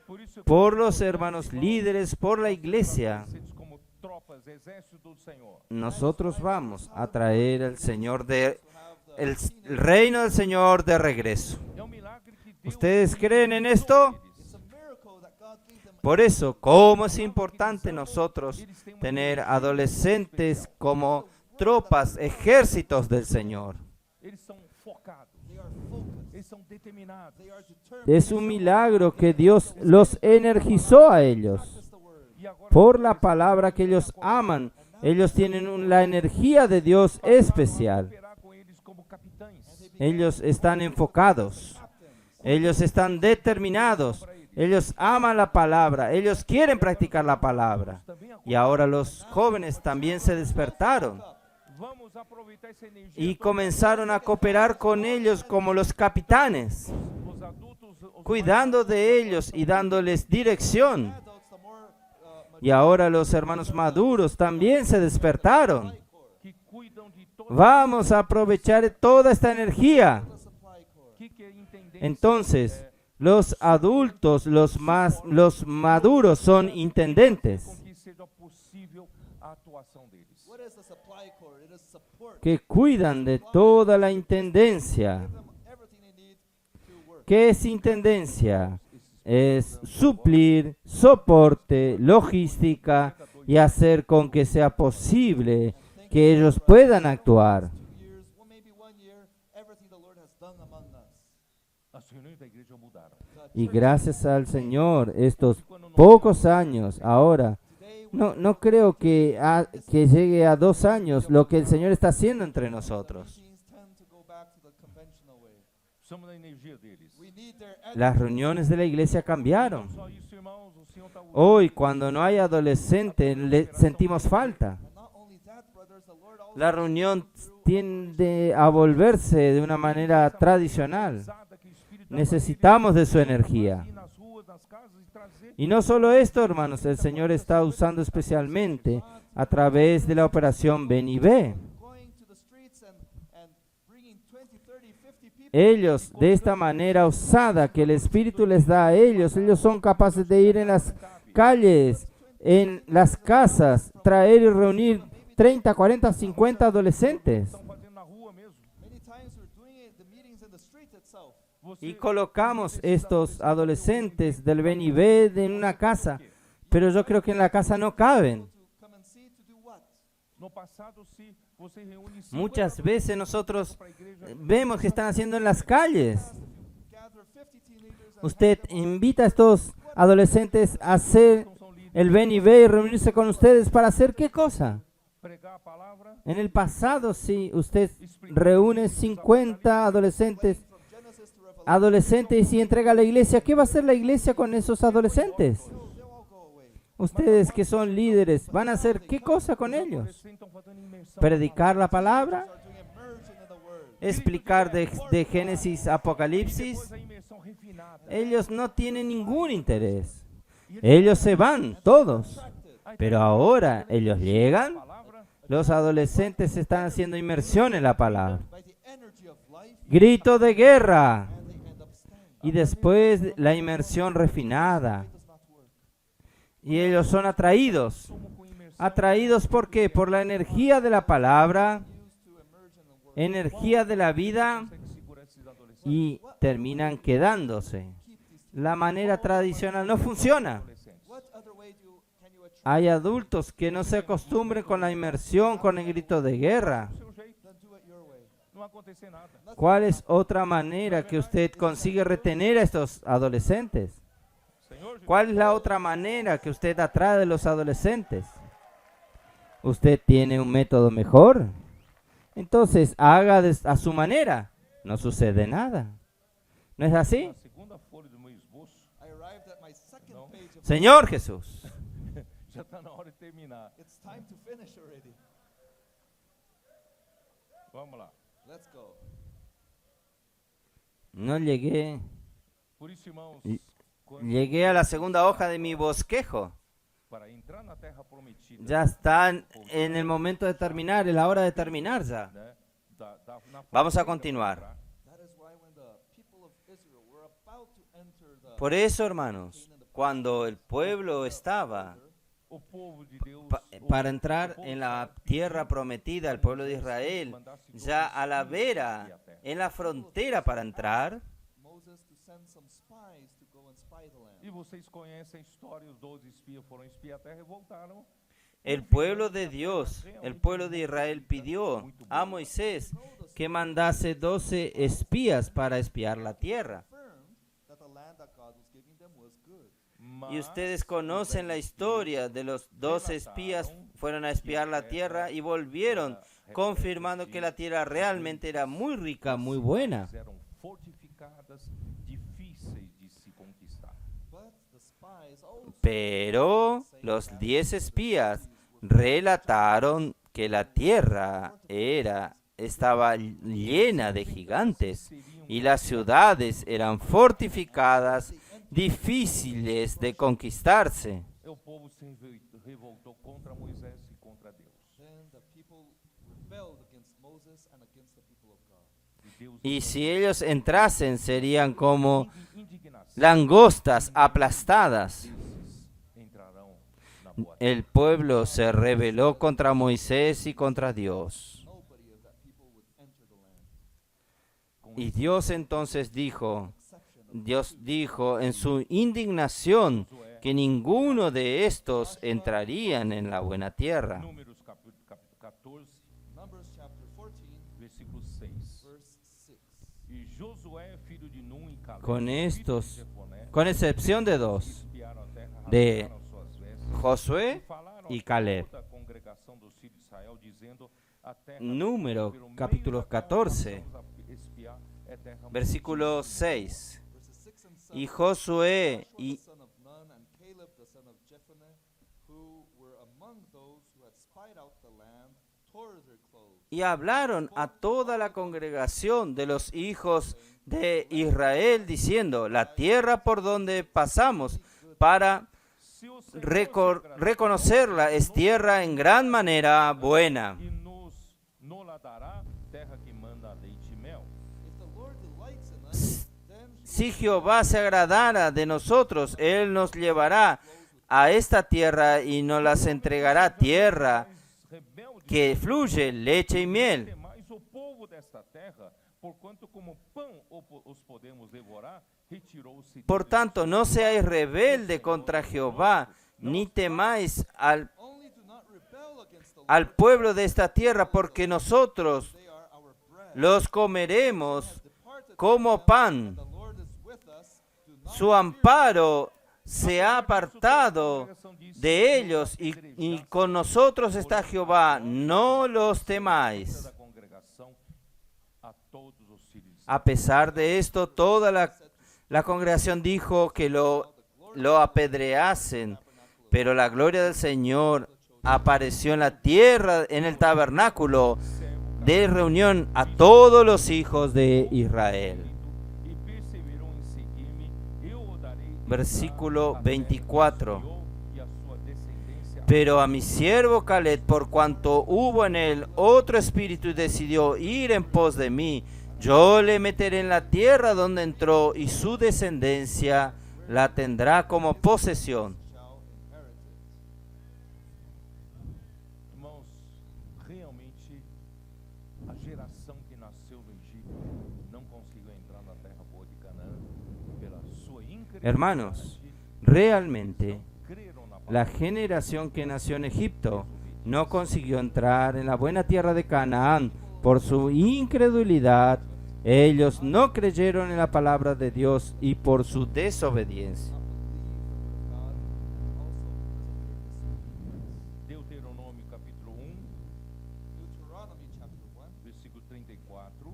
[SPEAKER 1] Por isso,
[SPEAKER 2] por los hermanos líderes, por la iglesia,
[SPEAKER 1] vocês como tropas, exército do Senhor.
[SPEAKER 2] nosotros vamos a traer el reino del Señor de regreso.
[SPEAKER 1] É um milagre que Deus
[SPEAKER 2] ¿Ustedes creen en esto?
[SPEAKER 3] It's a miracle that God gave them.
[SPEAKER 2] Por eso, ¿cómo es importante nosotros tener adolescentes como tropas, ejércitos del Señor?
[SPEAKER 1] eles são focados,
[SPEAKER 3] They are focused.
[SPEAKER 1] eles são determinados.
[SPEAKER 3] They are determined.
[SPEAKER 2] Es un milagro que Dios los energizó a ellos.
[SPEAKER 3] Practice the word.
[SPEAKER 1] E agora
[SPEAKER 2] Por la palabra que ellos aman, ellos tienen la energía de Dios especial.
[SPEAKER 1] operar com eles como capitães.
[SPEAKER 2] Ellos están enfocados. Ellos están determinados. Ellos aman la palabra. Ellos quieren practicar la palabra. Y ahora los jóvenes también se despertaron
[SPEAKER 1] Vamos aproveitar essa energia.
[SPEAKER 2] y comenzaron a cooperar con ellos como los capitanes,
[SPEAKER 1] Os adultos, os
[SPEAKER 2] cuidando de ellos y dándoles dirección.
[SPEAKER 3] Adults, the more
[SPEAKER 2] Y ahora los hermanos maduros también se despertaron.
[SPEAKER 1] que cuidam de todo
[SPEAKER 2] Vamos a aprovechar toda esta energía.
[SPEAKER 3] the supply core.
[SPEAKER 1] que entender.
[SPEAKER 2] Entonces, los adultos, los maduros son intendentes
[SPEAKER 1] Com que seja possível a atuação deles.
[SPEAKER 3] What is the supply core? It is support.
[SPEAKER 2] que cuidan de toda la intendencia.
[SPEAKER 3] Give them everything they need to work.
[SPEAKER 2] ¿Qué es intendencia? Es suplir, soporte, logística y hacer con que sea posible que ellos puedan actuar.
[SPEAKER 3] 2 years, well, maybe 1 year, everything the Lord has done among us.
[SPEAKER 1] As reuniões da igreja mudaram.
[SPEAKER 2] Y gracias al Señor, estos pocos años, ahora, no creo que llegue a 2 años lo que el Señor está haciendo entre nosotros.
[SPEAKER 3] Meetings tend to go back to the conventional way.
[SPEAKER 1] Precisamos da energia deles.
[SPEAKER 3] We need their
[SPEAKER 2] Las reuniones de la iglesia cambiaron.
[SPEAKER 1] Só isso, irmãos, o Senhor está usando.
[SPEAKER 2] Hoy, cuando no hay adolescentes, le sentimos falta.
[SPEAKER 3] And not only that, brothers, the Lord also
[SPEAKER 2] La reunión tiende a volverse de una manera tradicional.
[SPEAKER 1] Que o Espírito
[SPEAKER 2] Necesitamos de su energía.
[SPEAKER 1] ir nas ruas, nas casas e trazer.
[SPEAKER 2] Y no solo esto, hermanos, el Señor está usando especialmente a través de la operación Ven y Ve.
[SPEAKER 3] going to the streets and bringing 20, 30, 50 people.
[SPEAKER 2] Ellos, de esta manera osada que el Espíritu les da a ellos son capaces de ir en las calles, en las casas, traer y reunir 30, 40, 50 adolescentes.
[SPEAKER 1] Estão fazendo na rua mesmo.
[SPEAKER 3] Many times we're doing it, the meetings in the street itself.
[SPEAKER 2] Y colocamos estos adolescentes del Ven y Ve en una casa, pero yo creo que en la casa no caben.
[SPEAKER 3] To come and see to do what?
[SPEAKER 1] No passado, se você reúne 50
[SPEAKER 2] Muchas veces nosotros
[SPEAKER 1] para a igreja,
[SPEAKER 2] vemos que están haciendo en las calles.
[SPEAKER 3] Gather 50 teenagers and
[SPEAKER 2] Usted invita a estos adolescentes a hacer
[SPEAKER 1] são líderes,
[SPEAKER 2] el Ven y Ve y reunirse con ustedes para hacer qué cosa.
[SPEAKER 1] pregar a palavra,
[SPEAKER 2] En el pasado, sí, usted reúne 50 adolescentes,
[SPEAKER 3] from Genesis to Revelation,
[SPEAKER 2] y entrega a la iglesia. ¿Qué va a hacer la iglesia con esos adolescentes?
[SPEAKER 3] they'll all go away.
[SPEAKER 2] Ustedes que son líderes, ¿van a hacer qué cosa con ellos?
[SPEAKER 1] adolescentes estão fazendo imersão.
[SPEAKER 2] ¿Predicar la palabra?
[SPEAKER 3] Are doing immersion in the word.
[SPEAKER 2] ¿Explicar de Génesis a Apocalipsis?
[SPEAKER 1] Depois a imersão refinada.
[SPEAKER 2] Ellos no tienen ningún interés. Ellos se van, todos. Pero ahora ellos llegan,
[SPEAKER 1] Palavra,
[SPEAKER 2] los adolescentes están haciendo inmersión en la palabra.
[SPEAKER 3] By the energy of life,
[SPEAKER 2] Grito de guerra.
[SPEAKER 3] and they end up standing.
[SPEAKER 2] Y después la inmersión refinada.
[SPEAKER 3] It does not work.
[SPEAKER 2] Y ellos son atraídos.
[SPEAKER 1] como com imersão,
[SPEAKER 2] ¿Atraídos por qué? Por la energía de la palabra,
[SPEAKER 3] Used to immersion in the word.
[SPEAKER 2] energía de la vida,
[SPEAKER 1] consegue segurar esses adolescentes.
[SPEAKER 2] y terminan quedándose. La manera tradicional no funciona.
[SPEAKER 3] What other way can you achieve
[SPEAKER 2] Hay adultos que no se acostumbren con la inmersión, con el grito de guerra.
[SPEAKER 1] Do seu jeito,
[SPEAKER 3] than do it your way?
[SPEAKER 1] não vai acontecer nada.
[SPEAKER 2] ¿Cuál es otra manera que usted consigue retener a estos adolescentes?
[SPEAKER 1] Senhor,
[SPEAKER 2] ¿Cuál es la otra manera que usted atrae a los adolescentes? ¿Usted tiene un método mejor? Entonces haga a su manera. No sucede nada. ¿No es así?
[SPEAKER 1] na segunda folha do meu esboço,
[SPEAKER 3] I arrived at my second
[SPEAKER 1] No.
[SPEAKER 3] page of
[SPEAKER 2] Señor Jesús,
[SPEAKER 1] já está na hora de terminar.
[SPEAKER 3] It's time to finish already.
[SPEAKER 1] Vamos lá.
[SPEAKER 3] Let's go.
[SPEAKER 2] no llegué.
[SPEAKER 1] Por isso, irmãos,
[SPEAKER 2] Llegué a la segunda hoja de mi bosquejo.
[SPEAKER 1] para entrar na terra prometida.
[SPEAKER 2] Ya están en el momento de terminar, es la hora de terminar ya.
[SPEAKER 1] Né, na
[SPEAKER 2] Vamos a
[SPEAKER 1] fronteira
[SPEAKER 2] continuar.
[SPEAKER 1] pra entrar.
[SPEAKER 3] That is why when the people of Israel were about to enter the
[SPEAKER 2] Por eso, hermanos, cuando el pueblo estaba
[SPEAKER 1] O povo de Deus,
[SPEAKER 2] para entrar en la tierra prometida, el pueblo de Israel, ya a la vera, en la frontera para entrar,
[SPEAKER 3] Moses to send some spies to go and spy the land.
[SPEAKER 1] e vocês conhecem a história, os 12 espias foram espiar a terra e voltaram.
[SPEAKER 2] el pueblo de Dios, el pueblo de Israel pidió a Moisés que mandase 12 espías para espiar la tierra.
[SPEAKER 3] Confirmed that the land that God was giving them was good.
[SPEAKER 2] Y ustedes conocen la historia de los 12 espías, fueron a espiar la tierra y volvieron confirmando que la tierra realmente era muy rica, muy buena.
[SPEAKER 1] Eram fortificadas, difíceis de se conquistar.
[SPEAKER 3] But the spies also
[SPEAKER 2] Pero los 10 espías relataron que la tierra estaba llena de gigantes y las ciudades eran fortificadas, difíciles de conquistarse.
[SPEAKER 1] O povo se revoltou contra Moisés e contra Deus.
[SPEAKER 3] then the people rebelled against Moses and against the people of God.
[SPEAKER 1] E Deus
[SPEAKER 2] Y si ellos entrasen serían como
[SPEAKER 1] indignação.
[SPEAKER 2] langostas aplastadas.
[SPEAKER 1] Esses entrarão na boa terra.
[SPEAKER 2] El pueblo se rebeló contra Moisés y contra Dios.
[SPEAKER 3] Nobody of that people would enter the land.
[SPEAKER 2] Y Dios entonces dijo,
[SPEAKER 3] Exception of
[SPEAKER 2] Dios dijo en su indignación que ninguno de estos entrarían en la buena tierra.
[SPEAKER 1] Números capítulo 14,
[SPEAKER 3] Numbers chapter 14,
[SPEAKER 1] versículo 6.
[SPEAKER 3] verse 6.
[SPEAKER 1] E Josué, filho de Nun, e Caleb,
[SPEAKER 2] Con
[SPEAKER 1] filho de
[SPEAKER 2] estos,
[SPEAKER 1] Jefoné,
[SPEAKER 2] con excepción de dos,
[SPEAKER 1] espiaram a terra,
[SPEAKER 2] de
[SPEAKER 1] rasgaram suas vestes,
[SPEAKER 2] Josué
[SPEAKER 1] e falaram
[SPEAKER 2] y
[SPEAKER 1] a
[SPEAKER 2] Caleb.
[SPEAKER 1] toda a congregação dos filhos de Israel, dizendo: a terra
[SPEAKER 2] Número
[SPEAKER 1] pelo meio
[SPEAKER 2] capítulo
[SPEAKER 1] da qual
[SPEAKER 2] 14,
[SPEAKER 1] passamos a espiar é terra
[SPEAKER 2] versículo
[SPEAKER 1] muito
[SPEAKER 2] 6.
[SPEAKER 3] Verses 6 and 7.
[SPEAKER 2] Y Josué
[SPEAKER 3] Joshua
[SPEAKER 2] y
[SPEAKER 3] the son of Nun and Caleb the son of Jephunneh, who were among those who had spied out the land, tore their clothes.
[SPEAKER 2] Y hablaron a toda la congregación de los hijos de Israel, diciendo, la tierra por donde pasamos para
[SPEAKER 1] Se o Senhor se agradar
[SPEAKER 2] reconocerla es tierra en gran manera buena.
[SPEAKER 1] e nos la dará, terra que manda leite e mel.
[SPEAKER 3] If the Lord delights in us, then
[SPEAKER 2] Si Jehová se agradara de nosotros, Él nos llevará a esta tierra y nos las entregará, tierra
[SPEAKER 1] Rebelde
[SPEAKER 2] que fluye leche y miel.
[SPEAKER 1] demais o povo desta terra, porquanto como pão os podemos devorar, retirou-se
[SPEAKER 2] Por
[SPEAKER 1] deles.
[SPEAKER 2] tanto, no seáis rebelde contra Jehová, ni temáis
[SPEAKER 3] only do not rebel against the Lord.
[SPEAKER 2] al pueblo de esta tierra, porque nosotros
[SPEAKER 3] They are our bread.
[SPEAKER 2] los comeremos
[SPEAKER 3] Departed
[SPEAKER 2] como pan.
[SPEAKER 3] the Lord is with us. Do not
[SPEAKER 2] Su amparo se ha apartado de ellos y con nosotros está Jehová. No los temáis.
[SPEAKER 1] da congregação a todos os filhos de Israel.
[SPEAKER 2] A pesar de esto, toda la congregación dijo que lo apedreasen, pero la gloria del Señor apareció en la tierra, en el tabernáculo de reunión a todos los hijos de Israel.
[SPEAKER 1] E perseverou em seguir-me, eu o darei
[SPEAKER 2] Versículo
[SPEAKER 1] a terra
[SPEAKER 2] 24.
[SPEAKER 1] que o criou e a sua descendência.
[SPEAKER 2] Pero a mi siervo Caleb, por cuanto hubo en él otro espíritu y decidió ir en pos de mí, yo le meteré en la tierra donde entró y su descendencia la tendrá como posesión.
[SPEAKER 3] shall inherit it.
[SPEAKER 1] Irmãos, realmente a geração que nasceu no Egito não conseguiu entrar na terra boa de Canaã pela sua incredulidade.
[SPEAKER 2] Hermanos, realmente
[SPEAKER 1] Creram na
[SPEAKER 2] la
[SPEAKER 1] palavra.
[SPEAKER 2] generación que nació en Egipto no consiguió entrar en la buena tierra de Canaán por su incredulidad. Ellos no creyeron en la palabra de Dios y por su desobediencia.
[SPEAKER 3] Not believe the word of God, also because of their disobedience.
[SPEAKER 1] Deuteronômio capítulo 1,
[SPEAKER 3] Deuteronomy chapter 1,
[SPEAKER 1] versículo 34.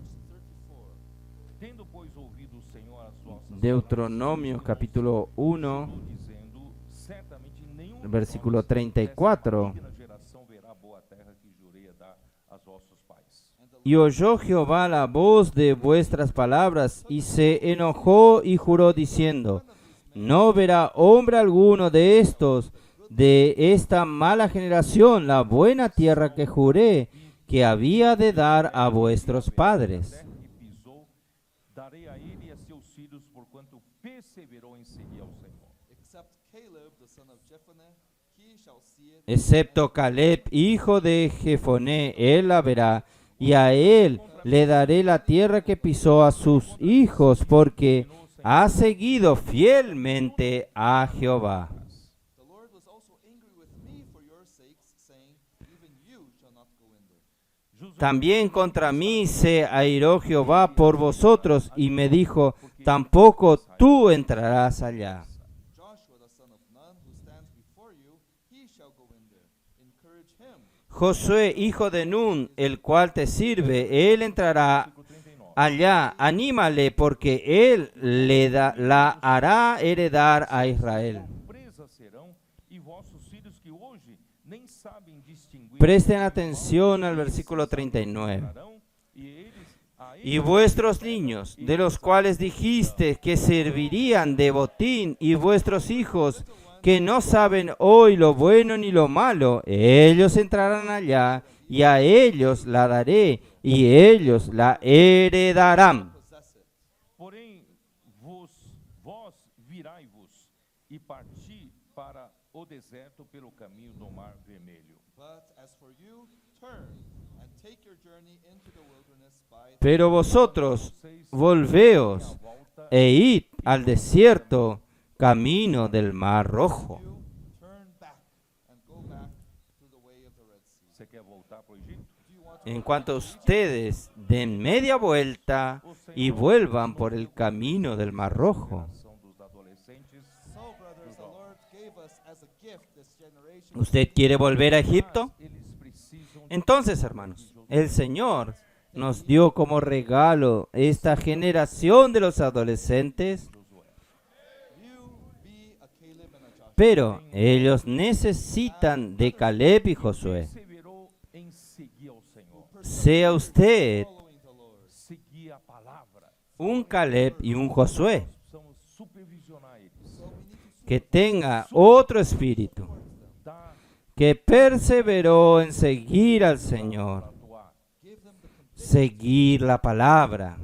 [SPEAKER 3] verse 34.
[SPEAKER 1] Tendo, pois, ouvido o Senhor as vossas
[SPEAKER 2] Deuteronomio capítulo 1,
[SPEAKER 1] dizendo, certamente nenhum de
[SPEAKER 2] versículo
[SPEAKER 1] vós
[SPEAKER 2] 34.
[SPEAKER 1] dessa maligna geração verá a boa terra que jurei a dar aos vossos pais.
[SPEAKER 2] Y oyó Jehová la voz de vuestras palabras, y se enojó y juró diciendo, no verá hombre alguno de estos, de esta mala generación, la buena tierra que juré que había de dar a vuestros padres.
[SPEAKER 1] terra que pisou, darei a ele e a seus filhos, porquanto perseverou em seguir ao Senhor.
[SPEAKER 3] Except Caleb, the son of Jephunneh, he shall see it.
[SPEAKER 2] Excepto Caleb, hijo de Jefoné, él la verá, y a él le daré la tierra que pisó a sus hijos, porque ha seguido fielmente a Jehová.
[SPEAKER 3] The Lord was also angry with me for your sakes, saying, even you shall not go in there.
[SPEAKER 2] También contra mí se airó Jehová por vosotros, y me dijo, tampoco tú entrarás allá.
[SPEAKER 3] Joshua, the son of Nun, who stands before you, he shall go in there. Encourage him.
[SPEAKER 2] Josué, hijo de Nun, el cual te sirve, él entrará allá, anímale, porque él la hará heredar a Israel.
[SPEAKER 1] Presas serão, e vossos filhos que hoje nem sabem distinguir
[SPEAKER 2] Presten atención al versículo 39.
[SPEAKER 1] entrarão, e eles a
[SPEAKER 2] Y vuestros niños, de los cuales dijiste que servirían de botín, y vuestros hijos, que no saben hoy lo bueno ni lo malo, ellos entrarán allá, y a ellos la daré, y ellos la heredarán.
[SPEAKER 3] Possess it.
[SPEAKER 1] Porém, vós virai-vos e parti para o deserto pelo caminho do Mar Vermelho.
[SPEAKER 3] But as for you, turn and take your journey into the wilderness by the
[SPEAKER 2] Pero vosotros, volveos e id al desierto, camino del Mar Rojo.
[SPEAKER 3] you turn back and go back through the way of the Red Sea.
[SPEAKER 1] Você quer voltar para o Egito?
[SPEAKER 3] Do you want to
[SPEAKER 2] En cuanto ustedes den media vuelta y vuelvan por el camino del Mar Rojo.
[SPEAKER 1] São dos adolescentes.
[SPEAKER 3] So, brothers, the Lord gave us as a gift this generation.
[SPEAKER 2] ¿Usted quiere volver a Egipto?
[SPEAKER 1] Eles precisam
[SPEAKER 2] Entonces, hermanos, el Señor nos dio como regalo esta generación de los adolescentes,
[SPEAKER 3] You be a Caleb and a Joshua.
[SPEAKER 2] pero ellos necesitan de Caleb y Josué.
[SPEAKER 1] perseverou em seguir ao Senhor,
[SPEAKER 2] Sea usted
[SPEAKER 3] Following the Lord.
[SPEAKER 1] seguir a palavra.
[SPEAKER 2] un Caleb y un Josué,
[SPEAKER 1] Precisamos supervisionar eles.
[SPEAKER 2] que tenga otro espíritu,
[SPEAKER 1] Dar
[SPEAKER 2] que perseveró en seguir al Señor,
[SPEAKER 1] atuar.
[SPEAKER 3] Give them the complete
[SPEAKER 2] seguir la palabra.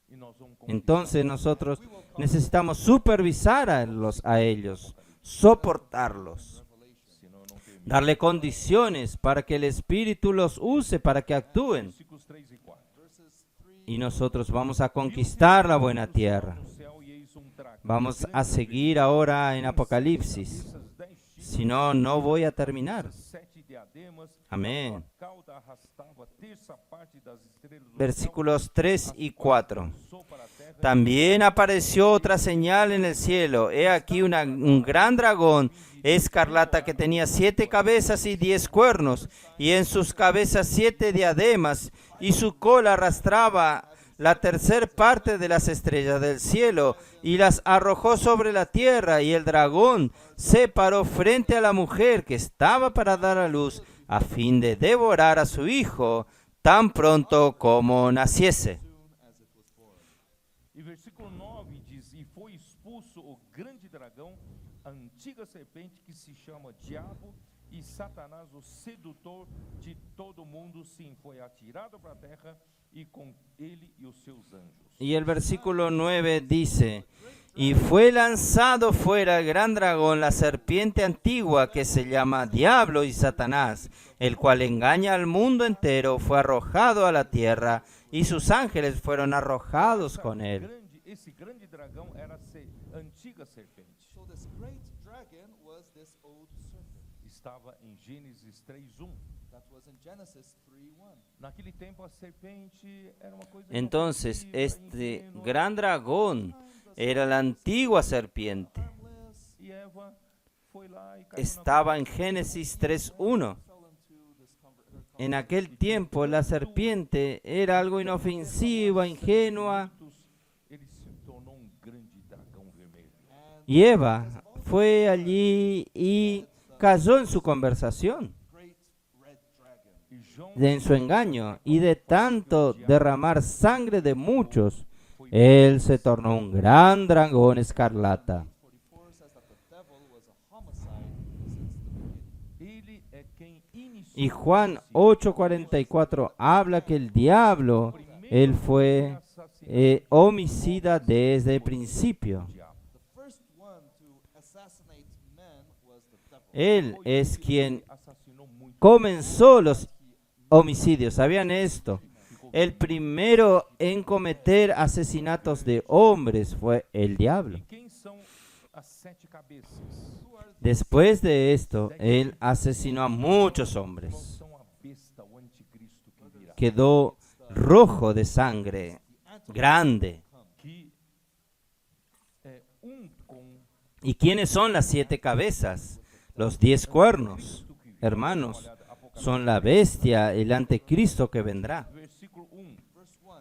[SPEAKER 1] E nós vamos
[SPEAKER 2] Entonces nosotros necesitamos supervisar a ellos, soportarlos,
[SPEAKER 1] senão eu não termino.
[SPEAKER 2] darle condiciones para que el Espíritu los use, para que actúen.
[SPEAKER 1] Versículos 3 e 4.
[SPEAKER 3] verses 3.
[SPEAKER 2] Y nosotros vamos a conquistar la buena tierra.
[SPEAKER 1] No céu, e eis dragão
[SPEAKER 2] Vamos a seguir ahora en Apocalipsis.
[SPEAKER 1] essas 10 chifres,
[SPEAKER 2] Si no, no voy a terminar.
[SPEAKER 1] 7 diademas,
[SPEAKER 2] Amén.
[SPEAKER 1] a cauda arrastava a terça parte das estrelas do
[SPEAKER 2] Versículos 3 y 4.
[SPEAKER 1] céu, para a terra,
[SPEAKER 2] También apareció otra señal en el cielo. He aquí un gran dragón escarlata que tenía 7 cabezas y 10 cuernos, y en sus cabezas 7 diademas, y su cola arrastraba la tercer parte de las estrellas del cielo, y las arrojó sobre la tierra, y el dragón se paró frente a la mujer que estaba para dar a luz, a fin de devorar a su hijo tan pronto como naciese.
[SPEAKER 1] E versículo 9 diz: E foi expulso o grande dragão, a antiga serpente que se chama Diabo e Satanás, o sedutor de todo mundo, sim, foi atirado para a terra e com ele e os seus anjos.
[SPEAKER 2] Y el versículo 9 dice, y fue lanzado fuera el gran dragón, la serpiente antigua que se llama Diablo y Satanás, el cual engaña al mundo entero, fue arrojado a la tierra, y sus ángeles fueron arrojados con él.
[SPEAKER 1] Esse grande dragão era a antiga serpente.
[SPEAKER 3] So this great dragon was this old serpent.
[SPEAKER 1] Estava em Gênesis 3:1.
[SPEAKER 3] That was in Genesis 3:1.
[SPEAKER 1] Naquele tempo a serpente era uma coisa
[SPEAKER 2] Entonces,
[SPEAKER 1] inofensiva,
[SPEAKER 2] este
[SPEAKER 1] ingênua,
[SPEAKER 2] gran dragón era la antigua serpiente.
[SPEAKER 3] Harmless.
[SPEAKER 1] e Eva foi lá e caiu
[SPEAKER 2] Estaba en Génesis 3:1.
[SPEAKER 3] Fell into this
[SPEAKER 2] En aquel tiempo la serpiente era algo inofensiva, ingenua,
[SPEAKER 1] ele se tornou grande dragão vermelho.
[SPEAKER 2] y Eva fue allí y cayó en su conversación,
[SPEAKER 3] great red dragon.
[SPEAKER 1] E João
[SPEAKER 2] en su engaño, y de tanto derramar sangre de muchos, él se tornó un gran dragón escarlata.
[SPEAKER 3] 44
[SPEAKER 2] Y Juan 8:44 habla que el diablo, él fue homicida desde el principio.
[SPEAKER 3] The first one to assassinate men was the devil.
[SPEAKER 2] Él es quien comenzó los homicidios. ¿Sabían esto? El primero en cometer asesinatos de hombres fue el diablo.
[SPEAKER 1] Quem são as 7 cabeças?
[SPEAKER 2] Después de esto, él asesinó a muchos hombres.
[SPEAKER 1] São a besta, o anticristo que virá.
[SPEAKER 2] Quedó rojo de sangre, grande.
[SPEAKER 1] Que é com
[SPEAKER 2] ¿Y quiénes son las 7 cabezas? Los 10 cuernos, hermanos, son la bestia, el anticristo que vendrá.
[SPEAKER 1] versículo 1.
[SPEAKER 3] Verse 1.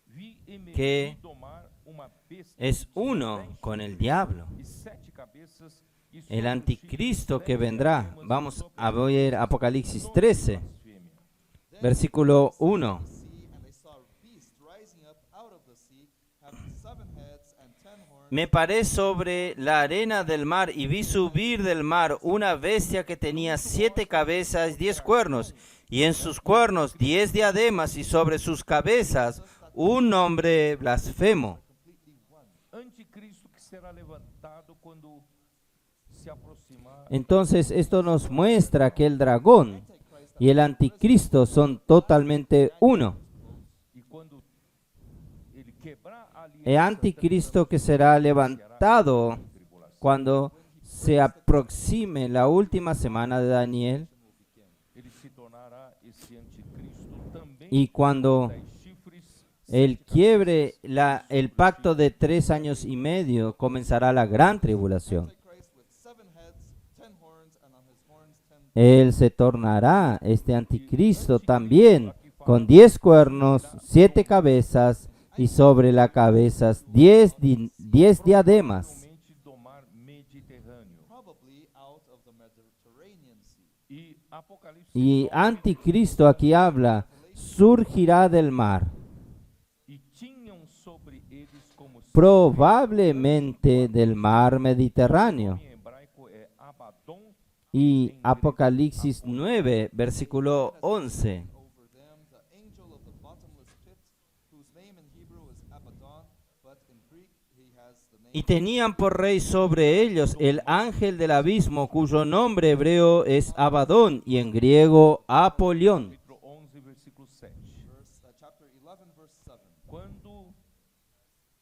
[SPEAKER 1] Vi e me
[SPEAKER 2] Que
[SPEAKER 1] vi domar uma besta
[SPEAKER 2] Es uno con el diablo,
[SPEAKER 1] e 7 cabeças e
[SPEAKER 2] el
[SPEAKER 1] sobre os
[SPEAKER 2] anticristo
[SPEAKER 1] chifres
[SPEAKER 2] que
[SPEAKER 1] 10
[SPEAKER 2] vendrá.
[SPEAKER 1] diademas,
[SPEAKER 2] Vamos
[SPEAKER 1] e sobre
[SPEAKER 2] a
[SPEAKER 1] os
[SPEAKER 2] ver Apocalipsis
[SPEAKER 1] sons de
[SPEAKER 2] 13,
[SPEAKER 1] blasfêmia.
[SPEAKER 2] versículo 1.
[SPEAKER 3] Sea, and I saw a beast rising up out of the sea, having 7 heads and 10 horns.
[SPEAKER 2] Me paré sobre la arena del mar y vi subir del mar una bestia que tenía 7 cabezas y 10 cuernos, y en sus cuernos 10 diademas, y sobre sus cabezas un nombre blasfemo.
[SPEAKER 1] Anticristo que será levantado quando se aproximar.
[SPEAKER 2] Entonces esto nos muestra que el dragón y el anticristo son totalmente uno.
[SPEAKER 1] E quando ele quebrar a aliança,
[SPEAKER 2] El anticristo que será levantado cuando se aproxime la última semana de Daniel,
[SPEAKER 1] ele se tornará esse anticristo também.
[SPEAKER 2] y cuando
[SPEAKER 1] 10 chifres,
[SPEAKER 2] él quiebre el pacto de 3 años y medio, comenzará la gran tribulación.
[SPEAKER 3] Antichrist with 7 heads, 10 horns, and on his horns 10.
[SPEAKER 2] Él se tornará, este anticristo también, con 10 cuernos, 7 cabezas, y sobre las cabezas 10 diademas.
[SPEAKER 1] provavelmente domar Mediterrâneo.
[SPEAKER 3] Probably out of the Mediterranean Sea.
[SPEAKER 1] E Apocalipse
[SPEAKER 2] Y
[SPEAKER 1] 9,
[SPEAKER 2] anticristo aquí habla, surgirá del mar.
[SPEAKER 1] e tinham sobre eles como
[SPEAKER 2] Probablemente del mar Mediterráneo.
[SPEAKER 1] em hebraico é Abaddon,
[SPEAKER 2] Y Apocalipsis 9, versículo 11.
[SPEAKER 3] Over them, the angel of the bottomless pit, whose name in Hebrew is Abaddon, but in Greek he has the name.
[SPEAKER 2] Y tenían por rey sobre ellos el ángel del abismo, cuyo nombre hebreo es Abadón y en griego Apolión.
[SPEAKER 1] capítulo 11, versículo 7.
[SPEAKER 3] Chapter 11, verse 7.
[SPEAKER 1] Quando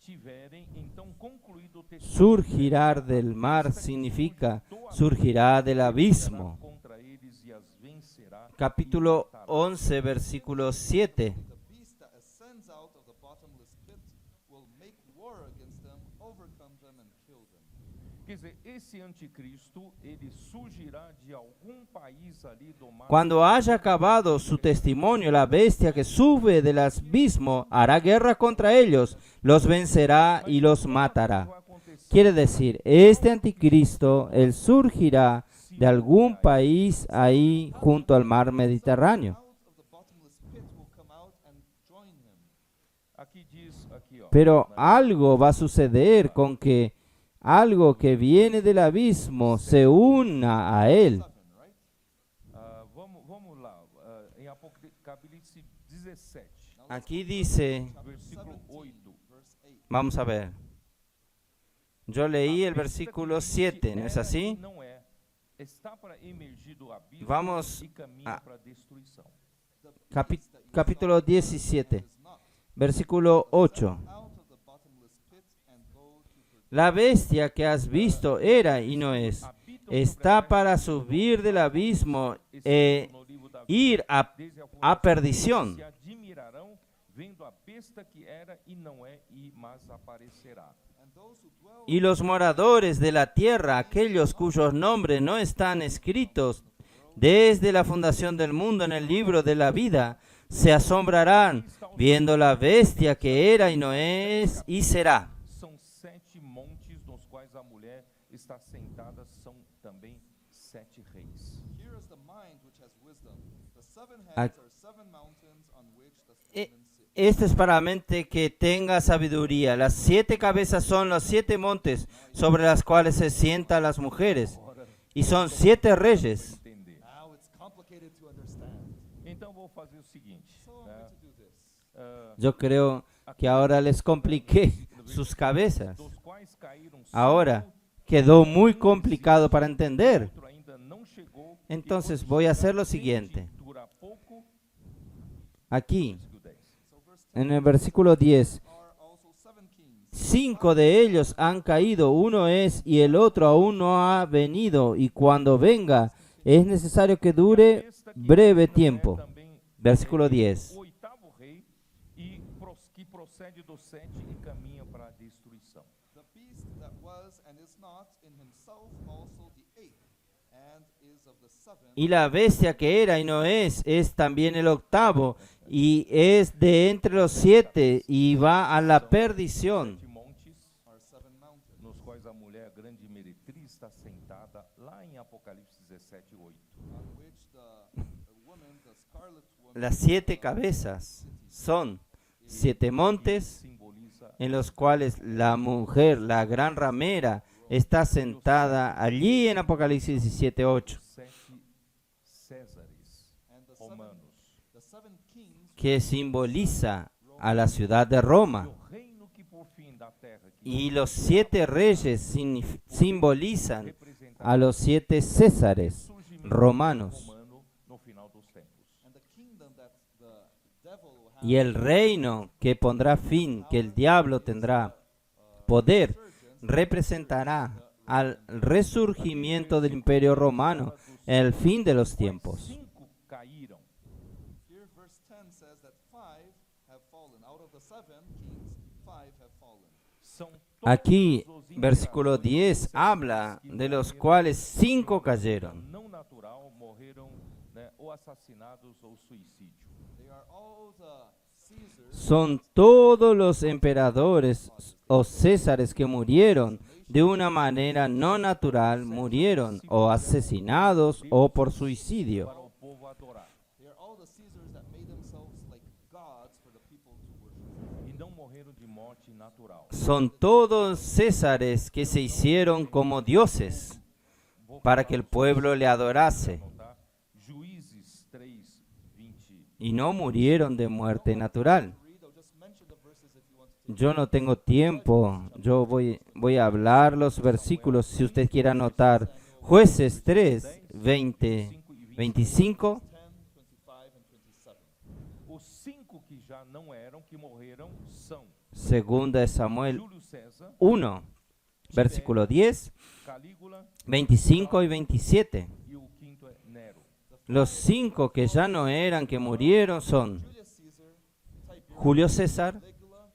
[SPEAKER 1] tiverem então concluído o testemunho,
[SPEAKER 2] Surgirá del mar significa surgirá del abismo.
[SPEAKER 1] contra eles e as vencerá.
[SPEAKER 2] Capítulo 11, versículo 7.
[SPEAKER 3] The beast that ascends out of the bottomless pit will make war against them, overcome them, and kill them.
[SPEAKER 1] Quer dizer, esse anticristo, ele surgirá de algum país ali do mar.
[SPEAKER 2] Cuando haya acabado su testimonio, la bestia que sube del abismo hará guerra contra ellos, los vencerá y los matará.
[SPEAKER 1] Vai acontecer
[SPEAKER 2] Quiere decir, este anticristo, él surgirá de algún país ahí junto al mar Mediterráneo.
[SPEAKER 3] Out of the bottomless pit will come out and join him.
[SPEAKER 1] aqui diz aqui, ó.
[SPEAKER 2] Pero algo va a suceder con que algo que viene del abismo se una a él.
[SPEAKER 3] 7, right?
[SPEAKER 1] Vamos lá, em Apocalipse 17,
[SPEAKER 2] Aquí dice,
[SPEAKER 1] versículo 8.
[SPEAKER 3] Verse 8.
[SPEAKER 2] vamos a ver. Yo leí el versículo 7, ¿no es así?
[SPEAKER 1] Não é. Está para emergir do abismo
[SPEAKER 2] Vamos
[SPEAKER 1] e caminha
[SPEAKER 2] a-
[SPEAKER 1] para a destruição.
[SPEAKER 2] Capítulo 17,
[SPEAKER 3] Is not
[SPEAKER 2] versículo 8.
[SPEAKER 3] out of the bottomless pit and go to perdition.
[SPEAKER 2] La bestia que has visto era y no es. Está para subir del abismo e
[SPEAKER 1] No livro da
[SPEAKER 2] ir
[SPEAKER 1] desde
[SPEAKER 2] a perdición.
[SPEAKER 1] se admirarão vendo a besta que era e não é, e mas aparecerá.
[SPEAKER 3] And those who dwell
[SPEAKER 2] Y los moradores de la tierra, aquellos cuyos nombres no están escritos desde la fundación del mundo en el libro de la vida, se asombrarán viendo la bestia que era y no es y será.
[SPEAKER 1] São 7 montes nos quais a mulher está sentada, são também 7 reis.
[SPEAKER 3] here is the mind which has wisdom. The 7
[SPEAKER 2] Ac-
[SPEAKER 3] heads are 7 mountains on which the
[SPEAKER 2] E-
[SPEAKER 3] women sit.
[SPEAKER 2] Este es para mente que tenga sabiduría. Las 7 cabezas son los 7 montes sobre las cuales se sientan las mujeres. Y son 7 reyes.
[SPEAKER 1] Entender. fazer o seguinte,
[SPEAKER 3] So I'm
[SPEAKER 1] né?
[SPEAKER 3] going to do this.
[SPEAKER 2] Yo creo que ahora les compliqué sus cabezas.
[SPEAKER 1] Dos quais caíram
[SPEAKER 2] Ahora
[SPEAKER 1] cinco,
[SPEAKER 2] quedó muy complicado para entender.
[SPEAKER 1] outro ainda não chegou, porque
[SPEAKER 2] Entonces
[SPEAKER 1] quando
[SPEAKER 2] voy a
[SPEAKER 1] chegar,
[SPEAKER 2] hacer lo
[SPEAKER 1] tende
[SPEAKER 2] siguiente.
[SPEAKER 1] durar pouco,
[SPEAKER 2] Aquí,
[SPEAKER 1] versículo 10.
[SPEAKER 3] So verse 10
[SPEAKER 2] en el versículo 10,
[SPEAKER 3] are also 7 kings.
[SPEAKER 2] 5 de ellos han caído, uno es y el otro aún no ha venido, y cuando venga es necesario que dure breve tiempo. Versículo 10.
[SPEAKER 1] O oitavo rei que procede do 7 e caminha para a destruição.
[SPEAKER 3] The beast that was and is not in himself also the eighth, and is of the seventh.
[SPEAKER 2] Y la bestia que era y no es también el octavo, y es de entre los 7, y va a la perdición.
[SPEAKER 1] 7 montes,
[SPEAKER 3] Are 7 mountains,
[SPEAKER 1] nos quais a mulher grande meretriz está sentada, lá em Apocalipse 17, 8.
[SPEAKER 3] on which the woman, the scarlet woman,
[SPEAKER 2] Las 7 cabezas son 7 montes
[SPEAKER 1] Simboliza
[SPEAKER 2] en los cuales la mujer, la gran ramera, está sentada allí en Apocalipsis 17:8,
[SPEAKER 1] 7 Césares
[SPEAKER 3] and
[SPEAKER 1] romanos.
[SPEAKER 3] the 7 kings,
[SPEAKER 2] que simboliza a la ciudad de Roma.
[SPEAKER 1] E o reino que por fim da terra que
[SPEAKER 2] Y los 7 reyes simbolizan
[SPEAKER 1] representará
[SPEAKER 2] a los 7 césares
[SPEAKER 1] surgimento
[SPEAKER 2] romanos.
[SPEAKER 1] romano no final dos tempos.
[SPEAKER 3] and the kingdom that the devil will have
[SPEAKER 2] Y el reino que pondrá fin, que el diablo tendrá poder, representará al resurgimiento del imperio romano, el fin de los tiempos.
[SPEAKER 1] 5 caíram.
[SPEAKER 3] Here verse 10 says that 5 have fallen. Out of the 7 kings, 5 have fallen.
[SPEAKER 1] São
[SPEAKER 2] Aquí,
[SPEAKER 1] todos os
[SPEAKER 2] versículo 10, habla de los cuales 5 cayeron.
[SPEAKER 1] não natural morreram, né, ou assassinados ou suicídio.
[SPEAKER 3] They are all the Caesars
[SPEAKER 2] Son todos los emperadores o césares que murieron de una manera no natural, murieron o asesinados o por suicidio.
[SPEAKER 1] Para o povo adorar.
[SPEAKER 3] They are all the Caesars that made themselves like gods for the people to worship.
[SPEAKER 1] E não morreram de morte natural.
[SPEAKER 2] Son todos césares que se hicieron como dioses
[SPEAKER 1] Vou
[SPEAKER 2] para
[SPEAKER 1] falar
[SPEAKER 2] que el
[SPEAKER 1] os
[SPEAKER 2] pueblo le adorase,
[SPEAKER 1] tá? Juízes 3, 20.
[SPEAKER 2] y no murieron de muerte natural.
[SPEAKER 3] Read, I'll just mention the verses if you want to take.
[SPEAKER 2] Yo no tengo tiempo, yo voy a hablar los versículos si usted quiere anotar. Jueces 3, 20, 25.
[SPEAKER 3] 10, 25, and 27.
[SPEAKER 1] Os 5 que já não eram, que morreram, são
[SPEAKER 2] Segunda de Samuel
[SPEAKER 1] Júlio César,
[SPEAKER 2] 1, versículo 10,
[SPEAKER 1] Calígula
[SPEAKER 2] 25 y 27.
[SPEAKER 1] e o quinto é Nero.
[SPEAKER 2] Los 5 que ya no eran, que murieron, son
[SPEAKER 3] Julius Caesar, Tiberius,
[SPEAKER 2] Julio César,
[SPEAKER 3] Caligula,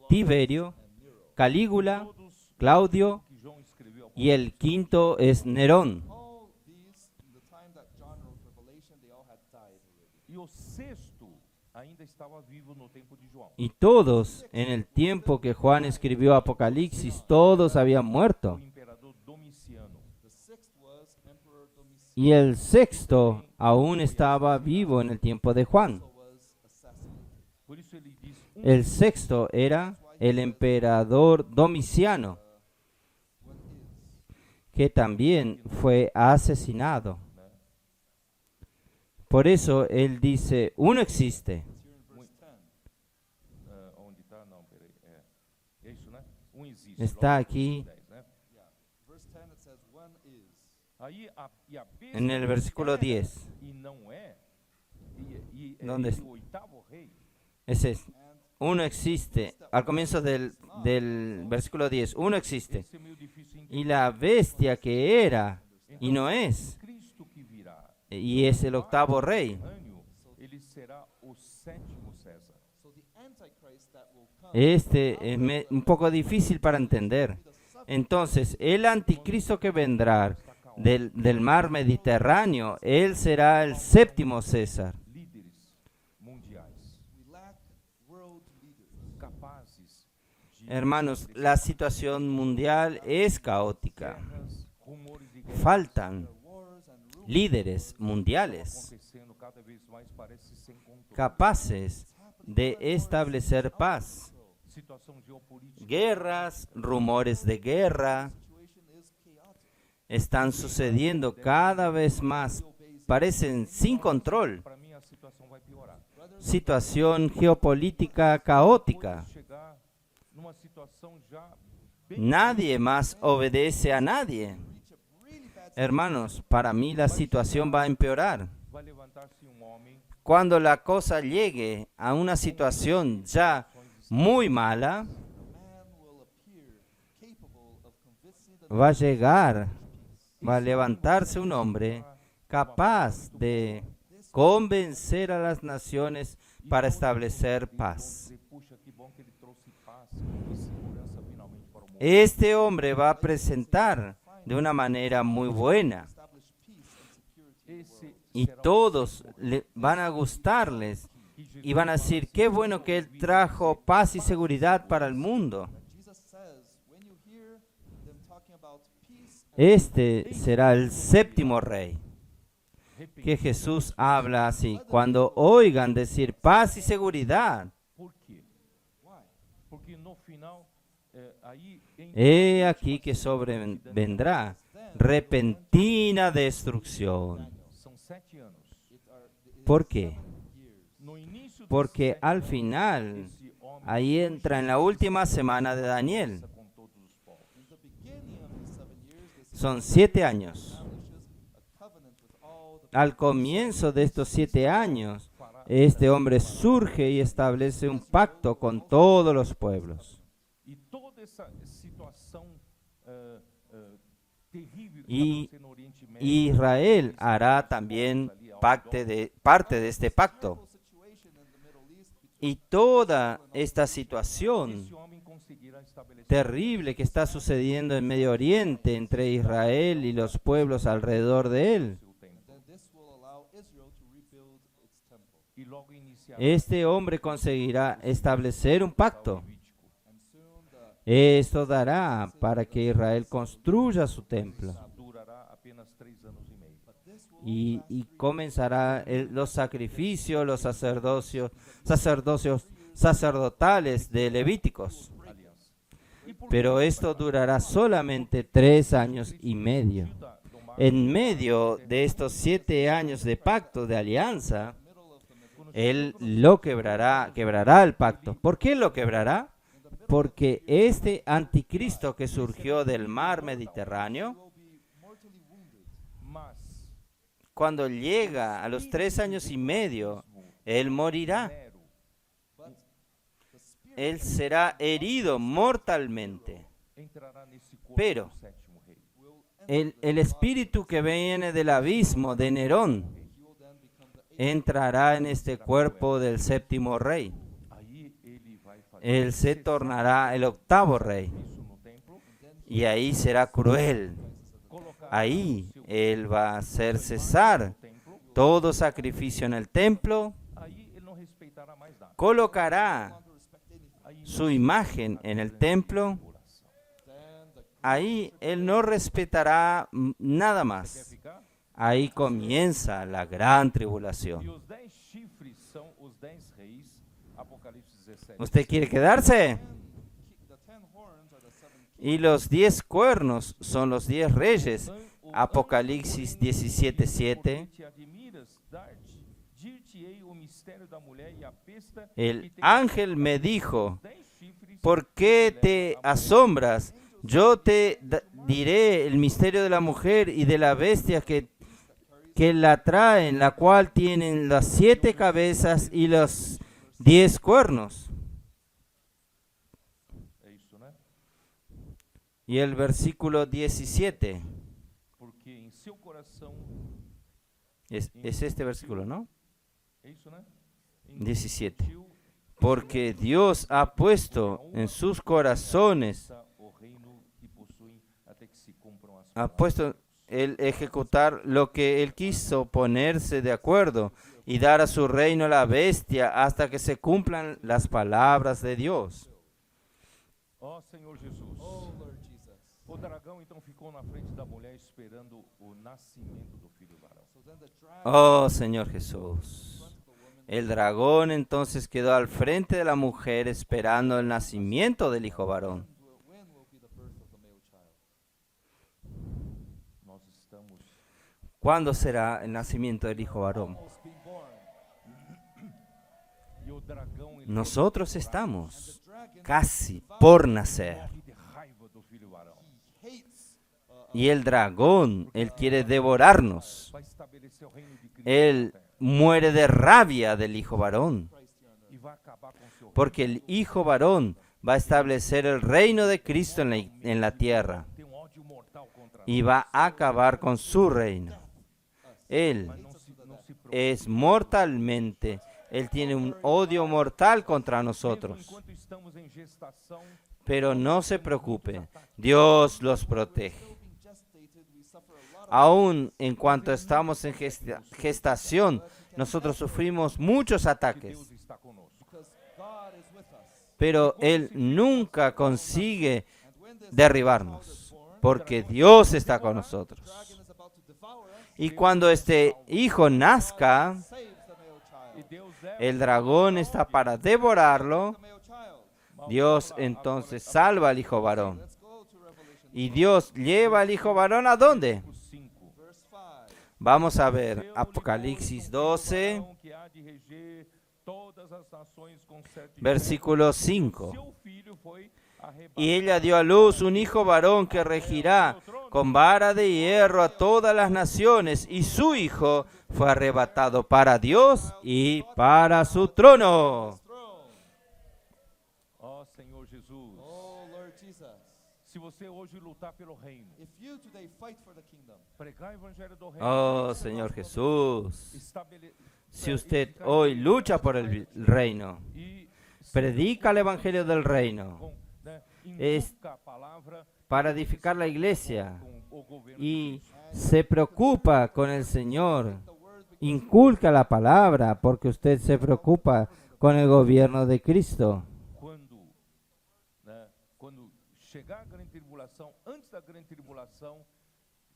[SPEAKER 2] Tiberio,
[SPEAKER 3] and Nero.
[SPEAKER 2] Calígula,
[SPEAKER 1] Todos
[SPEAKER 2] Claudio,
[SPEAKER 1] que João escreveu.
[SPEAKER 2] y el quinto es Nerón.
[SPEAKER 3] All these, in the time that John wrote Revelation, they all had died already.
[SPEAKER 1] E o sexto ainda estava vivo no tempo de João.
[SPEAKER 2] Y todos, en el tiempo que Juan escribió Apocalipsis, todos habían
[SPEAKER 1] O
[SPEAKER 2] muerto.
[SPEAKER 1] imperador Domiciano.
[SPEAKER 3] The sixth was Emperor Domitian,
[SPEAKER 2] Y el sexto aún estaba vivo en el tiempo de Juan.
[SPEAKER 3] who was assassinated.
[SPEAKER 1] Por isso ele diz
[SPEAKER 2] El sexto era el emperador Domiciano,
[SPEAKER 3] What is?
[SPEAKER 2] que también fue asesinado. Por eso él dice, uno existe.
[SPEAKER 3] It's here in verse 10.
[SPEAKER 1] onde está? Não, peraí. É isso, né? Existe.
[SPEAKER 2] Está
[SPEAKER 1] logo no
[SPEAKER 2] aqui.
[SPEAKER 1] versículo 10, né?
[SPEAKER 3] Yeah. Verse 10 it says, one is.
[SPEAKER 1] Aí e a besta
[SPEAKER 2] En el versículo
[SPEAKER 1] era
[SPEAKER 2] 10.
[SPEAKER 1] E não é.
[SPEAKER 2] ¿Dónde
[SPEAKER 1] E
[SPEAKER 2] está?
[SPEAKER 1] o oitavo rei
[SPEAKER 2] Ese es.
[SPEAKER 3] And
[SPEAKER 2] Uno existe. Al comienzo del versículo 10, uno existe.
[SPEAKER 1] esse é meio difícil de
[SPEAKER 2] Y
[SPEAKER 1] entender.
[SPEAKER 2] la bestia que era y no es,
[SPEAKER 1] Cristo que virá.
[SPEAKER 2] y es el octavo rey.
[SPEAKER 1] Subterrâneo, ele será o sétimo César.
[SPEAKER 3] so the Antichrist that will come
[SPEAKER 2] Este es un poco difícil para entender. Entonces, el anticristo que vendrá del mar Mediterráneo, él será el séptimo César.
[SPEAKER 1] Líderes mundiais
[SPEAKER 3] we lack world leaders.
[SPEAKER 1] capazes de
[SPEAKER 2] Hermanos, la situación mundial es caótica.
[SPEAKER 1] guerras, rumores de guerra
[SPEAKER 2] Faltan
[SPEAKER 3] Wars and rumors
[SPEAKER 2] líderes mundiales
[SPEAKER 1] acontecendo cada vez mais, parece sem controle.
[SPEAKER 2] capaces de establecer paz.
[SPEAKER 1] Situação geopolítica
[SPEAKER 2] Guerras, rumores de guerra
[SPEAKER 3] situation is chaotic.
[SPEAKER 2] están sucediendo cada vez más. Parecen sin control.
[SPEAKER 1] para mim a situação situação vai piorar.
[SPEAKER 2] situación geopolítica caótica.
[SPEAKER 1] Depois chegar numa situação já
[SPEAKER 2] Nadie más obedece a nadie. Hermanos, para mí la situación va a empeorar.
[SPEAKER 1] vai levantar-se homem
[SPEAKER 2] Cuando la cosa llegue a una situación ya muy mala,
[SPEAKER 3] man will appear capable of convincing the
[SPEAKER 2] va a llegar, va a levantarse un hombre capaz de convencer a las naciones para establecer paz.
[SPEAKER 1] dizer, puxa, que bom que ele trouxe paz e segurança finalmente para o mundo.
[SPEAKER 2] Este hombre va a presentar de una manera muy buena
[SPEAKER 3] establish peace and security.
[SPEAKER 1] Esse
[SPEAKER 2] y
[SPEAKER 1] será
[SPEAKER 2] todos van a gustarles y van a decir, qué bueno que él trajo paz y seguridad para el mundo.
[SPEAKER 3] Jesus says, when you hear them talking about peace and
[SPEAKER 2] Este será el séptimo rey. Que Jesús habla así. Cuando oigan decir paz y seguridad,
[SPEAKER 1] Por quê?
[SPEAKER 3] why?
[SPEAKER 1] Porque no final, aí em
[SPEAKER 2] he aquí que sobrevendrá repentina destrucción.
[SPEAKER 1] são 7 anos.
[SPEAKER 2] ¿Por qué?
[SPEAKER 1] No início
[SPEAKER 2] Porque al final,
[SPEAKER 1] desse homem
[SPEAKER 2] ahí entra en la última semana de Daniel.
[SPEAKER 1] com todos os povos.
[SPEAKER 3] In the beginning of these 7 years, this
[SPEAKER 2] Son 7 años.
[SPEAKER 3] establishes a covenant with all the
[SPEAKER 2] Al comienzo de estos 7 años, este hombre surge y establece un pacto con todos los pueblos.
[SPEAKER 1] E toda essa situação terrível que
[SPEAKER 2] Y
[SPEAKER 1] está no Oriente Médio,
[SPEAKER 2] Israel hará también parte de este pacto.
[SPEAKER 3] situation in the Middle East between
[SPEAKER 2] Y toda esta situación
[SPEAKER 1] esse homem conseguirá estabelecer
[SPEAKER 2] terrible que está sucediendo en Medio Oriente entre Israel y los pueblos alrededor de él,
[SPEAKER 1] o templo.
[SPEAKER 3] then this will allow Israel to rebuild its temple.
[SPEAKER 1] E logo iniciará
[SPEAKER 2] este hombre conseguirá establecer un pacto.
[SPEAKER 1] Levítico.
[SPEAKER 3] And soon the
[SPEAKER 2] Esto dará para que Israel construya su templo
[SPEAKER 1] Durará apenas 3 anos e meio.
[SPEAKER 3] this will
[SPEAKER 2] y comenzará los sacrificios, los sacerdotales de Levíticos.
[SPEAKER 1] Aliança. E por
[SPEAKER 2] Pero esto durará solamente 3 años y medio.
[SPEAKER 1] da, do mar,
[SPEAKER 2] En medio de estos 7 años de pacto de alianza, él lo quebrará el pacto. ¿Por qué lo quebrará? Porque este anticristo que surgió del mar Mediterráneo,
[SPEAKER 3] will be mortally wounded.
[SPEAKER 1] mas
[SPEAKER 2] cuando llega a los 3 años y medio, él morirá.
[SPEAKER 1] Nero,
[SPEAKER 3] But the spirit
[SPEAKER 2] Él será herido mortalmente.
[SPEAKER 1] entrará nesse corpo
[SPEAKER 2] Pero
[SPEAKER 1] do sétimo rei.
[SPEAKER 3] will enter
[SPEAKER 2] el espíritu que viene del abismo de Nerón
[SPEAKER 3] he will then become the
[SPEAKER 2] entrará en este cuerpo del séptimo rey.
[SPEAKER 1] Aí ele vai fazer
[SPEAKER 2] Él se tornará el octavo rey.
[SPEAKER 1] isso no templo,
[SPEAKER 2] Y ahí será cruel.
[SPEAKER 1] colocará
[SPEAKER 2] Ahí
[SPEAKER 1] o seu
[SPEAKER 2] él va a hacer cesar
[SPEAKER 1] templo,
[SPEAKER 2] todo sacrificio en el templo,
[SPEAKER 1] aí ele não respeitará mais nada.
[SPEAKER 2] colocará
[SPEAKER 3] to respect anything.
[SPEAKER 1] Aí
[SPEAKER 2] su imagen en el templo,
[SPEAKER 1] oração.
[SPEAKER 3] Then the
[SPEAKER 2] ahí él no respetará nada
[SPEAKER 1] Quer
[SPEAKER 2] más.
[SPEAKER 1] ficar?
[SPEAKER 2] Ahí comienza la gran
[SPEAKER 1] E
[SPEAKER 2] tribulación.
[SPEAKER 1] os 10 chifres são os 10 reis, Apocalipse 17.
[SPEAKER 2] ¿Usted quiere quedarse?
[SPEAKER 3] the 10 horns are the 7
[SPEAKER 2] Y los 10 cuernos son los 10 reyes. Apocalipsis 17:7.
[SPEAKER 1] Porque te admiras, dir-te-ei o mistério da mulher e a besta que
[SPEAKER 2] El
[SPEAKER 1] tem
[SPEAKER 2] ángel me dijo,
[SPEAKER 1] 10 chifres,
[SPEAKER 2] ¿por qué te asombras? Yo te diré el misterio de la mujer y de la bestia que la traen, la cual tienen las 7 cabezas y los 10 cuernos.
[SPEAKER 1] é isso, né?
[SPEAKER 2] Y el versículo 17,
[SPEAKER 1] Porque em seu coração,
[SPEAKER 2] es este versículo, ¿no?
[SPEAKER 1] é isso, né?
[SPEAKER 2] 17.
[SPEAKER 1] Incutiu
[SPEAKER 2] Porque Dios ha puesto en sus corazones,
[SPEAKER 1] o reino que possuem até que se cumpram as
[SPEAKER 2] ha
[SPEAKER 1] palavras.
[SPEAKER 2] puesto el ejecutar lo que él quiso, ponerse de acuerdo y dar a su reino la bestia hasta que se cumplan las palabras de Dios.
[SPEAKER 1] Ó Senhor Jesus.
[SPEAKER 3] Oh Lord Jesus.
[SPEAKER 1] O dragão então ficou na frente da mulher esperando o nascimento do filho varão.
[SPEAKER 3] So then the dragon
[SPEAKER 2] Oh Señor Jesús. El dragón entonces quedó al frente de la mujer esperando el nacimiento del hijo varón.
[SPEAKER 3] when will be the birth of the male child?
[SPEAKER 1] Nós estamos
[SPEAKER 2] ¿Cuándo será el nacimiento del hijo varón?
[SPEAKER 3] Almost being born.
[SPEAKER 1] dragão ele
[SPEAKER 2] Nosotros
[SPEAKER 3] And
[SPEAKER 2] estamos
[SPEAKER 3] the dragon
[SPEAKER 2] casi por nacer.
[SPEAKER 1] morre de raiva do filho varão.
[SPEAKER 3] hates
[SPEAKER 2] Y el dragón, él quiere devorarnos.
[SPEAKER 1] Vai estabelecer o reino de Cristo
[SPEAKER 2] Él
[SPEAKER 1] na terra
[SPEAKER 2] muere de rabia del hijo varón.
[SPEAKER 3] Christ here on earth.
[SPEAKER 1] e vai acabar com o seu
[SPEAKER 2] Porque el hijo varón va a establecer el reino de Cristo en la tierra.
[SPEAKER 1] reino. Tem um ódio mortal contra
[SPEAKER 2] Y va a acabar con su reino. Él
[SPEAKER 1] nós. Não se preocupe.
[SPEAKER 2] es mortalmente, él tiene un odio mortal contra
[SPEAKER 1] Mesmo
[SPEAKER 2] nosotros.
[SPEAKER 1] enquanto estamos em gestação,
[SPEAKER 2] Pero no se preocupe, Dios los protege.
[SPEAKER 3] Still being gestated, we suffer a lot of
[SPEAKER 2] Aún en cuanto estamos en gestación, nosotros sufrimos muchos
[SPEAKER 1] que
[SPEAKER 2] ataques.
[SPEAKER 1] Deus está conosco.
[SPEAKER 3] because God is with us.
[SPEAKER 2] Pero Él nunca consigue
[SPEAKER 3] And when this
[SPEAKER 2] derribarnos,
[SPEAKER 3] child is born,
[SPEAKER 2] porque Dios está con
[SPEAKER 3] the
[SPEAKER 2] nosotros.
[SPEAKER 3] dragon is about to devour us,
[SPEAKER 2] Y cuando este hijo nazca,
[SPEAKER 3] saves the male
[SPEAKER 1] E
[SPEAKER 3] child.
[SPEAKER 1] Deus leva
[SPEAKER 2] el dragón está para devorarlo.
[SPEAKER 3] The male child.
[SPEAKER 2] Dios entonces salva al hijo varón.
[SPEAKER 3] Let's go to Revelation
[SPEAKER 2] Y Dios lleva al hijo varón ¿a dónde?
[SPEAKER 1] os 5.
[SPEAKER 3] verse 5.
[SPEAKER 2] Vamos a ver Apocalipsis 12,
[SPEAKER 1] Que há de reger todas as nações com 7
[SPEAKER 2] versículo 5.
[SPEAKER 1] Seu filho foi arrebatado.
[SPEAKER 2] Y ella dio a luz un hijo varón que regirá con vara de hierro a todas las naciones, y su hijo fue arrebatado para Dios y para su trono.
[SPEAKER 3] Throne.
[SPEAKER 1] Ó Senhor Jesus,
[SPEAKER 3] Oh Lord Jesus,
[SPEAKER 1] se você hoje lutar pelo reino,
[SPEAKER 3] if you today fight for the kingdom,
[SPEAKER 1] pregar o evangelho do reino,
[SPEAKER 2] Oh Señor Jesús,
[SPEAKER 1] estabele-
[SPEAKER 2] si usted hoy lucha por el reino,
[SPEAKER 1] e
[SPEAKER 2] predica el evangelio del reino
[SPEAKER 1] com, né,
[SPEAKER 2] Es-
[SPEAKER 1] inculca a palavra
[SPEAKER 2] para edificar la iglesia
[SPEAKER 1] com o governo
[SPEAKER 2] y
[SPEAKER 1] de Cristo.
[SPEAKER 2] se preocupa con el Señor,
[SPEAKER 3] the word becomes
[SPEAKER 2] inculca la palabra porque usted se preocupa con el gobierno de Cristo.
[SPEAKER 1] Quando chegar a grande tribulação, antes da grande tribulação,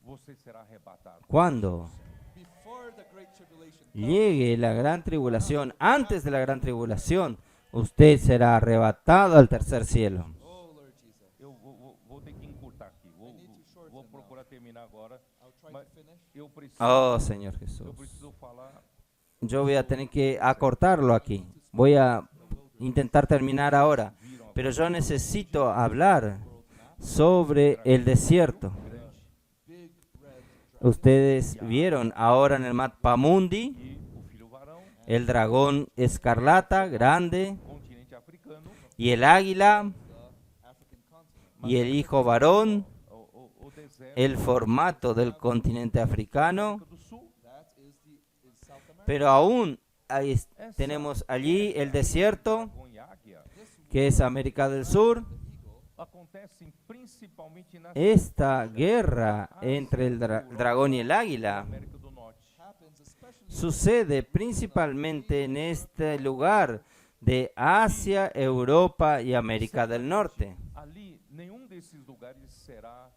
[SPEAKER 1] você será arrebatado.
[SPEAKER 2] Cuando
[SPEAKER 3] before the great tribulation comes.
[SPEAKER 2] llegue la gran tribulación, antes de la gran tribulación, usted será arrebatado al tercer cielo.
[SPEAKER 3] Oh Lord Jesus,
[SPEAKER 1] Eu vou ter que encurtar aqui. Vou procurar terminar agora.
[SPEAKER 3] I'll try
[SPEAKER 1] Mas
[SPEAKER 3] to finish.
[SPEAKER 1] eu preciso,
[SPEAKER 2] Oh Señor
[SPEAKER 1] eu
[SPEAKER 2] Jesús,
[SPEAKER 1] preciso falar.
[SPEAKER 2] yo voy a tener que acortarlo aquí. Voy a intentar terminar ahora, pero yo necesito hablar sobre el desierto.
[SPEAKER 3] Big red
[SPEAKER 2] Ustedes vieron ahora en el mapa mundi
[SPEAKER 1] E o filho varão,
[SPEAKER 2] el dragón escarlata grande
[SPEAKER 1] continente africano,
[SPEAKER 2] y el águila
[SPEAKER 3] the African continent.
[SPEAKER 2] y el hijo varón,
[SPEAKER 1] o deserto
[SPEAKER 2] el formato del continente africano,
[SPEAKER 1] do sul,
[SPEAKER 3] That is South America.
[SPEAKER 2] pero aún tenemos allí el desierto,
[SPEAKER 1] dragão e águia,
[SPEAKER 2] que es América del Sur.
[SPEAKER 1] acontecem principalmente na
[SPEAKER 2] Esta guerra entre el dragón y el águila
[SPEAKER 1] América do Norte.
[SPEAKER 3] Happens especially
[SPEAKER 2] sucede principalmente en este lugar de Asia, Europa y América del Norte.
[SPEAKER 1] Ali, nenhum desses lugares será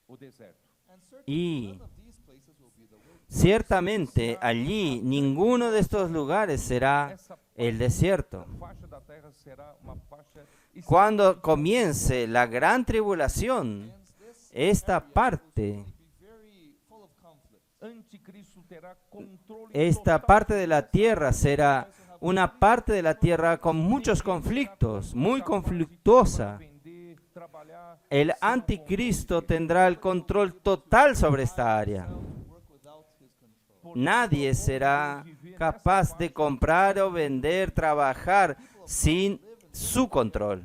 [SPEAKER 1] o deserto.
[SPEAKER 3] and certainly
[SPEAKER 2] Y
[SPEAKER 3] none of these places will be the wilderness.
[SPEAKER 2] ciertamente allí ninguno de estos lugares será
[SPEAKER 1] Essa
[SPEAKER 2] el desierto.
[SPEAKER 1] faixa da terra será uma faixa
[SPEAKER 2] Cuando comience la gran tribulación,
[SPEAKER 3] Hence, this
[SPEAKER 2] esta parte,
[SPEAKER 3] will be very full of conflict.
[SPEAKER 1] anticristo terá controle
[SPEAKER 2] esta
[SPEAKER 1] total
[SPEAKER 2] parte de la tierra será una parte de la tierra con muchos conflictos, muy conflictuosa.
[SPEAKER 1] vender, trabalhar,
[SPEAKER 2] El anticristo tendrá el control total sobre esta área.
[SPEAKER 3] Work without his control.
[SPEAKER 2] Nadie será capaz de comprar o vender, trabajar sin su control.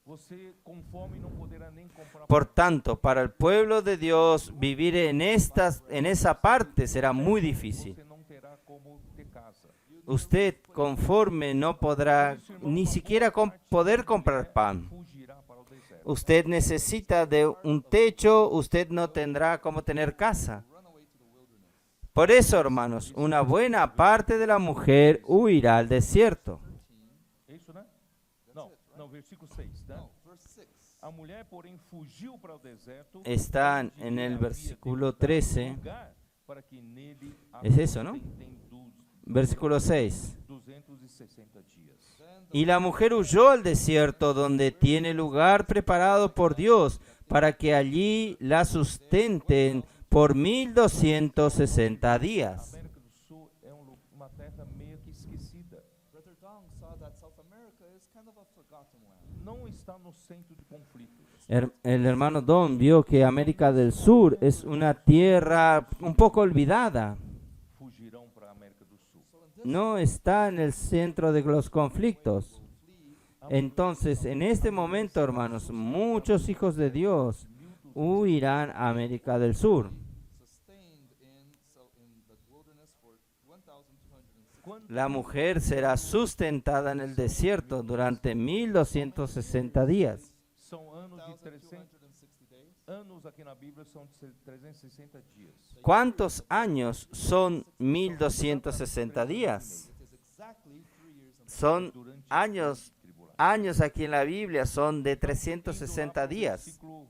[SPEAKER 1] você com fome não poderá nem comprar.
[SPEAKER 2] Por tanto, para el pueblo de Dios vivir en esa parte será muy difícil.
[SPEAKER 1] Você não terá como ter casa.
[SPEAKER 2] Usted conforme no podrá ni siquiera poder comprar pan.
[SPEAKER 1] Fugirá para o deserto.
[SPEAKER 2] Usted necesita de un techo, usted no tendrá como tener casa.
[SPEAKER 3] Run away to the wilderness.
[SPEAKER 2] Por eso, hermanos, una buena parte de la mujer huirá al desierto.
[SPEAKER 1] É isso, né? Não, versículo 6, né?
[SPEAKER 3] No, verse 6.
[SPEAKER 1] A mulher, porém, fugiu para o deserto.
[SPEAKER 2] Están en el versículo 13,
[SPEAKER 1] lugar para que nele
[SPEAKER 2] Es eso, ¿no?
[SPEAKER 1] atentem
[SPEAKER 2] versículo 6.
[SPEAKER 1] 260 dias.
[SPEAKER 3] Then the
[SPEAKER 2] Y la mujer huyó al desierto donde tiene lugar preparado por Dios para que allí la sustenten por 1260 días.
[SPEAKER 1] A América do Sul é uma terra meio que esquecida.
[SPEAKER 3] further down
[SPEAKER 1] não está no centro de conflito.
[SPEAKER 2] El hermano Don vio que América del Sur es una tierra un poco olvidada.
[SPEAKER 1] Fugirão para a América do Sul.
[SPEAKER 2] No está en el centro de los conflictos. Entonces, en este momento, hermanos, muchos hijos de Dios huirán a América del Sur.
[SPEAKER 3] Sustained in the wilderness for 1,260.
[SPEAKER 2] La mujer será sustentada en el desierto durante 1260 días.
[SPEAKER 1] São anos de 300
[SPEAKER 3] 260 days.
[SPEAKER 1] anos aqui na Bíblia são de 360 dias.
[SPEAKER 2] ¿Cuántos años son 1260 días?
[SPEAKER 3] It is exactly 3 years and
[SPEAKER 2] Son
[SPEAKER 1] Durante
[SPEAKER 2] años,
[SPEAKER 1] tribulação.
[SPEAKER 2] años aquí en la Biblia son de 360 días.
[SPEAKER 1] Versículo,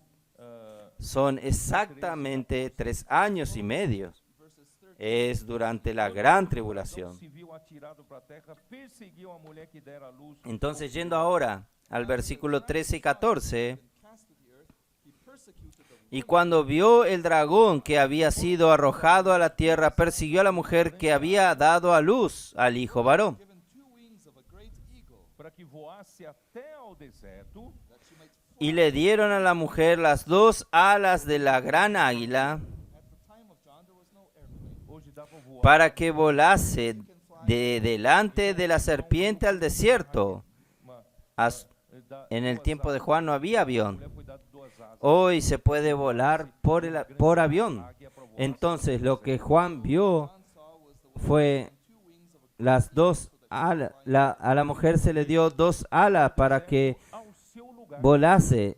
[SPEAKER 2] Son exactamente 3 años y medio.
[SPEAKER 3] verses 13.
[SPEAKER 2] Es durante la gran
[SPEAKER 1] Adão
[SPEAKER 2] tribulación.
[SPEAKER 1] se viu atirado para a terra, perseguiu a mulher que dera à luz.
[SPEAKER 2] Entonces, yendo ahora al versículo 13 y 14,
[SPEAKER 3] And cast to the earth, he persecuted the
[SPEAKER 2] y cuando vio el dragón que había sido arrojado a la tierra, persiguió a la mujer que había dado a luz al hijo varón,
[SPEAKER 3] given 2 wings of a great eagle,
[SPEAKER 1] para que voasse até ao deserto,
[SPEAKER 3] that she might
[SPEAKER 2] y le dieron a la mujer las 2 alas de la gran águila,
[SPEAKER 3] At the time of John, there was no airplane.
[SPEAKER 1] hoje dá para voar.
[SPEAKER 2] para que volase de delante de la serpiente al desierto. As- En el tiempo de Juan no había avión. Hoy se puede volar por avión. Entonces lo que Juan vio fue las 2 alas. A la mujer se le dio 2 alas para que volase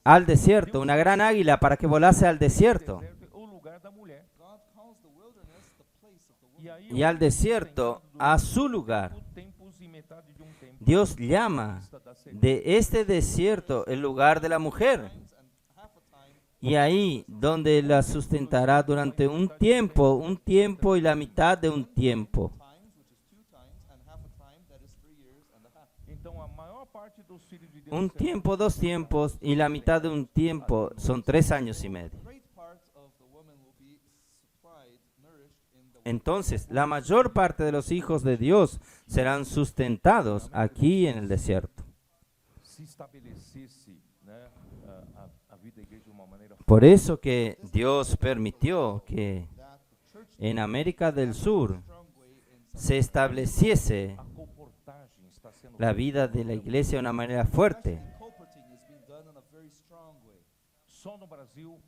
[SPEAKER 2] al desierto. Una gran águila para que volase al desierto.
[SPEAKER 1] O lugar da mulher.
[SPEAKER 3] God calls the wilderness the place of the woman.
[SPEAKER 1] E aí
[SPEAKER 2] Y al desierto a su lugar.
[SPEAKER 1] tempos e metade de tempo.
[SPEAKER 2] Dios llama de este desierto el lugar de la mujer.
[SPEAKER 3] And half a time,
[SPEAKER 2] Y ahí donde la sustentará durante un tiempo y la mitad de un tiempo.
[SPEAKER 3] times, which is 2 times, and half a time, that is 3 years and a half.
[SPEAKER 1] Então a maior parte dos filhos de Deus
[SPEAKER 2] Un tiempo, 2 tiempos y la mitad de un tiempo son 3 años y medio.
[SPEAKER 3] Great part of the woman will be supplied, nourished in the
[SPEAKER 2] Entonces, la mayor parte de los hijos de Dios serán sustentados aquí en el desierto.
[SPEAKER 1] se estabelecesse, né, a vida da igreja de uma maneira
[SPEAKER 2] Por eso que Dios permitió que
[SPEAKER 3] that the church
[SPEAKER 2] en América del Sur
[SPEAKER 3] strong way in
[SPEAKER 2] se estableciese
[SPEAKER 1] a comportagem está sendo
[SPEAKER 2] la vida de la iglesia de una manera fuerte.
[SPEAKER 3] Colporting is being done in a very strong way.
[SPEAKER 1] só no Brasil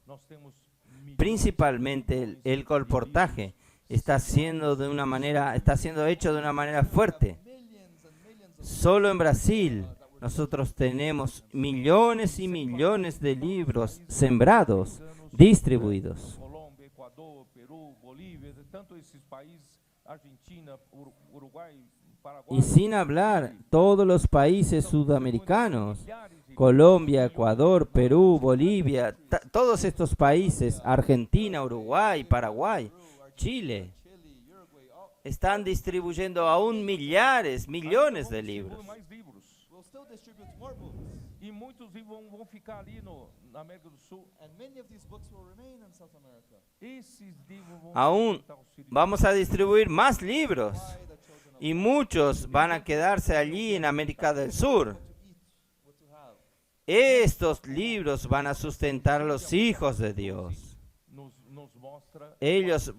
[SPEAKER 1] nós temos milhões
[SPEAKER 2] Principalmente el colportaje está siendo hecho de una manera fuerte.
[SPEAKER 3] Millions and millions of
[SPEAKER 2] Solo en Brasil nosotros tenemos millones y millones de libros sembrados, distribuidos.
[SPEAKER 1] Colômbia, Equador, Peru, Bolívia, tanto esses países, Argentina, Uruguai, Paraguai,
[SPEAKER 2] Y sin hablar todos los países sudamericanos,
[SPEAKER 1] milhares de
[SPEAKER 2] Colombia, Ecuador, Perú, Bolivia, todos estos países, Argentina, Uruguay, Paraguay, Chile,
[SPEAKER 3] Chile, Uruguay, all,
[SPEAKER 2] están distribuyendo aún millones de libros.
[SPEAKER 1] distribuem mais livros.
[SPEAKER 3] will still distribute more books.
[SPEAKER 1] E muitos livros vão ficar ali na América do Sul.
[SPEAKER 3] And many of these books will remain in South America.
[SPEAKER 1] Esses livros vão
[SPEAKER 2] Aún
[SPEAKER 1] sustentar os filhos de
[SPEAKER 2] vamos a distribuir más libros
[SPEAKER 3] Why the children of
[SPEAKER 2] y muchos van a quedarse allí en América del Sur.
[SPEAKER 3] to eat, what to have.
[SPEAKER 2] Estos libros van a sustentar a los hijos de Dios.
[SPEAKER 1] nos mostra
[SPEAKER 2] Ellos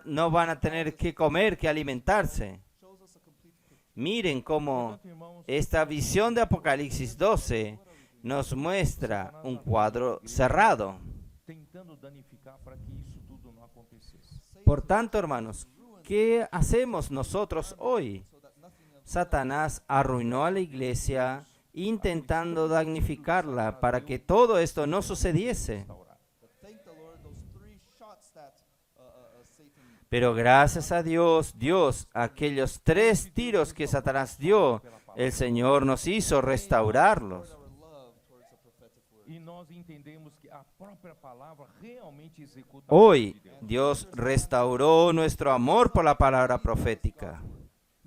[SPEAKER 2] no van a tener que comer, que alimentarse.
[SPEAKER 3] Shows us a complete picture.
[SPEAKER 2] Miren cómo
[SPEAKER 1] Portanto, irmãos,
[SPEAKER 2] esta visión de Apocalipsis 12 nos muestra un cuadro cerrado.
[SPEAKER 1] tentando danificar para que isso tudo não acontecesse.
[SPEAKER 2] Por tanto, hermanos, ¿qué hacemos nosotros hoy?
[SPEAKER 3] So that nothing else
[SPEAKER 2] Satanás arruinó a la iglesia intentando damnificarla para que todo esto no sucediese.
[SPEAKER 1] Restaurar.
[SPEAKER 3] but thank the Lord, those 3 shots that Satan
[SPEAKER 2] Pero gracias a Dios, aquellos 3 tiros que Satanás dio, el Señor nos hizo restaurarlos.
[SPEAKER 3] our love towards the prophetic word.
[SPEAKER 1] E nós entendemos que a própria palavra realmente executa a
[SPEAKER 2] Hoy
[SPEAKER 1] vontade de Deus.
[SPEAKER 2] Dios restauró nuestro amor por la palabra profética.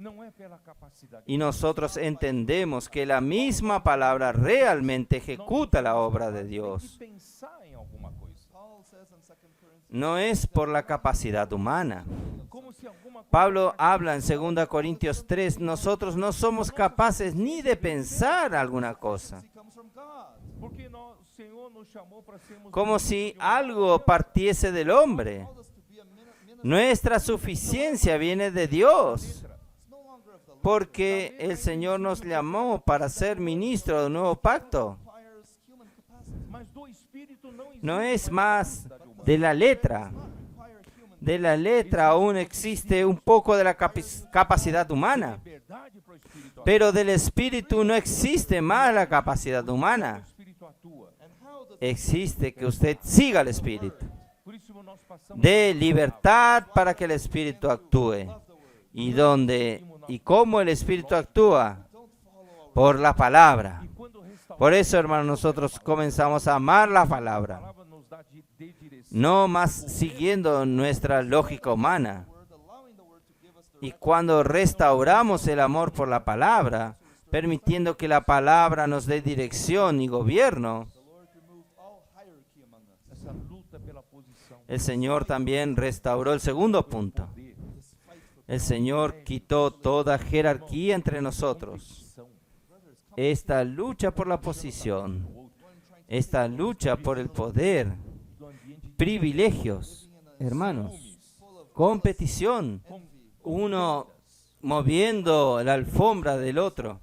[SPEAKER 1] Não é pela capacidade.
[SPEAKER 2] Y nosotros entendemos que la misma palabra realmente ejecuta la obra de
[SPEAKER 1] Tem que
[SPEAKER 2] Dios.
[SPEAKER 1] pensar em alguma coisa.
[SPEAKER 3] Paul says in 2 Corinthians,
[SPEAKER 2] No es por la capacidad humana.
[SPEAKER 1] Como se alguma coisa
[SPEAKER 2] Pablo habla en 2 Corintios 3, nosotros no somos capaces ni de pensar alguna cosa.
[SPEAKER 3] it comes from God.
[SPEAKER 1] porque o Senhor nos chamou para sermos
[SPEAKER 2] Como si algo partiese del hombre.
[SPEAKER 3] Called us to be a minister.
[SPEAKER 2] Nuestra suficiencia viene de Dios,
[SPEAKER 3] It's no longer of the law.
[SPEAKER 2] porque el Señor nos llamó para ser ministro del nuevo pacto.
[SPEAKER 3] Requires human capacity.
[SPEAKER 1] mas do Espírito não existe
[SPEAKER 2] No es
[SPEAKER 1] mais
[SPEAKER 2] más
[SPEAKER 1] capacidade humana.
[SPEAKER 2] de la letra.
[SPEAKER 3] Not require human.
[SPEAKER 2] De la letra aún existe un poco de la capacidad humana,
[SPEAKER 1] Liberdade para o Espírito
[SPEAKER 2] pero del espíritu no existe más la capacidad humana.
[SPEAKER 1] O Espírito atua.
[SPEAKER 3] And how does
[SPEAKER 2] Existe que usted siga al espíritu.
[SPEAKER 1] Por isso nós passamos
[SPEAKER 2] De libertad para que el espíritu actúe. Y cómo el espíritu actúa por la palabra.
[SPEAKER 1] e quando restauramos
[SPEAKER 2] Por eso, hermanos, nosotros comenzamos a amar la palabra,
[SPEAKER 1] a palavra nos dá de direção.
[SPEAKER 2] no más siguiendo nuestra lógica humana.
[SPEAKER 3] word, allowing the word to give us the
[SPEAKER 2] Y cuando restauramos el amor por la palabra, permitiendo que la palabra nos dé dirección y gobierno,
[SPEAKER 3] Lord remove all hierarchy among us.
[SPEAKER 1] Essa luta pela posição.
[SPEAKER 2] el Señor también restauró el segundo punto.
[SPEAKER 1] Poder,
[SPEAKER 3] This fight for
[SPEAKER 2] El Señor quitó toda jerarquía entre nosotros.
[SPEAKER 1] posição.
[SPEAKER 2] Esta lucha por la posición, esta lucha por el poder,
[SPEAKER 1] Do ambiente de
[SPEAKER 2] privilegios, hermanos, competición, uno moviendo la alfombra del otro,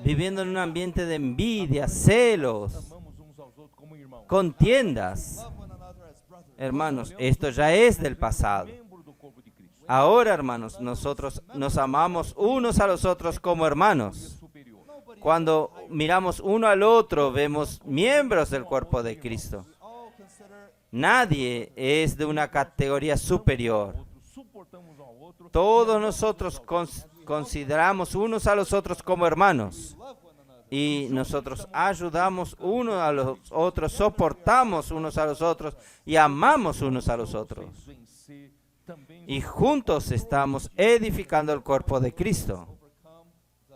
[SPEAKER 2] viviendo en un ambiente de envidia, celos,
[SPEAKER 1] amamos uns aos outros como irmãos.
[SPEAKER 2] contiendas.
[SPEAKER 3] love one another as brothers.
[SPEAKER 2] Hermanos, esto ya es del pasado.
[SPEAKER 1] Membro do corpo de Cristo.
[SPEAKER 2] Ahora, hermanos, nosotros nos amamos unos a los otros como hermanos.
[SPEAKER 1] Superior.
[SPEAKER 2] Cuando miramos uno al otro, vemos miembros del cuerpo de Cristo.
[SPEAKER 3] We all consider
[SPEAKER 2] Nadie es de una categoría superior.
[SPEAKER 1] Outros suportamos um ao outro.
[SPEAKER 2] Todos nosotros consideramos unos a los otros como hermanos.
[SPEAKER 3] love one another.
[SPEAKER 2] Y nosotros ayudamos unos a los otros, soportamos unos a los otros y amamos unos a los otros.
[SPEAKER 1] Vencer também
[SPEAKER 2] Y juntos estamos edificando el cuerpo de Cristo.
[SPEAKER 3] Overcome the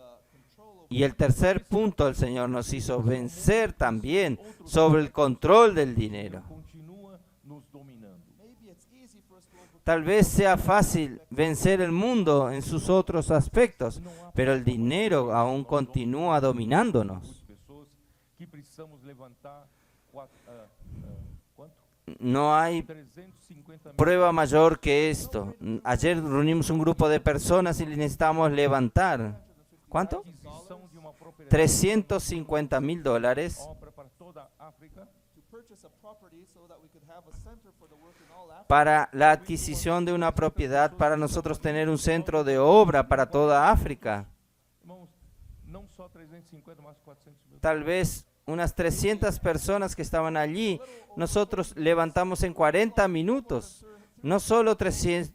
[SPEAKER 3] control of
[SPEAKER 2] Y el tercer punto, el Señor nos hizo vencer también sobre el control del dinero.
[SPEAKER 1] continua nos dominando.
[SPEAKER 3] maybe it's easy for us to overcome
[SPEAKER 2] Tal vez sea fácil vencer el mundo en sus otros aspectos, pero el dinero aún continúa dominándonos.
[SPEAKER 1] Pessoas que precisamos levantar quanto?
[SPEAKER 2] No hay
[SPEAKER 1] 350 mil.
[SPEAKER 2] prueba mayor que esto. Ayer reunimos un grupo de personas y necesitamos levantar. ¿Cuánto?
[SPEAKER 1] Aquisição de uma propriedade
[SPEAKER 2] $350,000
[SPEAKER 1] obra para toda a África.
[SPEAKER 3] to purchase a property so that we could have a center for the work in all Africa.
[SPEAKER 2] para la adquisición de una propiedad para nosotros tener un centro de obra para toda África.
[SPEAKER 1] Irmãos, não só 350, mas 400 mil.
[SPEAKER 2] Tal vez unas 300 personas que estaban allí, nosotros levantamos en 40 minutos, no solo 300,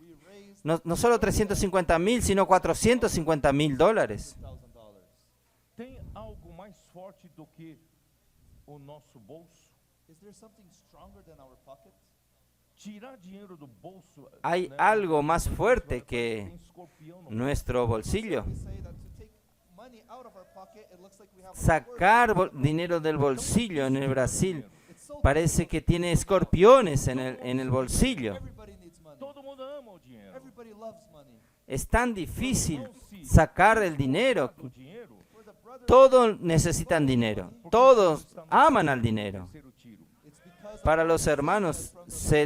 [SPEAKER 2] no solo 350,000, sino $450,000.
[SPEAKER 3] $1,000.
[SPEAKER 1] Tem algo mais forte do que o nosso bolso?
[SPEAKER 3] Is there something stronger than our pocket?
[SPEAKER 1] Tirar dinheiro do bolso.
[SPEAKER 2] Hay algo más fuerte que
[SPEAKER 1] Tem escorpião no
[SPEAKER 2] nuestro bolsillo.
[SPEAKER 3] We say that to take money out of our pocket, it looks like we have
[SPEAKER 2] Sacar dinero del bolsillo en el Brasil
[SPEAKER 3] It's so
[SPEAKER 2] parece que tiene escorpiones en el bolsillo.
[SPEAKER 3] everybody needs money.
[SPEAKER 1] Todo mundo ama o dinheiro.
[SPEAKER 3] Everybody loves money.
[SPEAKER 2] Es tan difícil sacar el dinero.
[SPEAKER 1] O dinheiro,
[SPEAKER 3] We're the brothers.
[SPEAKER 2] Todos necesitan dinero. Todos aman al dinero.
[SPEAKER 1] terceiro tiro.
[SPEAKER 3] It's because
[SPEAKER 2] Para los hermanos,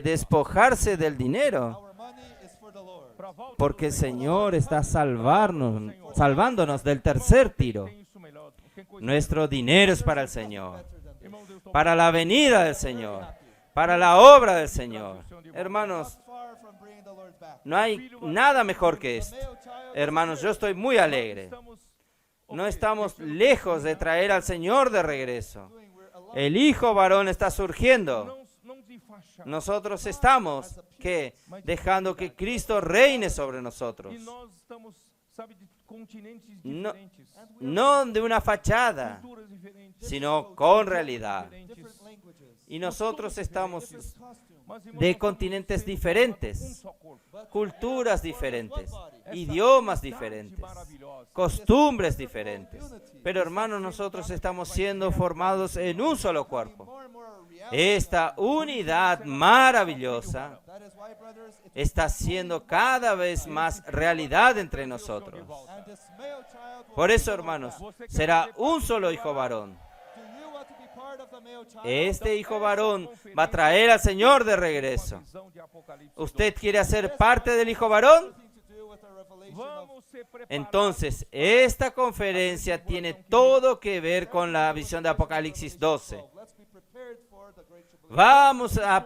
[SPEAKER 2] despojarse del dinero,
[SPEAKER 3] our money is for the Lord.
[SPEAKER 1] Para Walter,
[SPEAKER 2] porque el Señor está salvándonos del tercer tiro.
[SPEAKER 1] tem isso melhor. Tem coisa.
[SPEAKER 2] Nuestro dinero es para el Señor,
[SPEAKER 3] Better than this.
[SPEAKER 1] Irmão, Deus está
[SPEAKER 2] para la venida del Señor, para la obra del Señor. Hermanos,
[SPEAKER 3] Far from bringing the Lord back.
[SPEAKER 2] no hay nada mejor que esto.
[SPEAKER 3] Male child
[SPEAKER 2] Hermanos, yo estoy muy alegre.
[SPEAKER 1] estamos
[SPEAKER 2] No estamos lejos de traer al Señor de regreso.
[SPEAKER 3] doing, we're allowed
[SPEAKER 2] El hijo varón está surgiendo.
[SPEAKER 1] não desenfaixar.
[SPEAKER 2] Nosotros estamos dejando que Cristo reine sobre
[SPEAKER 1] E
[SPEAKER 2] nosotros.
[SPEAKER 1] nós estamos, sabe, de continentes
[SPEAKER 2] No-
[SPEAKER 1] diferentes.
[SPEAKER 2] No de una fachada,
[SPEAKER 1] Culturas diferentes.
[SPEAKER 2] sino con realidad.
[SPEAKER 3] different languages.
[SPEAKER 2] Y nosotros estamos
[SPEAKER 3] different costumes.
[SPEAKER 1] Mas, irmãos,
[SPEAKER 2] de
[SPEAKER 1] nós somos
[SPEAKER 2] continentes
[SPEAKER 1] seres
[SPEAKER 2] diferentes,
[SPEAKER 1] humanos, só corpo.
[SPEAKER 2] culturas diferentes,
[SPEAKER 1] Essa
[SPEAKER 2] idiomas
[SPEAKER 1] unidade
[SPEAKER 2] diferentes,
[SPEAKER 1] maravilhosa.
[SPEAKER 2] costumbres diferentes. Pero hermanos, nosotros estamos siendo formados en un solo cuerpo.
[SPEAKER 3] More and more a reality.
[SPEAKER 2] Esta unidad maravillosa
[SPEAKER 3] That is why, brothers, it
[SPEAKER 2] está siendo cada vez más realidad entre nosotros.
[SPEAKER 3] and this male child will
[SPEAKER 2] Por
[SPEAKER 3] be
[SPEAKER 2] eso,
[SPEAKER 3] called
[SPEAKER 2] hermanos,
[SPEAKER 3] back.
[SPEAKER 2] será un solo hijo varón.
[SPEAKER 3] Do you want to be part of the male child?
[SPEAKER 2] Este hijo varón va a traer al Señor de regreso.
[SPEAKER 1] Visão de Apocalipse
[SPEAKER 2] ¿Usted quiere hacer parte del hijo varón?
[SPEAKER 3] Something to do with the revelation
[SPEAKER 1] 12.
[SPEAKER 3] of
[SPEAKER 1] Vamos ser preparados.
[SPEAKER 2] Entonces, esta conferencia tiene todo que ver con la visión de Apocalipsis 12.
[SPEAKER 3] Let's be prepared for the great tribulation.
[SPEAKER 2] Vamos a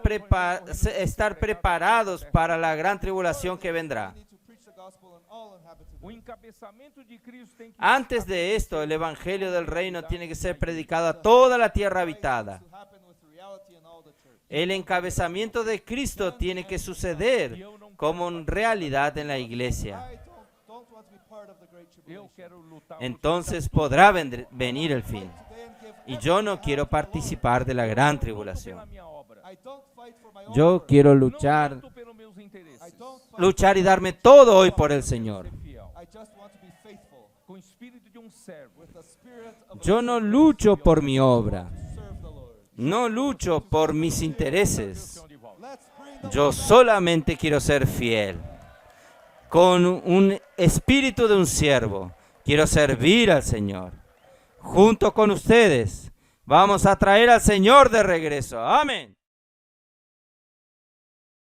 [SPEAKER 2] estar preparados para la gran tribulación que vendrá.
[SPEAKER 3] We need to preach the gospel in all inhabited
[SPEAKER 1] O encabeçamento de Cristo tem que
[SPEAKER 2] Antes de esto, el Evangelio del Reino tiene que ser predicado a toda la tierra habitada.
[SPEAKER 3] to happen with reality in all the church.
[SPEAKER 2] El encabezamiento de Cristo tiene que suceder como en realidad en la iglesia.
[SPEAKER 3] I don't want to be part of the great
[SPEAKER 1] eu
[SPEAKER 3] tribulation.
[SPEAKER 1] quero lutar por
[SPEAKER 2] Entonces podrá venir el fin.
[SPEAKER 3] Today and give
[SPEAKER 2] Y yo no quiero participar de la gran tribulación.
[SPEAKER 1] pela minha obra.
[SPEAKER 3] I don't fight for my own
[SPEAKER 2] Yo
[SPEAKER 3] work.
[SPEAKER 2] quiero
[SPEAKER 1] Não
[SPEAKER 2] luchar,
[SPEAKER 1] luto pelos meus intereses.
[SPEAKER 3] I don't fight.
[SPEAKER 2] luchar y darme todo hoy por el Señor.
[SPEAKER 1] Ser fiel.
[SPEAKER 3] I just want to be faithful
[SPEAKER 1] Com o espírito de servo.
[SPEAKER 3] with the spirit of
[SPEAKER 2] Yo no lucho por mi obra,
[SPEAKER 3] serve the Lord.
[SPEAKER 2] no lucho por mis intereses.
[SPEAKER 1] Senhor de volta.
[SPEAKER 3] Let's bring the
[SPEAKER 2] Yo solamente quiero ser fiel. Con un espíritu de un siervo, quiero servir al Señor. Junto con ustedes, vamos a traer al Señor de regreso. Amén.